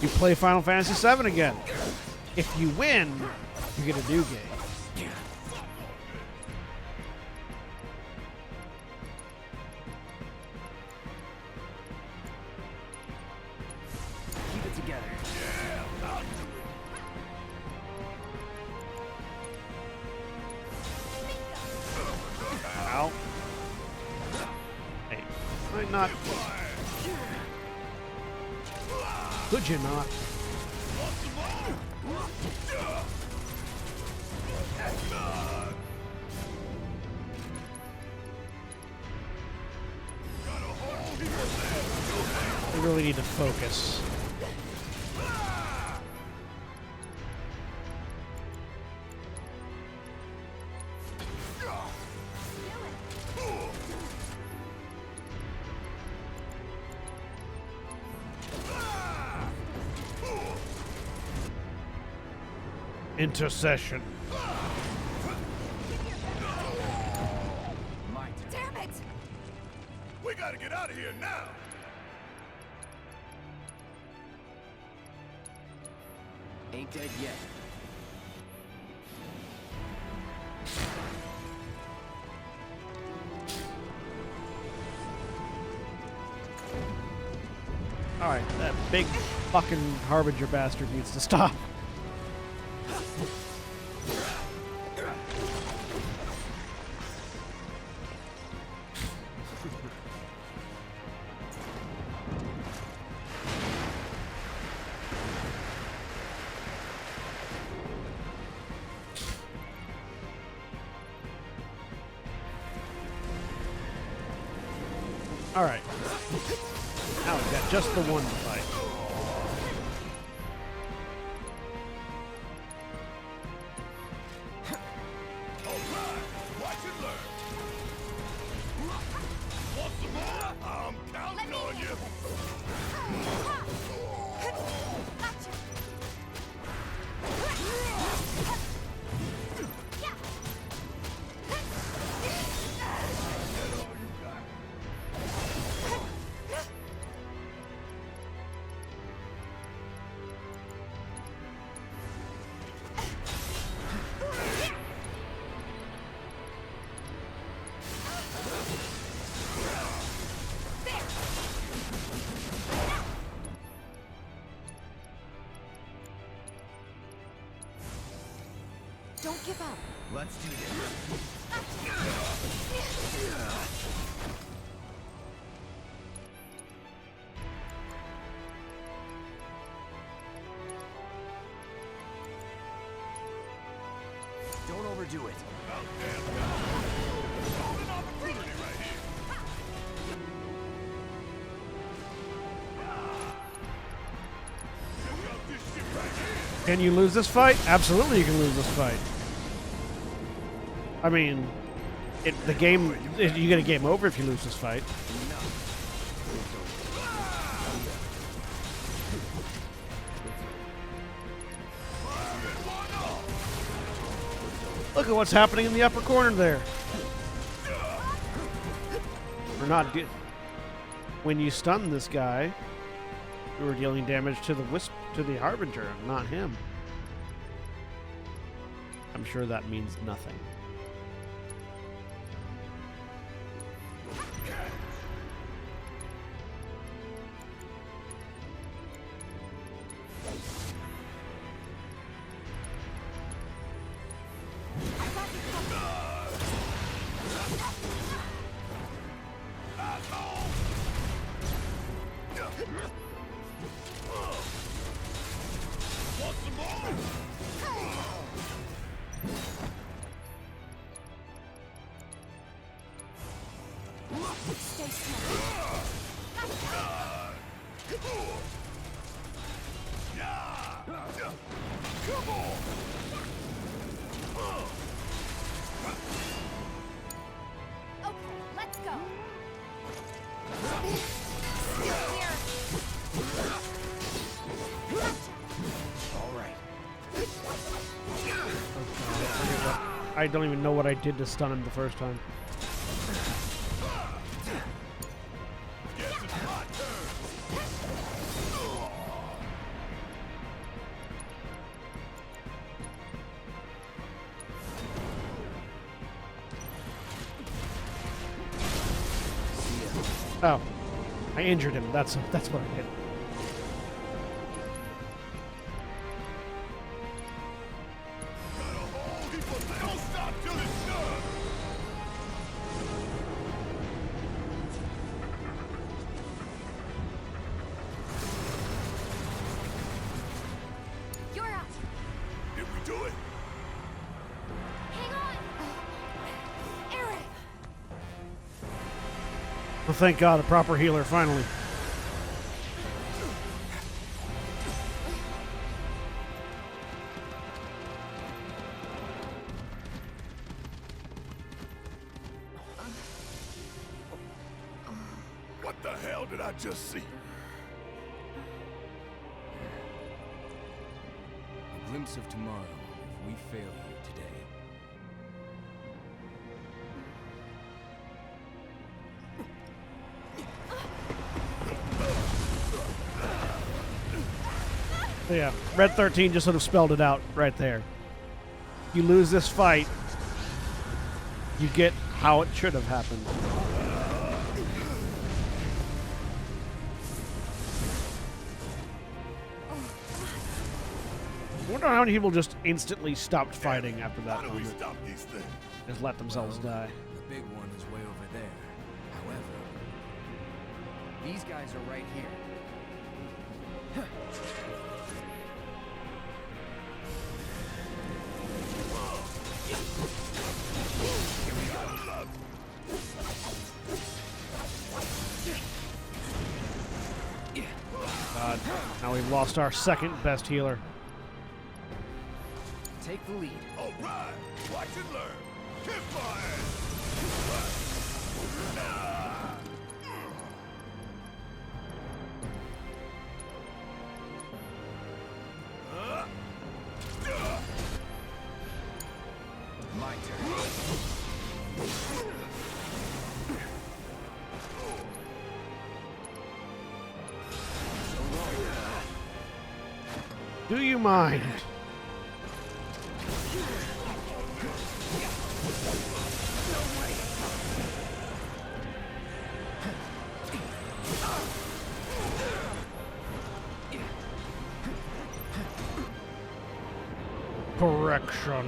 you play Final Fantasy VII again. If you win, you get a new game. Keep it together. not? Could you not? We really need to focus. Intercession. Damn it! We gotta get out of here now! Ain't dead yet. Alright, that big fucking harbinger bastard needs to stop. Alright. Now we've got just the one to fight. Watch and learn. Want some more? I'm counting on you. Don't give up. Let's do this. Don't overdo it. Golden opportunity right here. Check out this shit right here. Can you lose this fight? Absolutely you can lose this fight. I mean, you get a game over if you lose this fight. Look at what's happening in the upper corner there. We're not when you stun this guy, you were dealing damage to the Harbinger, not him. I'm sure that means nothing. Stay strong. Come on! Okay, let's go. Still here. All right. I don't even know what I did to stun him the first time. Guess it's my turn. Oh, I injured him. That's what I did. Got a whole heap of don't stop till it's done. Well, thank God, a proper healer, finally. What the hell did I just see? A glimpse of tomorrow if we fail here today. So yeah, Red 13 just sort of spelled it out right there. You lose this fight, you get how it should have happened. I wonder how many people just instantly stopped fighting after that How do we moment. stop these things? Just let themselves die. The big one is way over there. However, these guys are right here. God, now we've lost our second best healer. Take the lead. All right, watch and learn. Kick my My turn. Do you mind? Correction.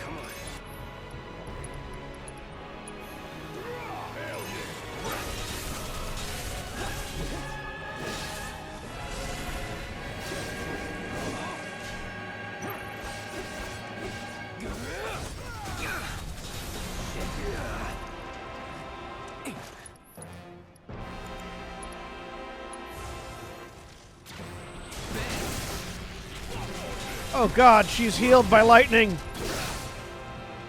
Come on. Oh God, she's healed by lightning.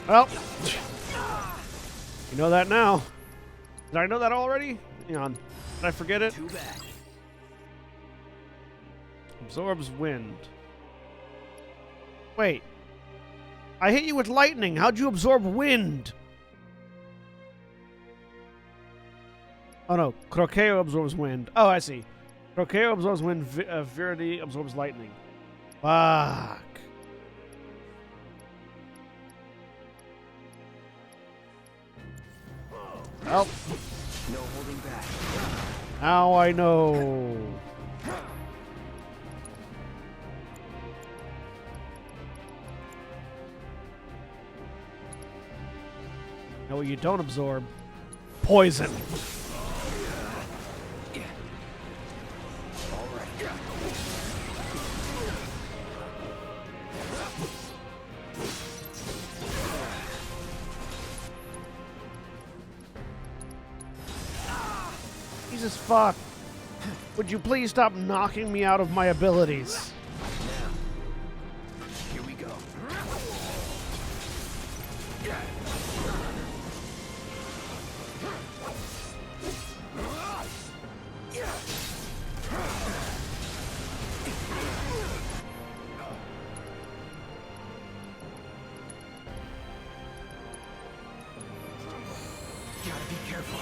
Well, you know that now. Did I know that already? Hang on. Did I forget it? Too bad. Absorbs wind. Wait. I hit you with lightning. How'd you absorb wind? Oh no, Crokeo absorbs wind. Oh, I see. Crokeo absorbs wind, Viridi absorbs lightning. Fuck. Well, No holding back. now I know. No, you don't absorb poison. All right. Jesus fuck. Would you please stop knocking me out of my abilities? Now, here we go. Gotta be careful.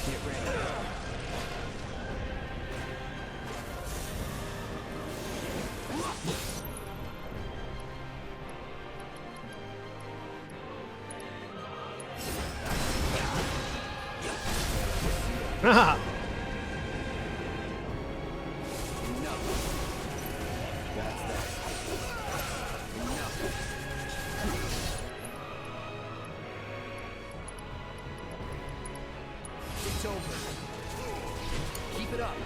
Get ready. Haha. It's over. Keep it up.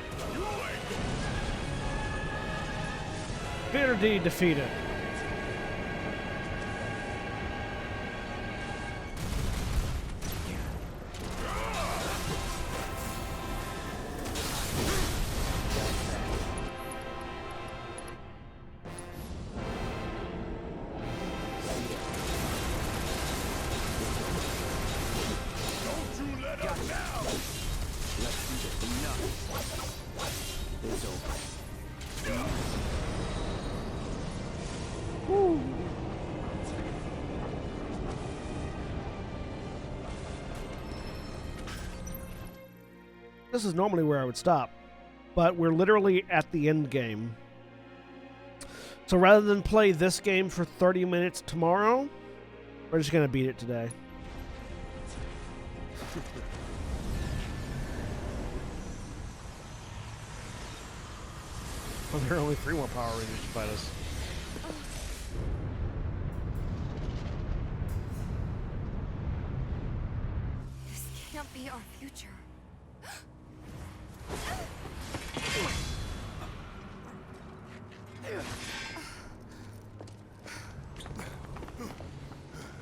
Beardy defeated. This is normally where I would stop, but we're literally at the end game. So rather than play this game for 30 minutes tomorrow, we're just going to beat it today. Well, there are only 3 more Power Rangers to fight us. This can't be our future.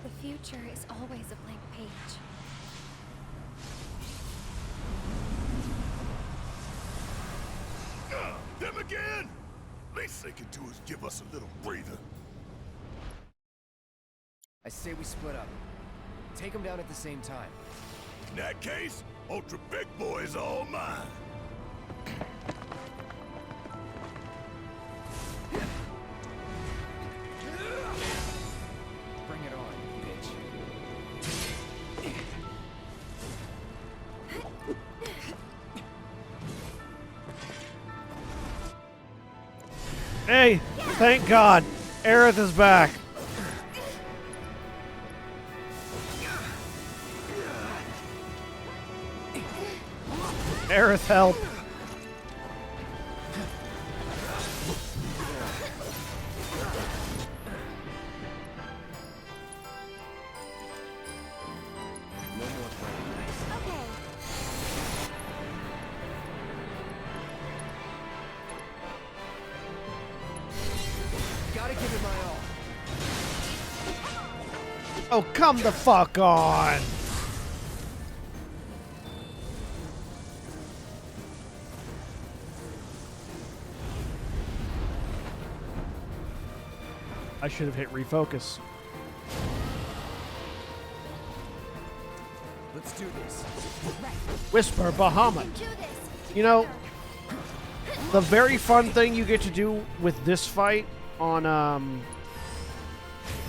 The future is always a blank page. Them again? Least they can do is give us a little breather. I say we split up. Take them down at the same time. In that case, Ultra Big Boy is all mine. Bring it on, bitch. Hey, thank God, Aerith is back. Aerith, help. Gotta give it my all. Oh, come the fuck on. I should have hit refocus. Let's do this. Whisper Bahamut. You know, the very fun thing you get to do with this fight on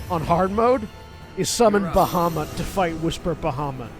hard mode is summon Bahamut to fight Whisper Bahamut.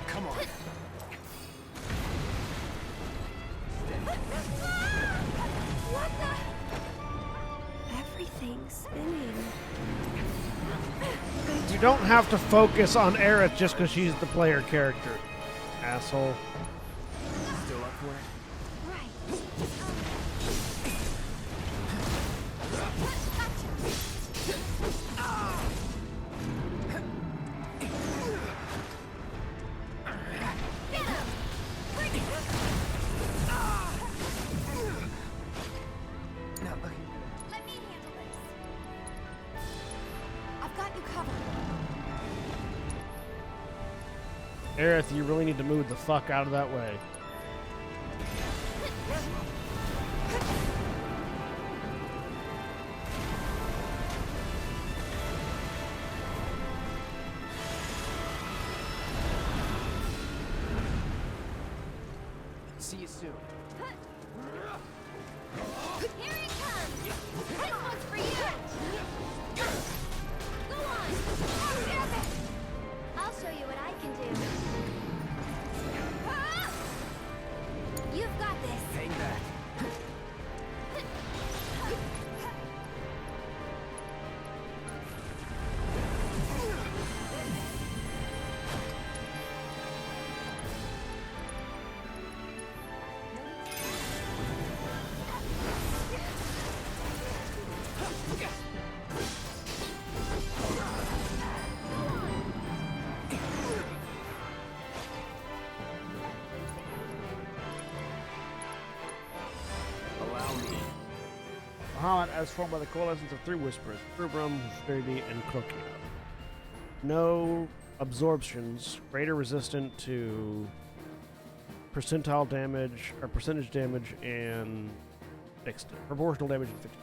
Come on. What the? Everything's spinning. You don't have to focus on Aerith just because she's the player character, asshole. Still up for it? Right. Now, look. Let me handle this. I've got you covered. Aerith, you really need to move the fuck out of that way. See you soon. Here it comes! This one's for you! Go on! Grab it! I'll show you what I can do. You've got this! Hang back. Bahamut as formed by the coalescence of three whispers, Rubrum, Verity, and Krokia. No absorptions, greater resistant to percentile damage, or percentage damage, and fixed proportional damage and fixed.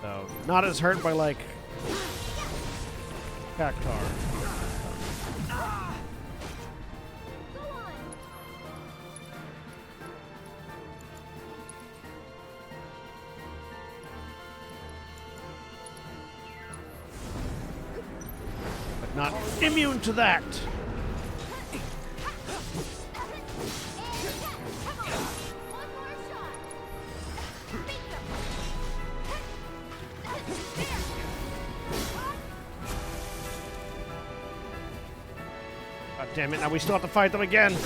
So, not as hurt by, like, Cactar. Not immune to that. God damn it, now we still have to fight them again.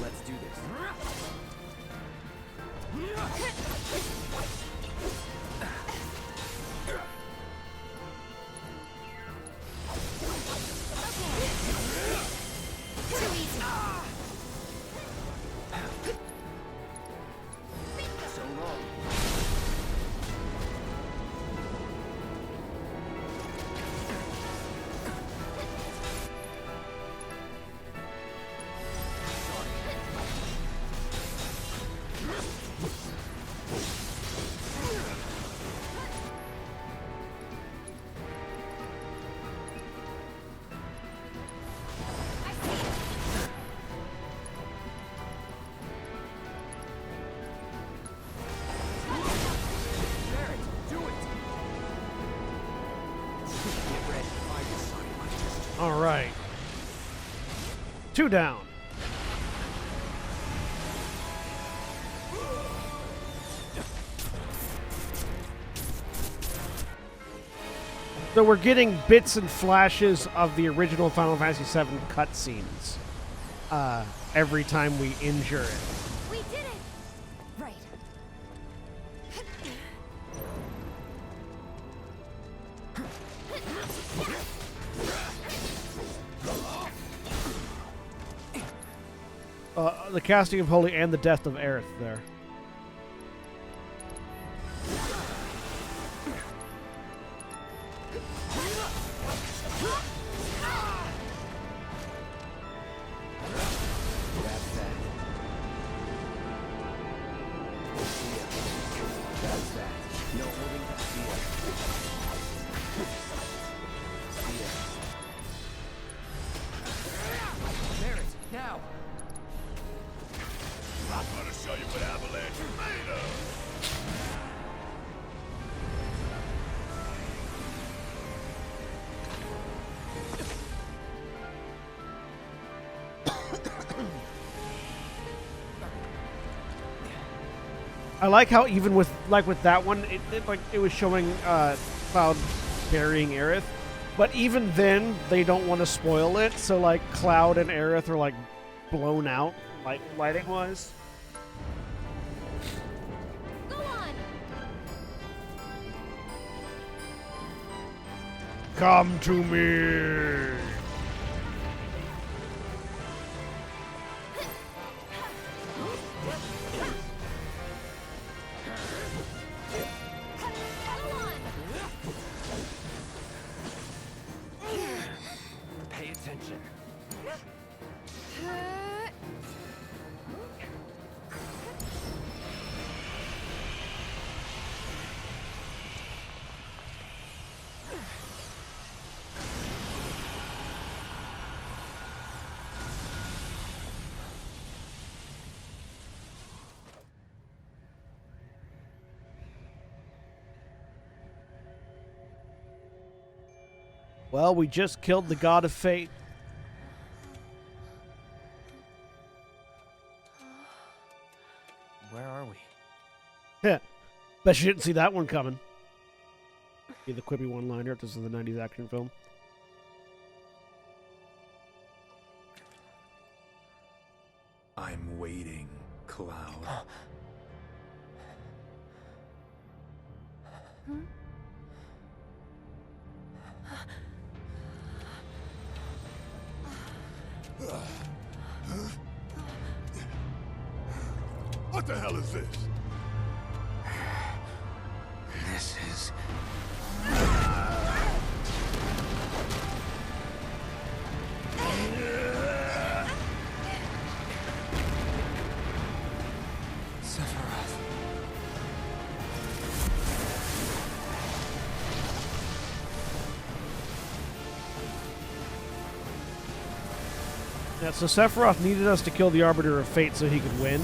Let's do this. 2 down. So we're getting bits and flashes of the original Final Fantasy VII cutscenes every time we injure it. We did it! Right. The casting of Holy and the death of Aerith there. Now! I'm gonna show you what Avalanche is made of! I like how even with that one, it was showing Cloud burying Aerith, but even then they don't want to spoil it. So like Cloud and Aerith are like blown out, like lighting wise. Go on! Come to me. Pay attention. Well, we just killed the God of Fate. Where are we? Yeah. Bet you didn't see that one coming. Be the quippy one-liner if this is the 90s action film. I'm waiting, Cloud. What the hell is this? This is... Sephiroth. Yeah, so Sephiroth needed us to kill the Arbiter of Fate so he could win.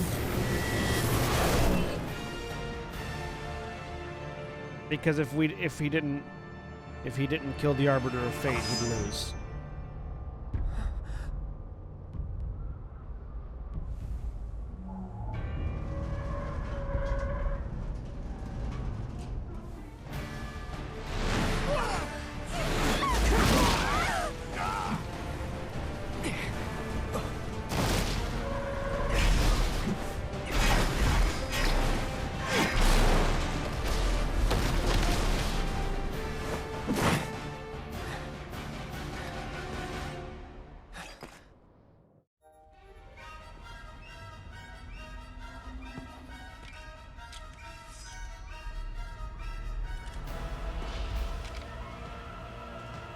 Because if he didn't kill the Arbiter of Fate, he'd lose.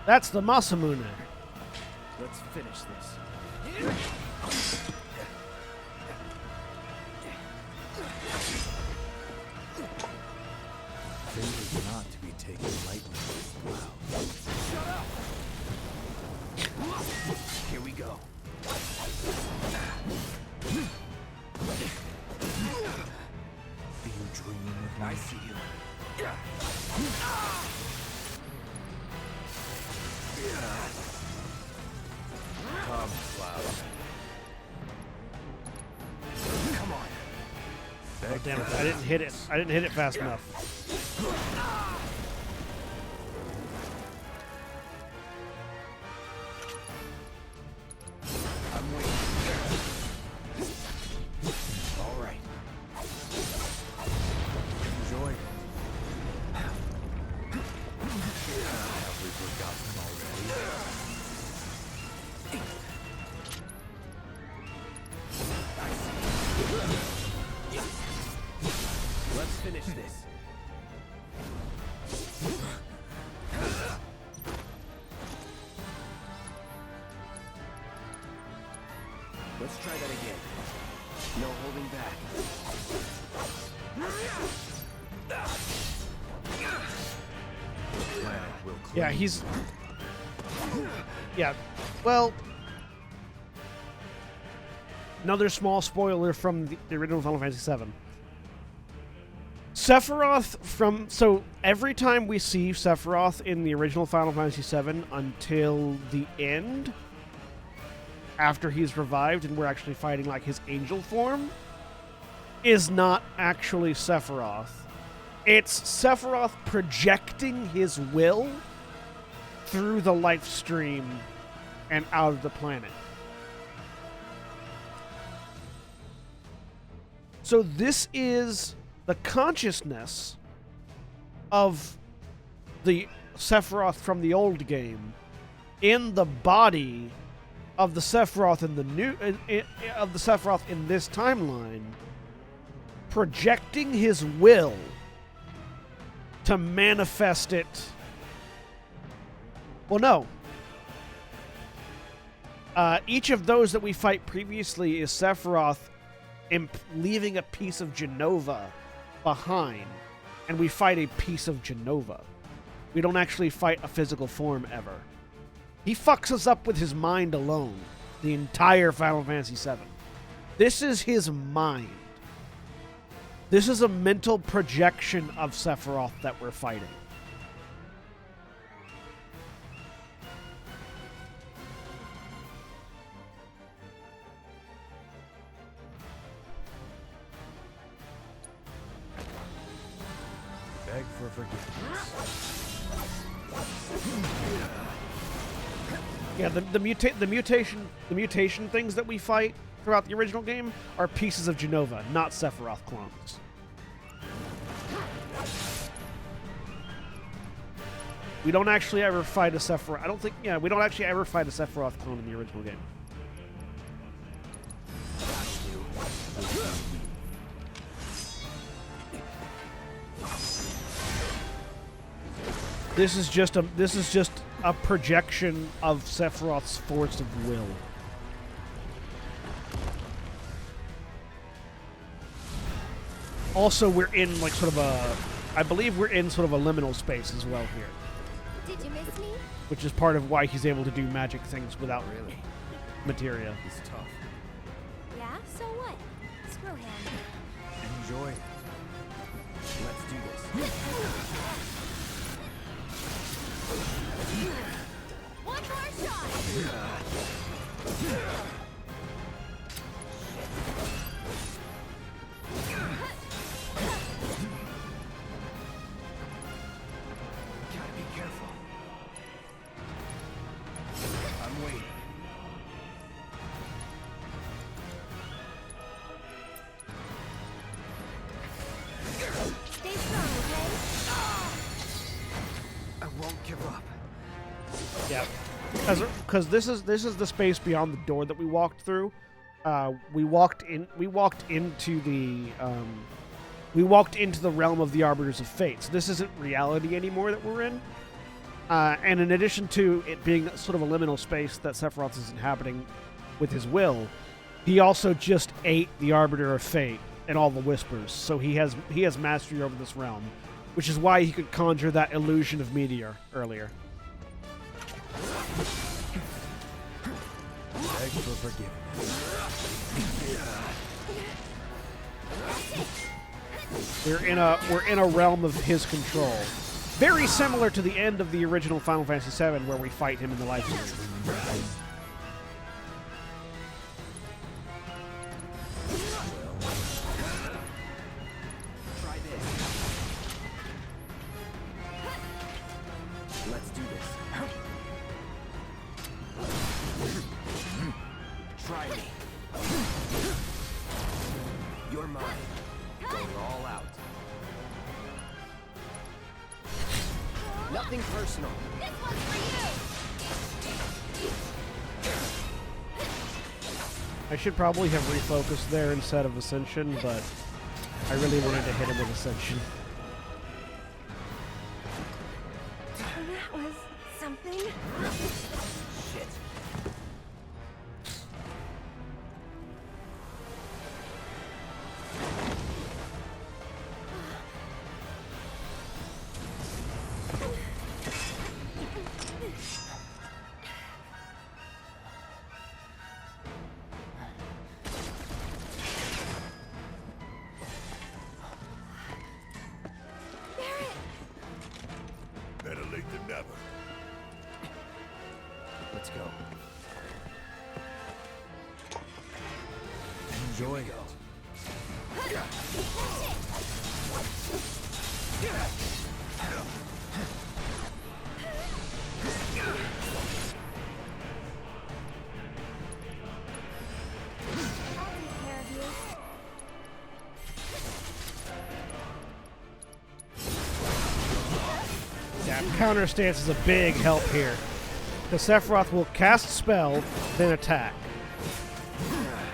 That's the Masamune. Let's finish this. Fate is not to be taken lightly, Cloud. Shut up! Here we go. Do you dream of me? I see you. Come, Cloud. Oh, damn it! I didn't hit it. I didn't hit it fast enough. I'm waiting. All right. Enjoy. Have we forgotten already? Let's finish this. Let's try that again. No holding back. The planet will Yeah, clean. he's. Yeah, well. Another small spoiler from the original Final Fantasy VII. Sephiroth from... So, every time we see Sephiroth in the original Final Fantasy VII until the end, after he's revived and we're actually fighting, like, his angel form, is not actually Sephiroth. It's Sephiroth projecting his will through the life stream and out of the planet. So this is the consciousness of the Sephiroth from the old game in the body of the Sephiroth in the new of the Sephiroth in this timeline, projecting his will to manifest it. Well, no. Each of those that we fight previously is Sephiroth leaving a piece of Genova behind, and we fight a piece of Genova. We don't actually fight a physical form ever. He fucks us up with his mind alone the entire Final Fantasy VII. This is his mind. This is a mental projection of Sephiroth that we're fighting. Beg for forgiveness. Yeah, the mutation things that we fight throughout the original game are pieces of Genova, not Sephiroth clones. We don't actually ever fight a Sephiroth. I don't think. Yeah, we don't actually ever fight a Sephiroth clone in the original game. This is just a projection of Sephiroth's force of will. Also, we're in like sort of a, I believe we're in sort of a liminal space as well here, Did you miss me? which is part of why he's able to do magic things without Really? materia. He's tough. Yeah, so what? Screw him. Enjoy. Let's do this. One more shot! Gotta be careful. I'm waiting. Stay strong, okay? I won't give up. Yeah, because this is the space beyond the door that we walked through. We walked into the realm of the Arbiters of Fate. So this isn't reality anymore that we're in. And in addition to it being sort of a liminal space that Sephiroth is inhabiting with his will, he also just ate the Arbiter of Fate and all the Whispers. So he has mastery over this realm, which is why he could conjure that illusion of meteor earlier. Beg for forgiveness. We're in a realm of his control. Very similar to the end of the original Final Fantasy VII, where we fight him in the life stream. Going all out. Nothing personal. This one's for you! I should probably have refocused there instead of Ascension, but I really wanted to hit him with Ascension. That was something. Shit. Better late than never. Let's go. Enjoy it. I'll take care of you. Yeah, counter stance is a big help here. The Sephiroth will cast spell, then attack.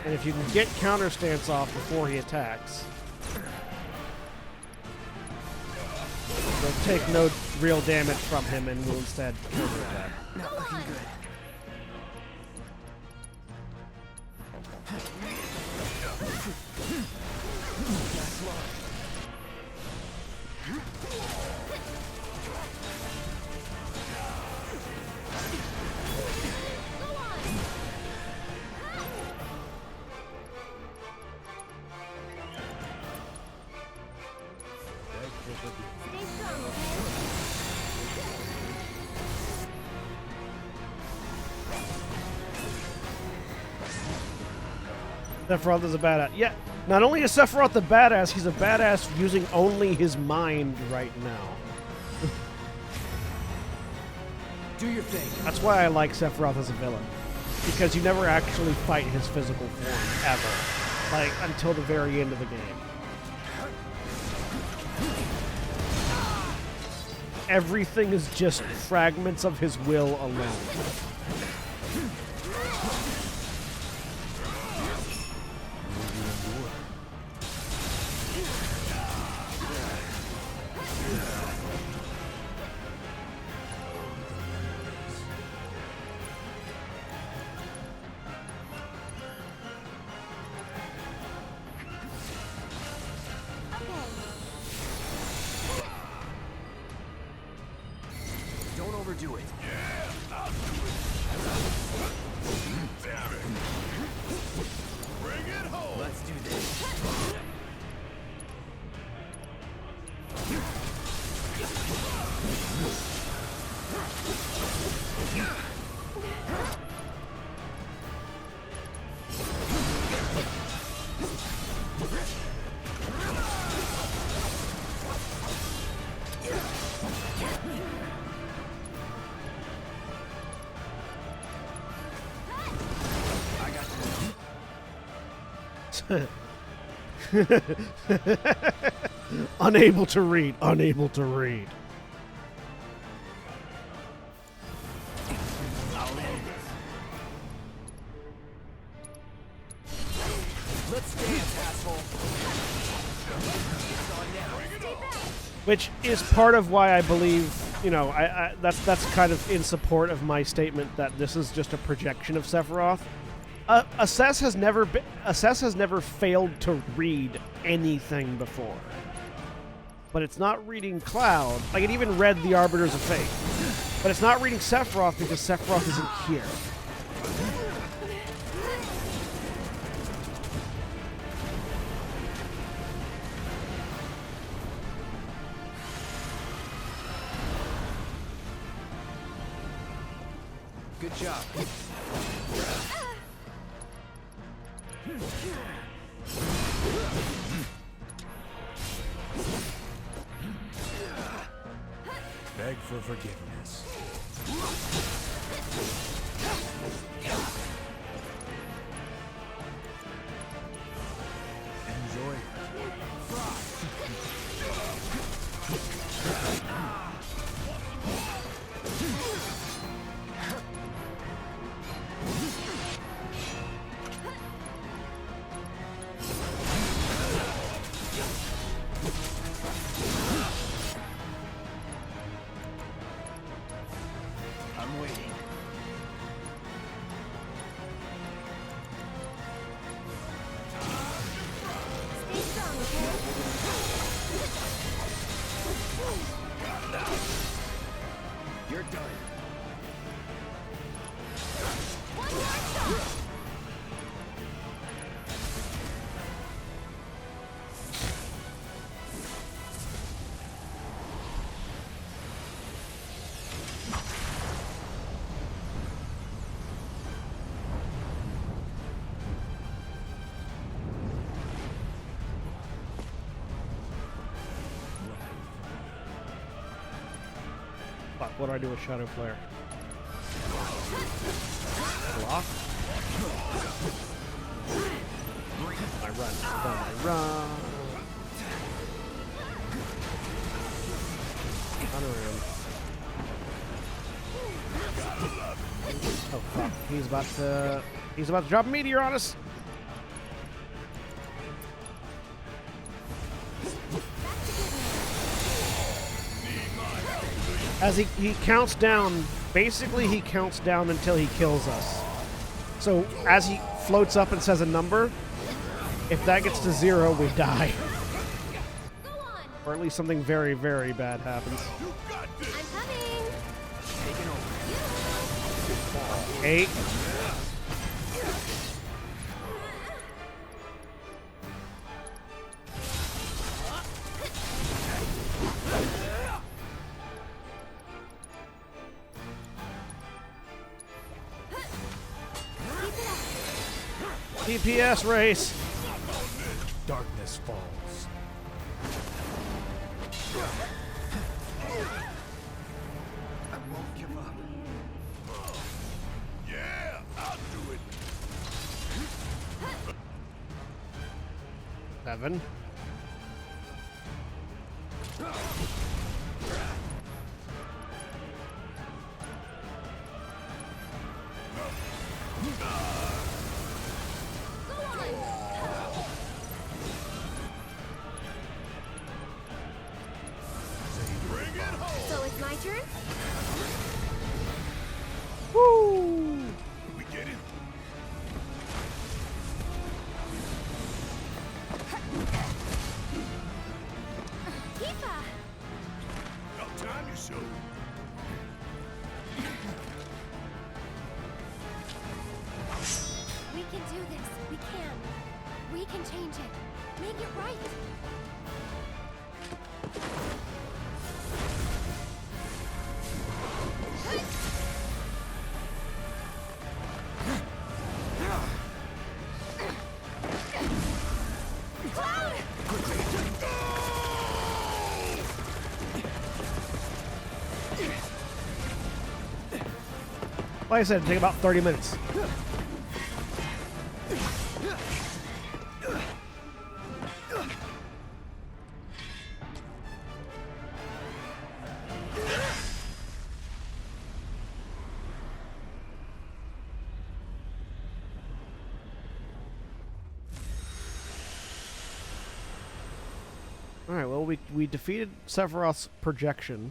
And if you can get counter stance off before he attacks, you'll take no real damage from him and will instead counter attack. Not looking good. Last one. Stay strong, okay? Sephiroth is a badass. Yeah, not only is Sephiroth the badass, he's a badass using only his mind right now. Do your thing. That's why I like Sephiroth as a villain. Because you never actually fight his physical form, ever. Like, until the very end of the game. Everything is just fragments of his will alone. Don't overdo it. Damn it! Bring it home! Let's do this. I got Unable to read. Unable to read. I'll end this. Let's dance, asshole. It's on now. Which is part of why I believe, you know, that's kind of in support of my statement that this is just a projection of Sephiroth. Assess has never failed to read anything before. But it's not reading Cloud. Like, it even read the Arbiters of Fate. But it's not reading Sephiroth because Sephiroth isn't here. Good job. Beg for forgiveness. Enjoy it. You're done. One more shot. Fuck, what do I do with Shadow Flare? Block? I run. I run. Run around. Oh fuck! He's about to drop a meteor on us. As he counts down, basically he counts down until he kills us. So as he floats up and says a number, if that gets to 0, we die. Go on. Or at least something very, very bad happens. I'm coming. Taking over. 8. DPS race. Darkness falls. I won't give up. Yeah, I'll do it. 7. So it's my turn? Woo! We get it? Tifa! About time you showed. We can do this. We can. We can change it. Make it right. Cloud! Like I said, it'd take about 30 minutes. Alright, well, we defeated Sephiroth's projection.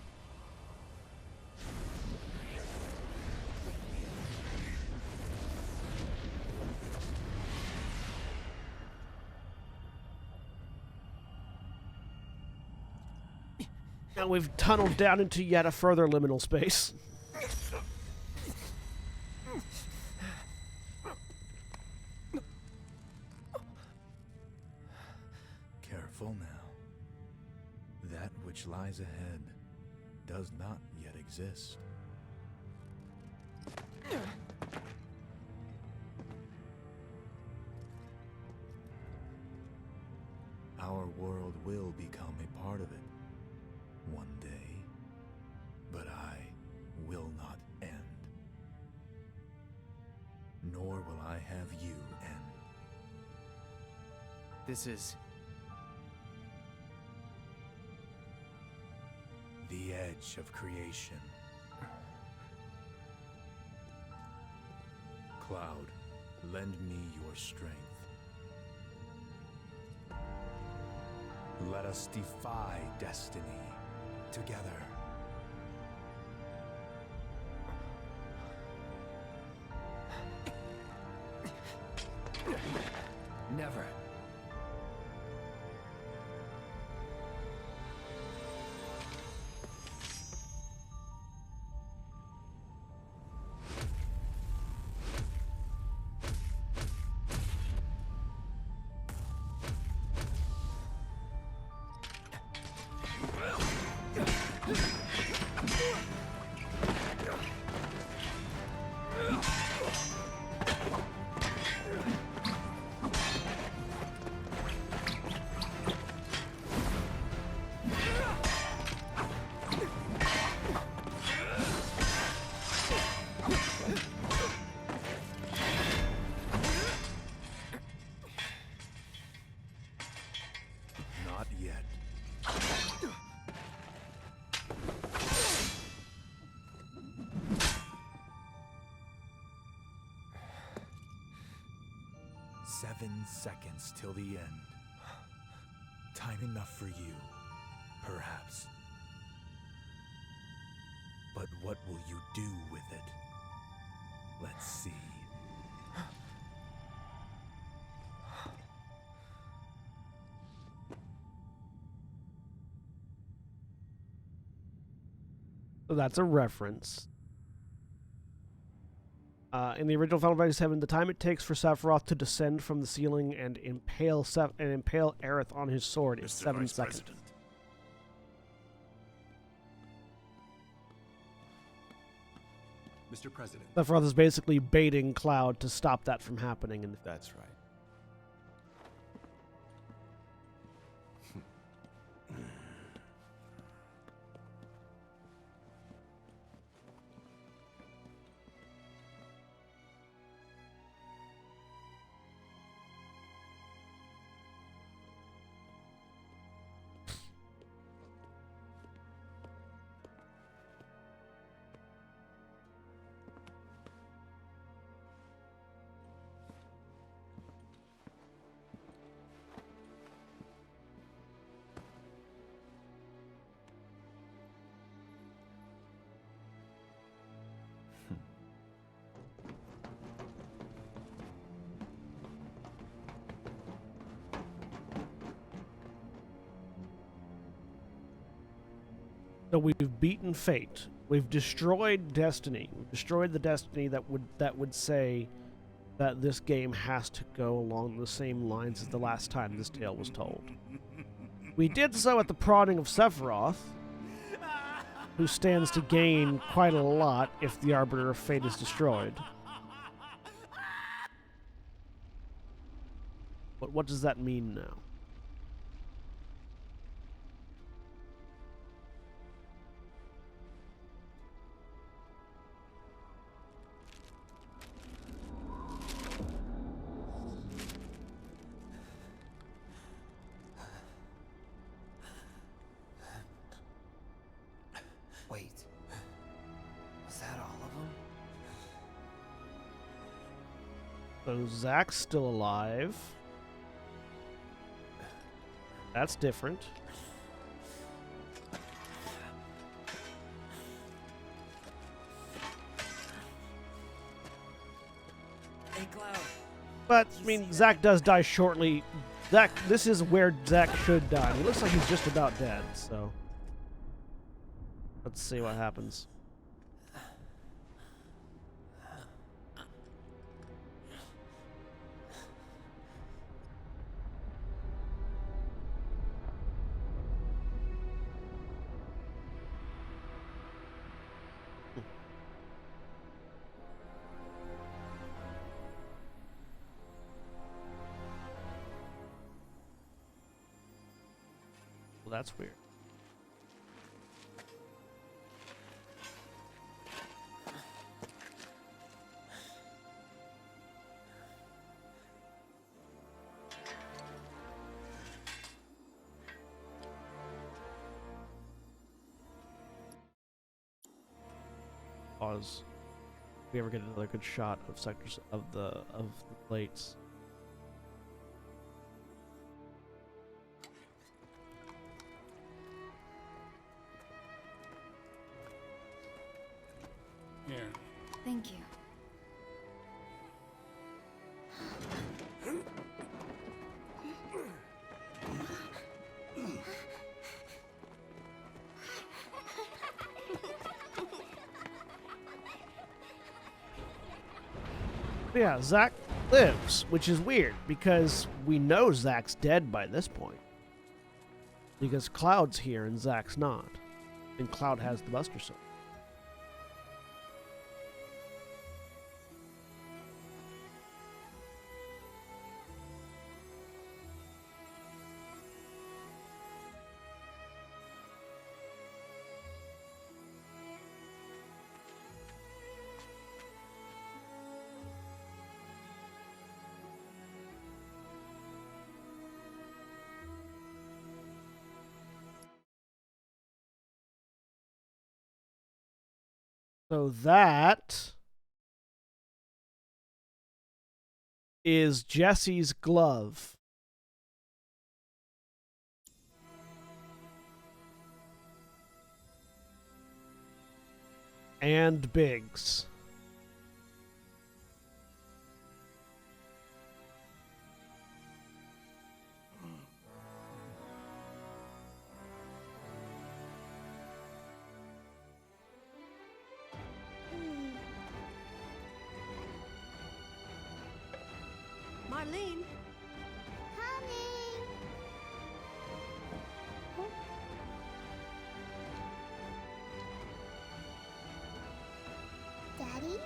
Now we've tunneled down into yet a further liminal space. Careful now. That which lies ahead does not yet exist. Our world will become a part of it one day, but I will not end. Nor will I have you end. This is... The edge of creation. Cloud, lend me your strength. Let us defy destiny together. Never. 7 seconds till the end. Time enough for you, perhaps. But what will you do with it? Let's see. So that's a reference. In the original Final Fantasy VII, the time it takes for Sephiroth to descend from the ceiling and impale Aerith on his sword is Mr. 7 Vice seconds. President. Mr. President. Sephiroth is basically baiting Cloud to stop that from happening. And That's right. So we've beaten fate. We've destroyed destiny. We've destroyed the destiny that would say that this game has to go along the same lines as the last time this tale was told. We did so at the prodding of Sephiroth, who stands to gain quite a lot if the Arbiter of Fate is destroyed. But what does that mean now? Wait. Was that all of them? So Zack's still alive. That's different. Hey, Cloud. But, I mean, Zack does die shortly. Zack, this is where Zack should die. He looks like he's just about dead, so... Let's see what happens. Well, that's weird. Pause. If we ever get another good shot of sectors of the plates. Here. Thank you. Yeah, Zack lives, which is weird because we know Zack's dead by this point. Because Cloud's here and Zack's not. And Cloud has the Buster Sword. So that is Jesse's glove. And Biggs. Marlene? Coming! Daddy?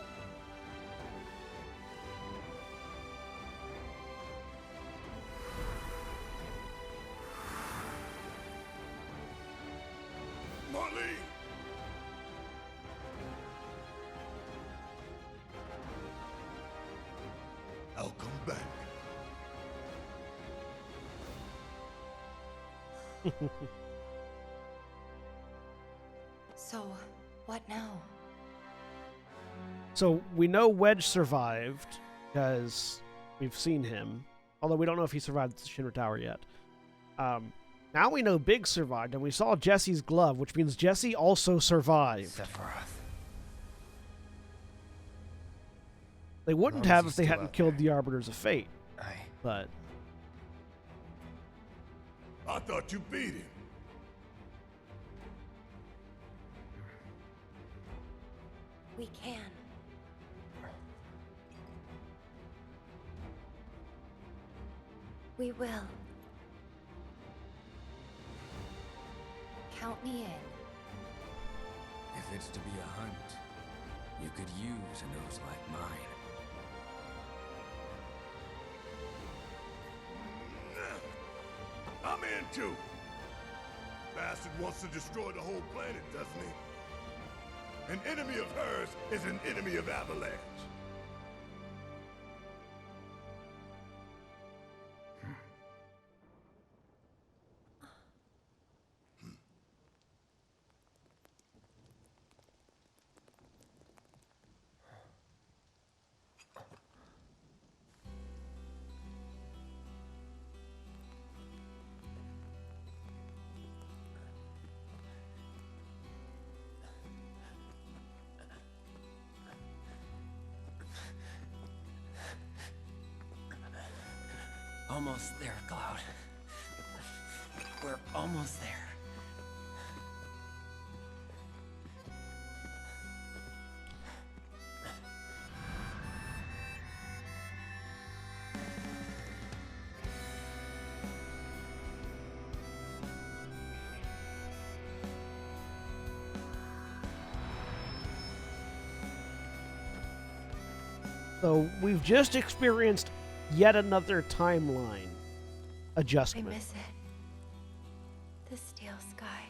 Marlene! I'll come back. So, what now? So we know Wedge survived because we've seen him, although we don't know if he survived the Shinra Tower yet. Now we know Big survived, and we saw Jesse's glove, which means Jesse also survived. Sephiroth. They wouldn't How is have he if they still hadn't out killed there? the Arbiters of Fate, I but I thought you beat him. We can. We will. Count me in. If it's to be a hunt, you could use a nose like mine. I'm in too. Bastard wants to destroy the whole planet, doesn't he? An enemy of hers is an enemy of Avalanche. Almost there, Cloud. We're almost there. so we've just experienced yet another timeline I adjustment. miss it. The steel sky.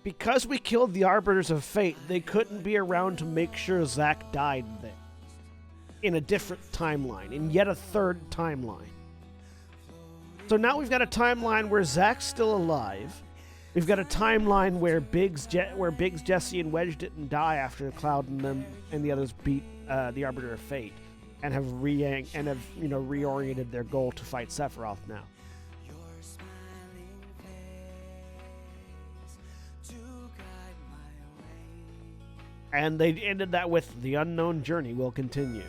Because we killed the Arbiters of Fate, they couldn't be around to make sure Zack died there. In a different timeline, in yet a third timeline. So now we've got a timeline where Zack's still alive. We've got a timeline where Biggs, Jesse, and Wedge didn't die after Cloud and them and the others beat the Arbiter of Fate, and have reoriented their goal to fight Sephiroth now. And they ended that with the unknown journey will continue.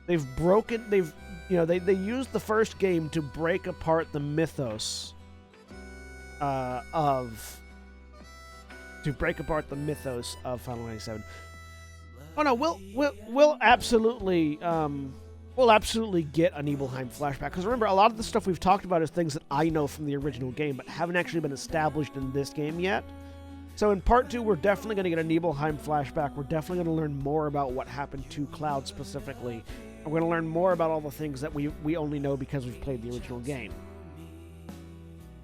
They used the first game to break apart the mythos of Final 97. Oh no, we'll absolutely get a Nibelheim flashback, because remember, a lot of the stuff we've talked about is things that I know from the original game but haven't actually been established in this game yet. So in part 2, we're definitely going to get a Nibelheim flashback. We're definitely going to learn more about what happened to Cloud specifically. And we're going to learn more about all the things that we only know because we've played the original game.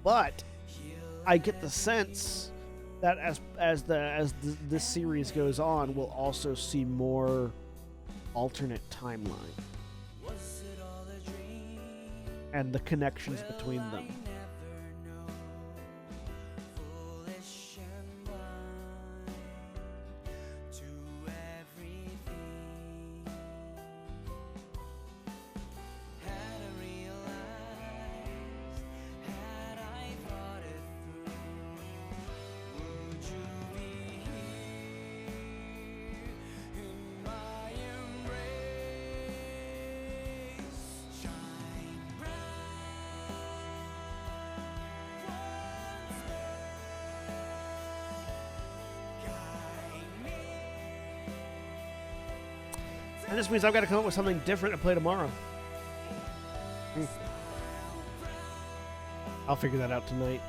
But I get the sense that as this series goes on, we'll also see more alternate timeline and the connections between them. And this means I've got to come up with something different to play tomorrow. I'll figure that out tonight.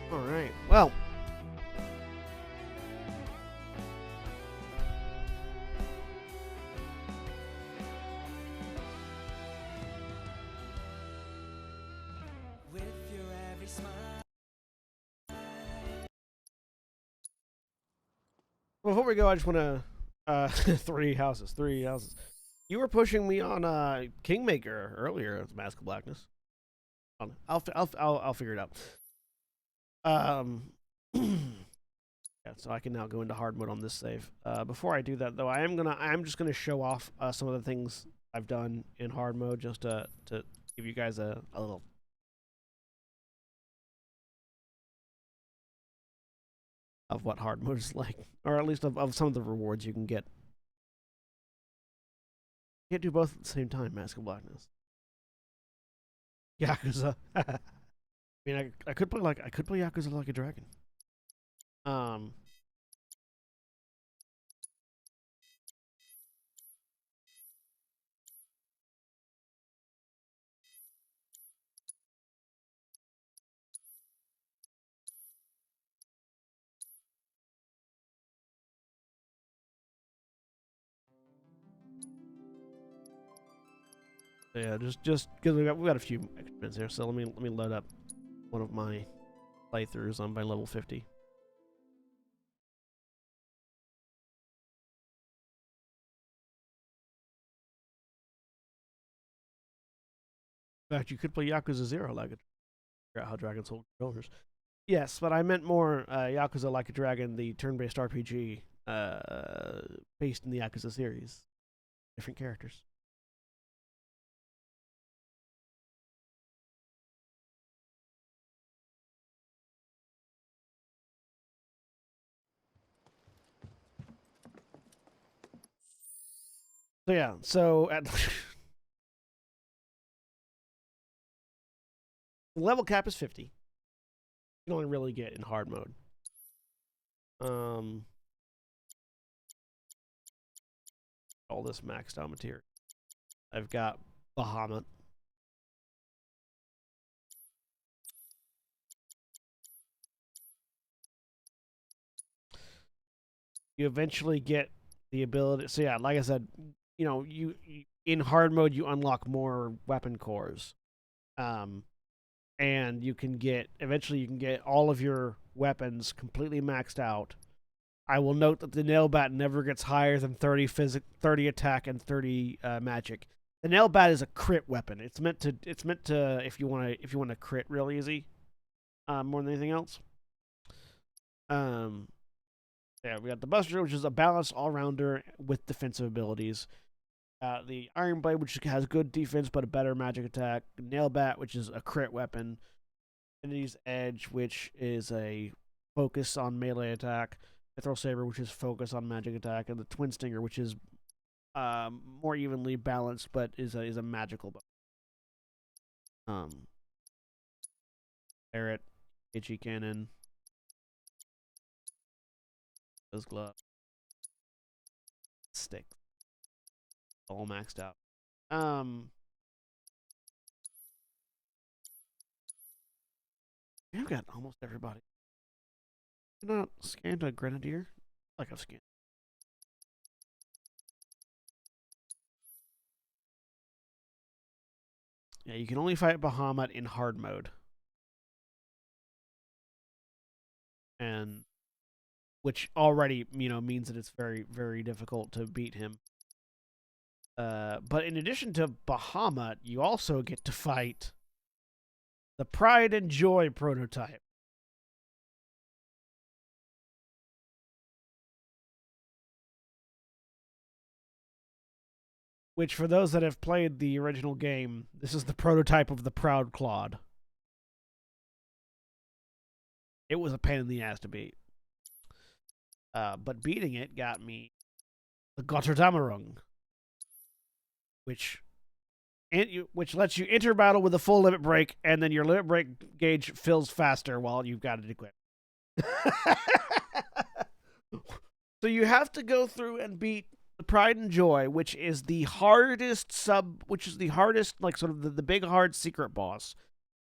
All right. Well, before we go, I just want to three houses. You were pushing me on Kingmaker earlier. It's Mask of Blackness. I'll figure it out. Yeah, so I can now go into hard mode on this save. Before I do that, though, I'm just gonna show off some of the things I've done in hard mode, just to give you guys a little. Of what hard mode is like, or at least of some of the rewards you can get. You can't do both at the same time, Mask of Blackness. Yakuza. I mean, I could play Yakuza Like a Dragon. So yeah, just because we got a few extra minutes here, so let me load up one of my playthroughs on by level 50. In fact, you could play Yakuza 0 like a figure out how dragons hold controllers. Yes, but I meant more Yakuza Like a Dragon, the turn-based RPG based in the Yakuza series. Different characters. So yeah, so at the level cap is 50. You can only really get in hard mode. All this maxed out material. I've got Bahamut. You eventually get the ability. So yeah, like I said, you know, you in hard mode you unlock more weapon cores, and you can get all of your weapons completely maxed out. I will note that the nail bat never gets higher than 30 attack and 30 magic. The nail bat is a crit weapon. It's meant to if you want to crit real easy, more than anything else. Yeah, we got the Buster, which is a balanced all-rounder with defensive abilities. The Iron Blade, which has good defense but a better magic attack. Nail Bat, which is a crit weapon. Infinity's Edge, which is a focus on melee attack. Mithril Saber, which is focus on magic attack. And the Twin Stinger, which is more evenly balanced but is a magical weapon. Barret, Itchy Cannon. Those gloves. Stick. All maxed out. I've got almost everybody. I've not scanned a Grenadier. Like I've scanned. Yeah, you can only fight Bahamut in hard mode. And which already, means that it's very, very difficult to beat him. But in addition to Bahamut, you also get to fight the Pride and Joy prototype. which for those that have played the original game, this is the prototype of the Proud Claude. It was a pain in the ass to beat. But beating it got me the Gotterdammerung, which lets you enter battle with a full limit break, and then your limit break gauge fills faster while you've got it equipped. So you have to go through and beat the Pride and Joy, which is the hardest like sort of the big hard secret boss.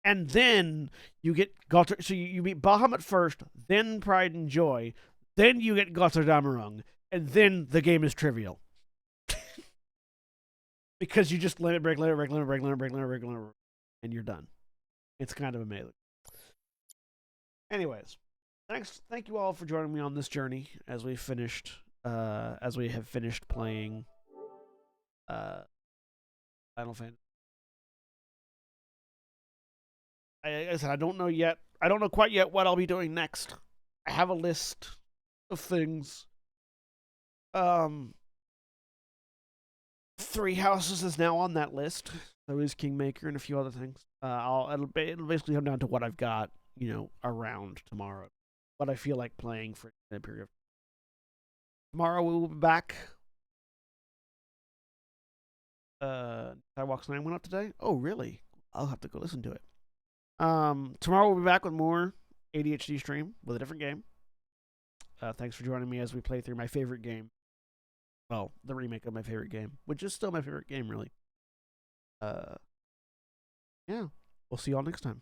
And then you get so you beat Bahamut first, then Pride and Joy, then you get Gotterdammerung, and then the game is trivial. Because you just limit break, and you're done. It's kind of amazing. Anyways, thank you all for joining me on this journey as we have finished playing Final Fantasy. I said I don't know yet. I don't know quite yet what I'll be doing next. I have a list of things. 3 Houses is now on that list. So is Kingmaker and a few other things. It'll basically come down to what I've got, around tomorrow. What I feel like playing for a period of time. Tomorrow we will be back. Skywalk's 9 went up today? Oh, really? I'll have to go listen to it. Tomorrow we'll be back with more ADHD stream with a different game. Thanks for joining me as we play through my favorite game. Well, the remake of my favorite game, which is still my favorite game, really. Yeah. We'll see y'all next time.